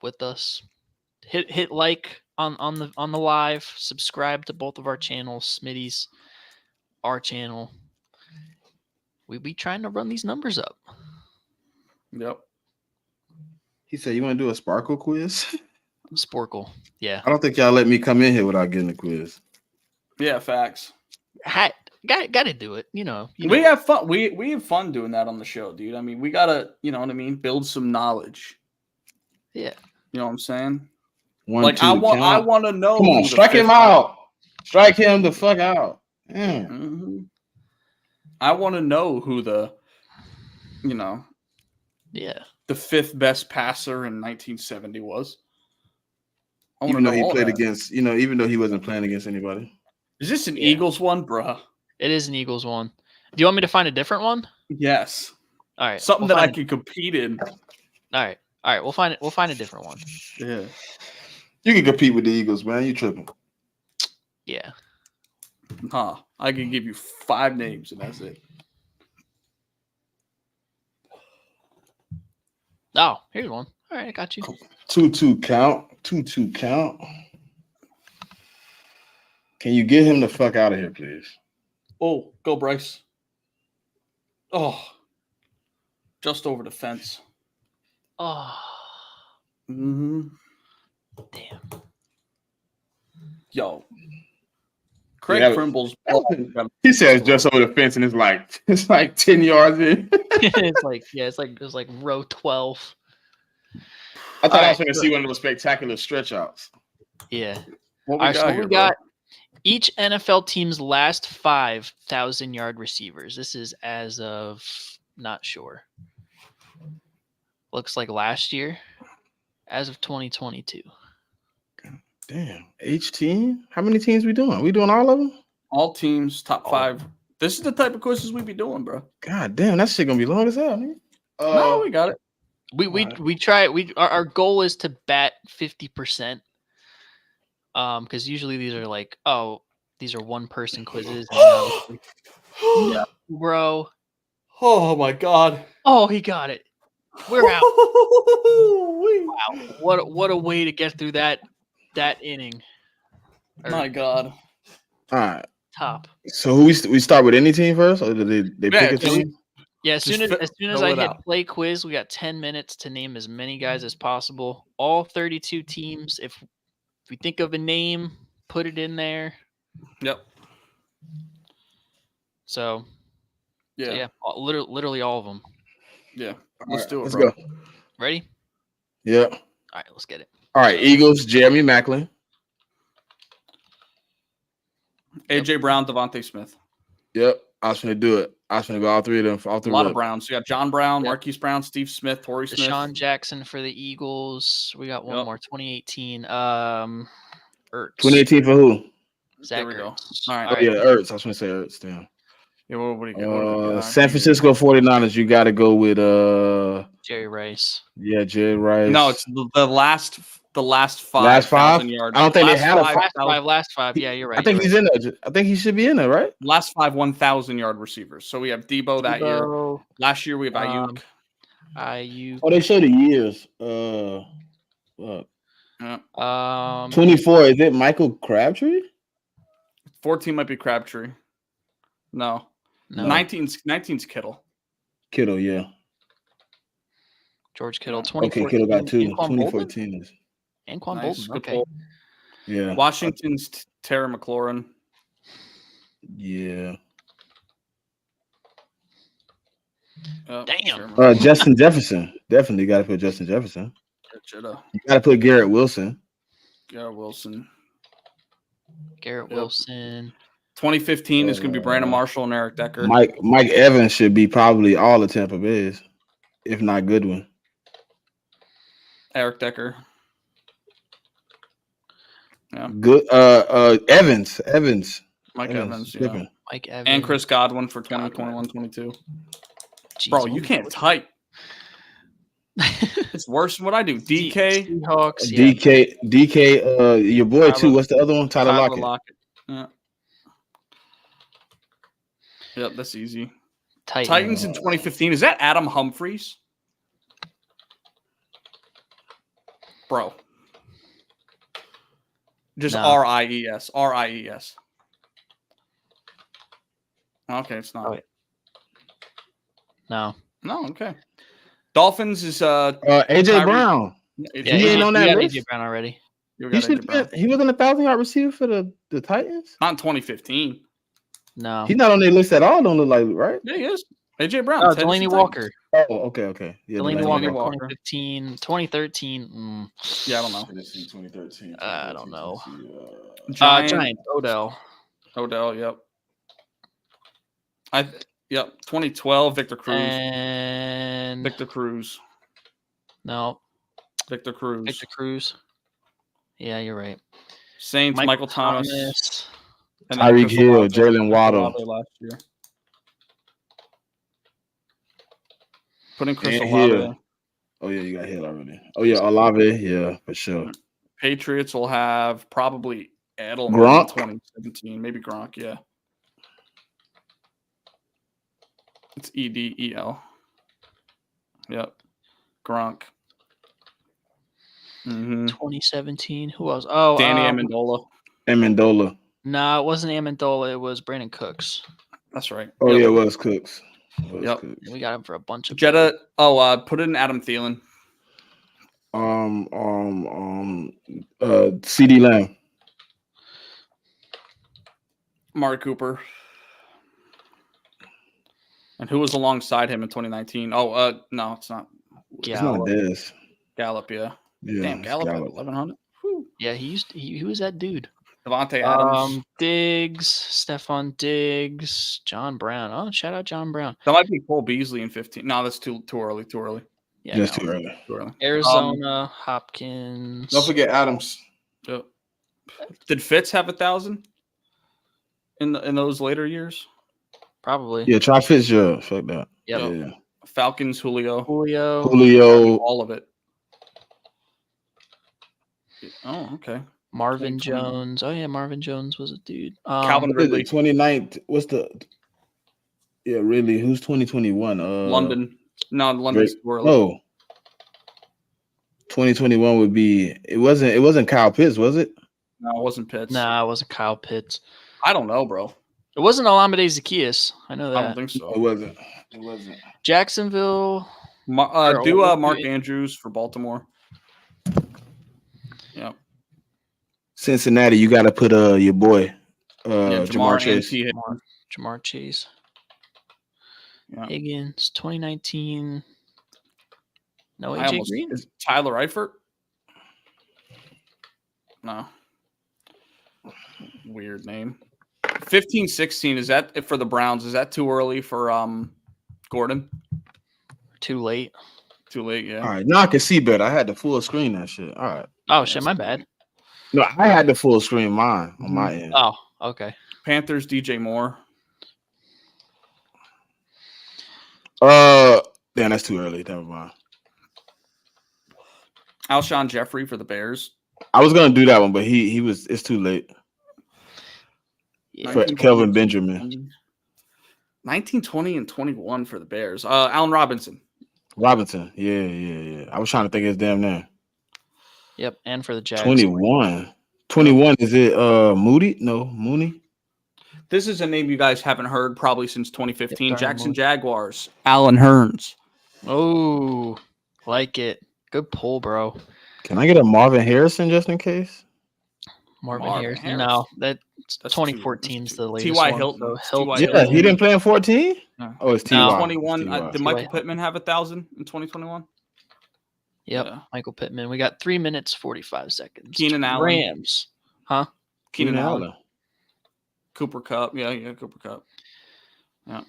with us. Hit like on the live. Subscribe to both of our channels, Smitty's, our channel. We be trying to run these numbers up. Yep. He said, "You want to do a Sparkle quiz?" Sporkle, yeah. I don't think y'all let me come in here without getting a quiz. Yeah, facts. Got to do it. You know. We have fun. We have fun doing that on the show, dude. I mean, we gotta, you know what I mean, build some knowledge. Yeah. You know what I'm saying? I want to know. Come on, strike him out. Strike him the fuck out. Yeah. Mm-hmm. I want to know who the Yeah. the 5th best passer in 1970 was? I want Even to though know he all played that. against, even though he wasn't playing against anybody. Is this an Yeah. Eagles one, bruh? It is an Eagles one. Do you want me to find a different one? Yes. All right. Something we'll that I find could compete in. All right. All right. We'll find it. We'll find a different one. Yeah. You can compete with the Eagles, man. You tripping. Yeah. Huh. I can give you 5 names and that's it. Oh, here's one. All right, I got you. 2-2 count. 2-2 count. Can you get him the fuck out of here, please? Oh, go Bryce. Oh. Just over the fence. Oh, Mm-hmm. damn. Yo. Craig Yeah, Krimble's He says just over the fence, and it's like 10 yards in. it's like row 12. I thought I was All going to see one of those spectacular stretch outs. Yeah. What All we right, got so here, we bro? got each NFL team's last 5 1,000-yard receivers. This is as of not sure. Looks like last year, as of 2022. Damn. Each team? How many teams we doing? We doing all of them? All teams, top 5. This is the type of quizzes we be doing, bro. God damn, that shit going to be long as hell, man. No, we got it. We try. Our goal is to bat 50%. Because usually these are like, oh, these are 1-person quizzes. And no, bro. Oh my god. Oh, he got it. We're out. Wow. Wow. What a way to get through that inning. Or My god. All right. top. So who we start with any team first, or do they pick a team? Yeah, as soon as fill I it hit out. play quiz, we got 10 minutes to name as many guys as possible. All 32 teams. If we think of a name, put it in there. Yep. So Yeah. literally all of them. Yeah. Let's do it, Let's bro. go. Ready? Yeah. All right, let's get it. All right, Eagles, Jeremy Maclin. AJ Brown, Devontae Smith. Yep. I was going to do it. I was going to go all three of them. All A three lot of of Browns. You got John Brown, Yep. Marquise Brown, Steve Smith, Torrey Smith. Deshaun Jackson for the Eagles. We got one Yep. more. 2018. Ertz. 2018 for who? Zach There we go. Ertz. All right. Oh, yeah, Ertz. I was going to say Ertz. Damn. Yeah, what do you got? San Francisco 49ers, you got to go with Jerry Rice. yeah, Jerry Rice. No, it's the last 5. Last 5? 1,000 yards. I don't think they Last had a Last five. Yeah, you're right. I think he's in there. I think he should be in there, right? Last 5 1,000-yard receivers. So we have Debo that year. Last year we have Ayuk. Ayuk. Oh, they show the years. Look. Yeah. 24. Is it Michael Crabtree? 14 might be Crabtree. No. 19's Kittle. Kittle, yeah. George Kittle. Okay, Kittle got 2. Anquan 2014 is. Anquan Nice. Bolden. Good Okay. pull. Yeah. Washington's Terry McLaurin. Yeah. Damn. Justin Jefferson. Definitely got to put Justin Jefferson. You got to put Garrett Wilson. Garrett Wilson. Garrett Wilson. 2015 is going to be Brandon Marshall and Eric Decker. Mike Evans should be probably all the Tampa Bay's, if not Goodwin. Eric Decker. Yeah. Good. Evans. Mike Evans. Yeah. Mike Evans. And Chris Godwin for 2021-22. Bro, you can't type. It's worse than what I do. DK. Seahawks. DK. Your boy too. What's the other one? Tyler Lockett. Yeah. Yep, that's easy. Titans. Titans in 2015. Is that Adam Humphries? Bro. Just No. RIES. RIES. Okay, it's not. Oh, wait. No. No, okay. Dolphins is AJ Brown. Yeah, He ain't on that we had list? AJ Brown already. You He got should AJ Brown. he wasn't a 1,000-yard receiver for the Titans. Not in 2015. No. He's not on their list at all. Don't look like, right? Yeah, he is. AJ Brown. Oh, Tennessee Delaney Titans. Walker. Oh, okay. Yeah, Delaney Delaney Walker. Walker. 2015. 2013. Yeah, I don't know. 2013. I don't know. Giants. Giants. Odell. Odell, yep. Yep. 2012, Victor Cruz. And Victor Cruz. no, Victor Cruz. Victor Cruz. Yeah, you're right. Saints, Michael Thomas. And then Tyreek Chris Hill, Olave. Jalen Waddle. Last year. Putting Chris And Olave. Hill. Oh, yeah, you got Hill already. Oh, yeah, Olave. Yeah, for sure. Patriots will have probably Edelman Gronk? in 2017. Maybe Gronk, yeah. It's EDEL. Yep. Gronk. 2017. Who else? Oh, Danny Amendola. No, it wasn't Amendola. It was Brandon Cooks. That's right. Oh, Yep. yeah, it was Cooks. Yep. We got him for a bunch of Jetta. Put in Adam Thielen. CD Lamb. Mark Cooper. And who was alongside him in 2019? Oh, no, it's not. It's not Dez. Gallup, yeah. Yeah, Damn, it's Gallup at Gallup. 1,100. Yeah, he was that dude. Devontae Adams. Diggs, Stephon Diggs, John Brown. Oh, shout out John Brown. That might be Cole Beasley in 15. No, that's too early. Yeah, Just too early. Arizona, Hopkins. Don't forget Adams. Yep. Did Fitz have 1,000 in those later years? Probably. Yeah, try Fitzgerald. Fuck that. Yep. Yeah. Falcons, Julio. Julio. All of it. Oh, okay. Marvin Jones. Oh, yeah, Marvin Jones was a dude. Calvin Ridley. 29th. What's the... Yeah, Ridley. Who's 2021? London. No, London's too early. No. 2021 would be... It wasn't Kyle Pitts, was it? No, it wasn't Pitts. Nah, it wasn't Kyle Pitts. I don't know, bro. It wasn't Olamide Zaccheaus. I know that. I don't think so. It wasn't. Jacksonville. Mark Andrews for Baltimore. Yeah. Cincinnati, you got to put your boy, Jamar Chase. Jamar Chase. Yeah. Higgins, 2019. No AJ Green? Is Tyler Eifert? No. Weird name. 15-16, is that for the Browns? Is that too early for Gordon? Too late. Too late, yeah. All right, now I can see better. I had the full screen that shit. All right. Oh, shit, my bad. No, I had the full screen mine on my end. Oh, okay. Panthers, DJ Moore. Damn, that's too early. Never mind. Alshon Jeffrey for the Bears. I was gonna do that one, but he was. It's too late. Yeah. For Kelvin Benjamin. 19, 20, and 21 for the Bears. Allen Robinson. Yeah. I was trying to think of his damn name. Yep, and for the Jags. 21. 21, is it Moody? No, Mooney. This is a name you guys haven't heard probably since 2015. Yep, Jackson Jaguars. Allen Hurns. Oh, like it. Good pull, bro. Can I get a Marvin Harrison just in case? Marvin Harrison. No, that's 2014 is the latest T.Y. one. Hilton. So Yeah, he didn't play in 14? No. Oh, it's T.Y. 21. T.Y. Did Michael Pittman have 1,000 in 2021? Yep, Yeah. Michael Pittman. We got 3 minutes, 45 seconds. Keenan Allen. Rams. Huh? Keenan Allen. Cooper Kupp. Yeah, Cooper Kupp. Yeah.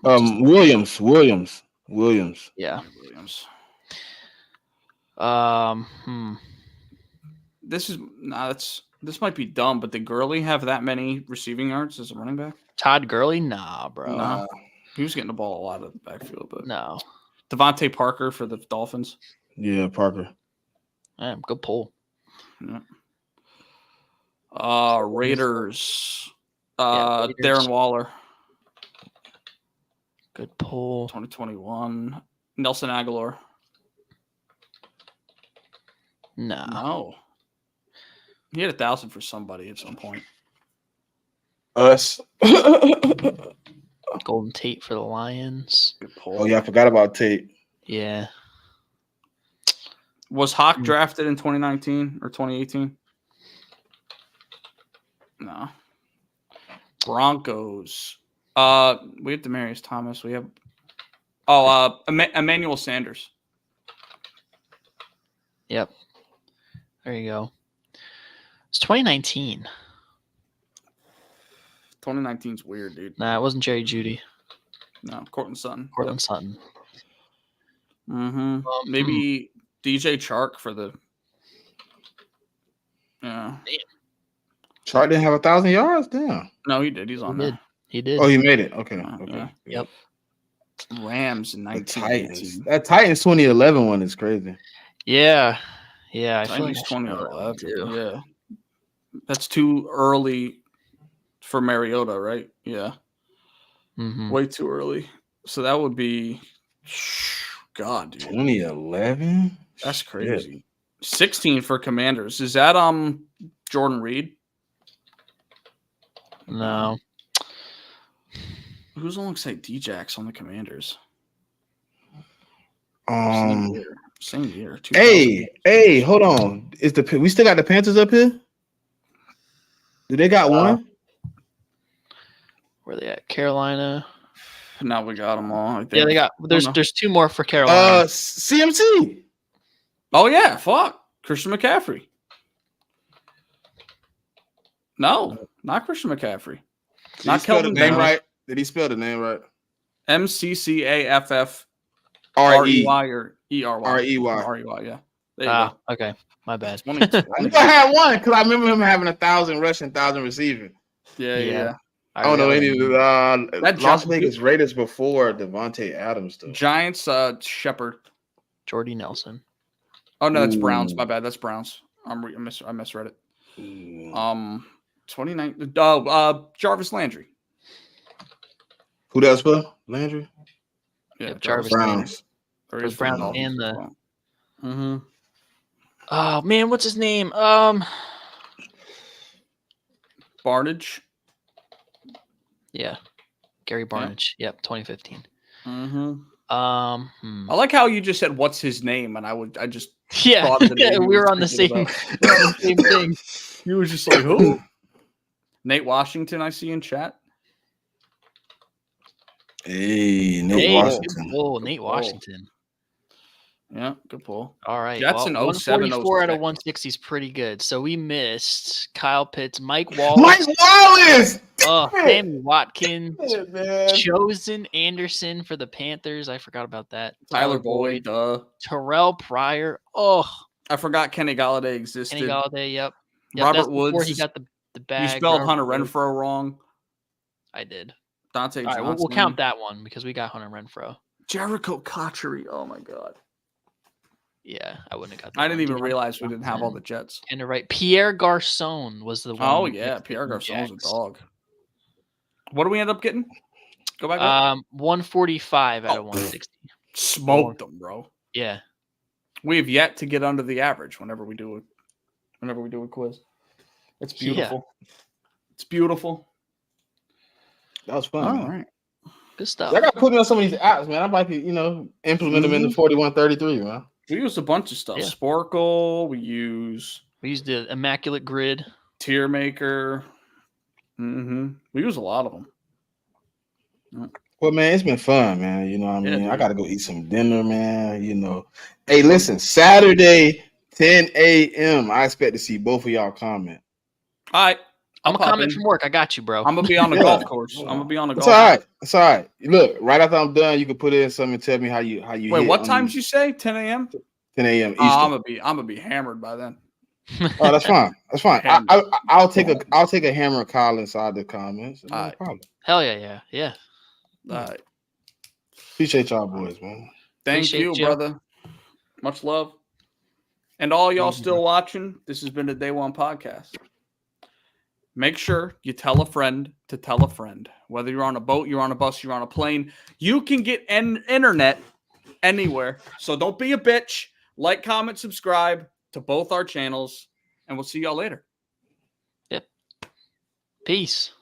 Williams. Yeah. Williams. This might be dumb, but did Gurley have that many receiving yards as a running back? Todd Gurley? Nah, bro. Nah. He was getting the ball a lot of the backfield, but No. Devontae Parker for the Dolphins. Yeah, Parker. Yeah, good pull. Yeah. Raiders. Raiders. Darren Waller. Good pull. 2021. Nelson Aguilar. No. No. He had 1,000 for somebody at some point. Us. Golden Tate for the Lions. Good pull. Oh, yeah, I forgot about Tate. Yeah. Was Hawk drafted in 2019 or 2018? No. Broncos. We have Demaryius Thomas. We have Emmanuel Sanders. Yep. There you go. It's 2019. 2019's weird, dude. Nah, it wasn't Jerry Jeudy. No, Cortland Sutton. Cortland Sutton. Maybe DJ Chark for the. Yeah. Chark didn't have 1,000 yards. Damn. No, he did. He's on there. He did. Oh, he made it. Okay. Okay. Yeah. Yep. Rams in The 1918. Titans. That Titans 2011 one is crazy. Yeah. I feel like Titans I should know that one 2011. too. Yeah. That's too early for Mariota, right? Yeah. Way too early. So that would be, God, dude. 2011. That's crazy. 16 for Commanders. Is that Jordan Reed? No. Who's alongside D-Jax on the Commanders? Same year. Hey, hold on. We still got the Panthers up here? Do they got one? Where they at? Carolina. Now we got them all. I think. Yeah, they got. There's two more for Carolina. CMC. Oh yeah, fuck. Christian McCaffrey. No, not Christian McCaffrey. Not Kelvin name Benjamin. right? Did he spell the name right? McCaffrey R-E-Y. or ERY. REY, yeah. There you go. Okay. My bad. 2020. I had one because I remember him having 1,000 rushing, 1,000 receiving. Yeah. I don't know any of That Las Vegas Raiders before Devontae Adams stuff. Giants, Shepard. Jordy Nelson. Oh no, that's Browns. My bad. That's Browns. I misread it. 29. Jarvis Landry. Who does spell Landry? Yeah, Jarvis Browns. The Browns and the. Mm-hmm. Oh man, what's his name? Barnage. Yeah, Gary Barnage. Yep, 2015. Mm-hmm. I I like how you just said what's his name, and I just yeah, thought of the name we you were on the same, thinking we're on the same thing. You were just like, who? Nate Washington, I see in chat. Hey, Nate Washington. Oh, Nate Washington. Yeah, good pull. All right. That's an 07, 144 out of 06. 160 is pretty good. So we missed Kyle Pitts, Mike Wallace. Mike Wallace! Oh, Sammy Watkins. Shit, man. Chosen Anderson for the Panthers. I forgot about that. Tyler Boyd, Terrell Pryor. Oh, I forgot Kenny Galladay existed. Kenny Galladay. Yep. Robert that's before Woods. He got the bag. You spelled Robert Hunter Woods. Renfro wrong. I did. Dante All right, Johnson. we'll count that one because we got Hunter Renfro. Jericho Cotchery. Oh my god. Yeah, I wouldn't have got that. I didn't one. even Deion realize we didn't have all Johnson. the Jets. And right, Pierre Garcon was the one. Oh yeah, Pierre Garçon's a dog. What do we end up getting? Go back. 145 out of 160. Smoked them, bro. Yeah. We have yet to get under the average whenever we do a quiz. It's beautiful. It's beautiful. That was fun. All man. right. Good stuff. I got to put me on some of these apps, man. I'd like to, implement them in the 4133, man. We used a bunch of stuff. Yeah. Sporkle. We used the Immaculate Grid. Tier Maker. We use a lot of them. Well, man, it's been fun, man. You know what I mean? dude. I got to go eat some dinner, man. Hey, listen, Saturday, 10 a.m., I expect to see both of y'all comment. All right. I'm I'll a pop comment in. from work. I got you, bro. I'm gonna be on the Yeah. golf course. I'm gonna be on the It's golf. all right. It's all right. Look, right after I'm done, you can put in something and tell me how you Wait, hit what on times these you say? 10 a.m. 10 a.m. Eastern. I'm gonna be hammered by then. Oh, that's fine. That's fine. I'll take a hammer call inside the comments. No All right. problem. Hell yeah. All right. Appreciate y'all boys, man. Thank Appreciate you, you. brother. Much love. And all y'all still watching, this has been the Day One Podcast. Make sure you tell a friend to tell a friend. Whether you're on a boat, you're on a bus, you're on a plane, you can get internet anywhere. So don't be a bitch. Like, comment, subscribe to both our channels, and we'll see y'all later. Peace.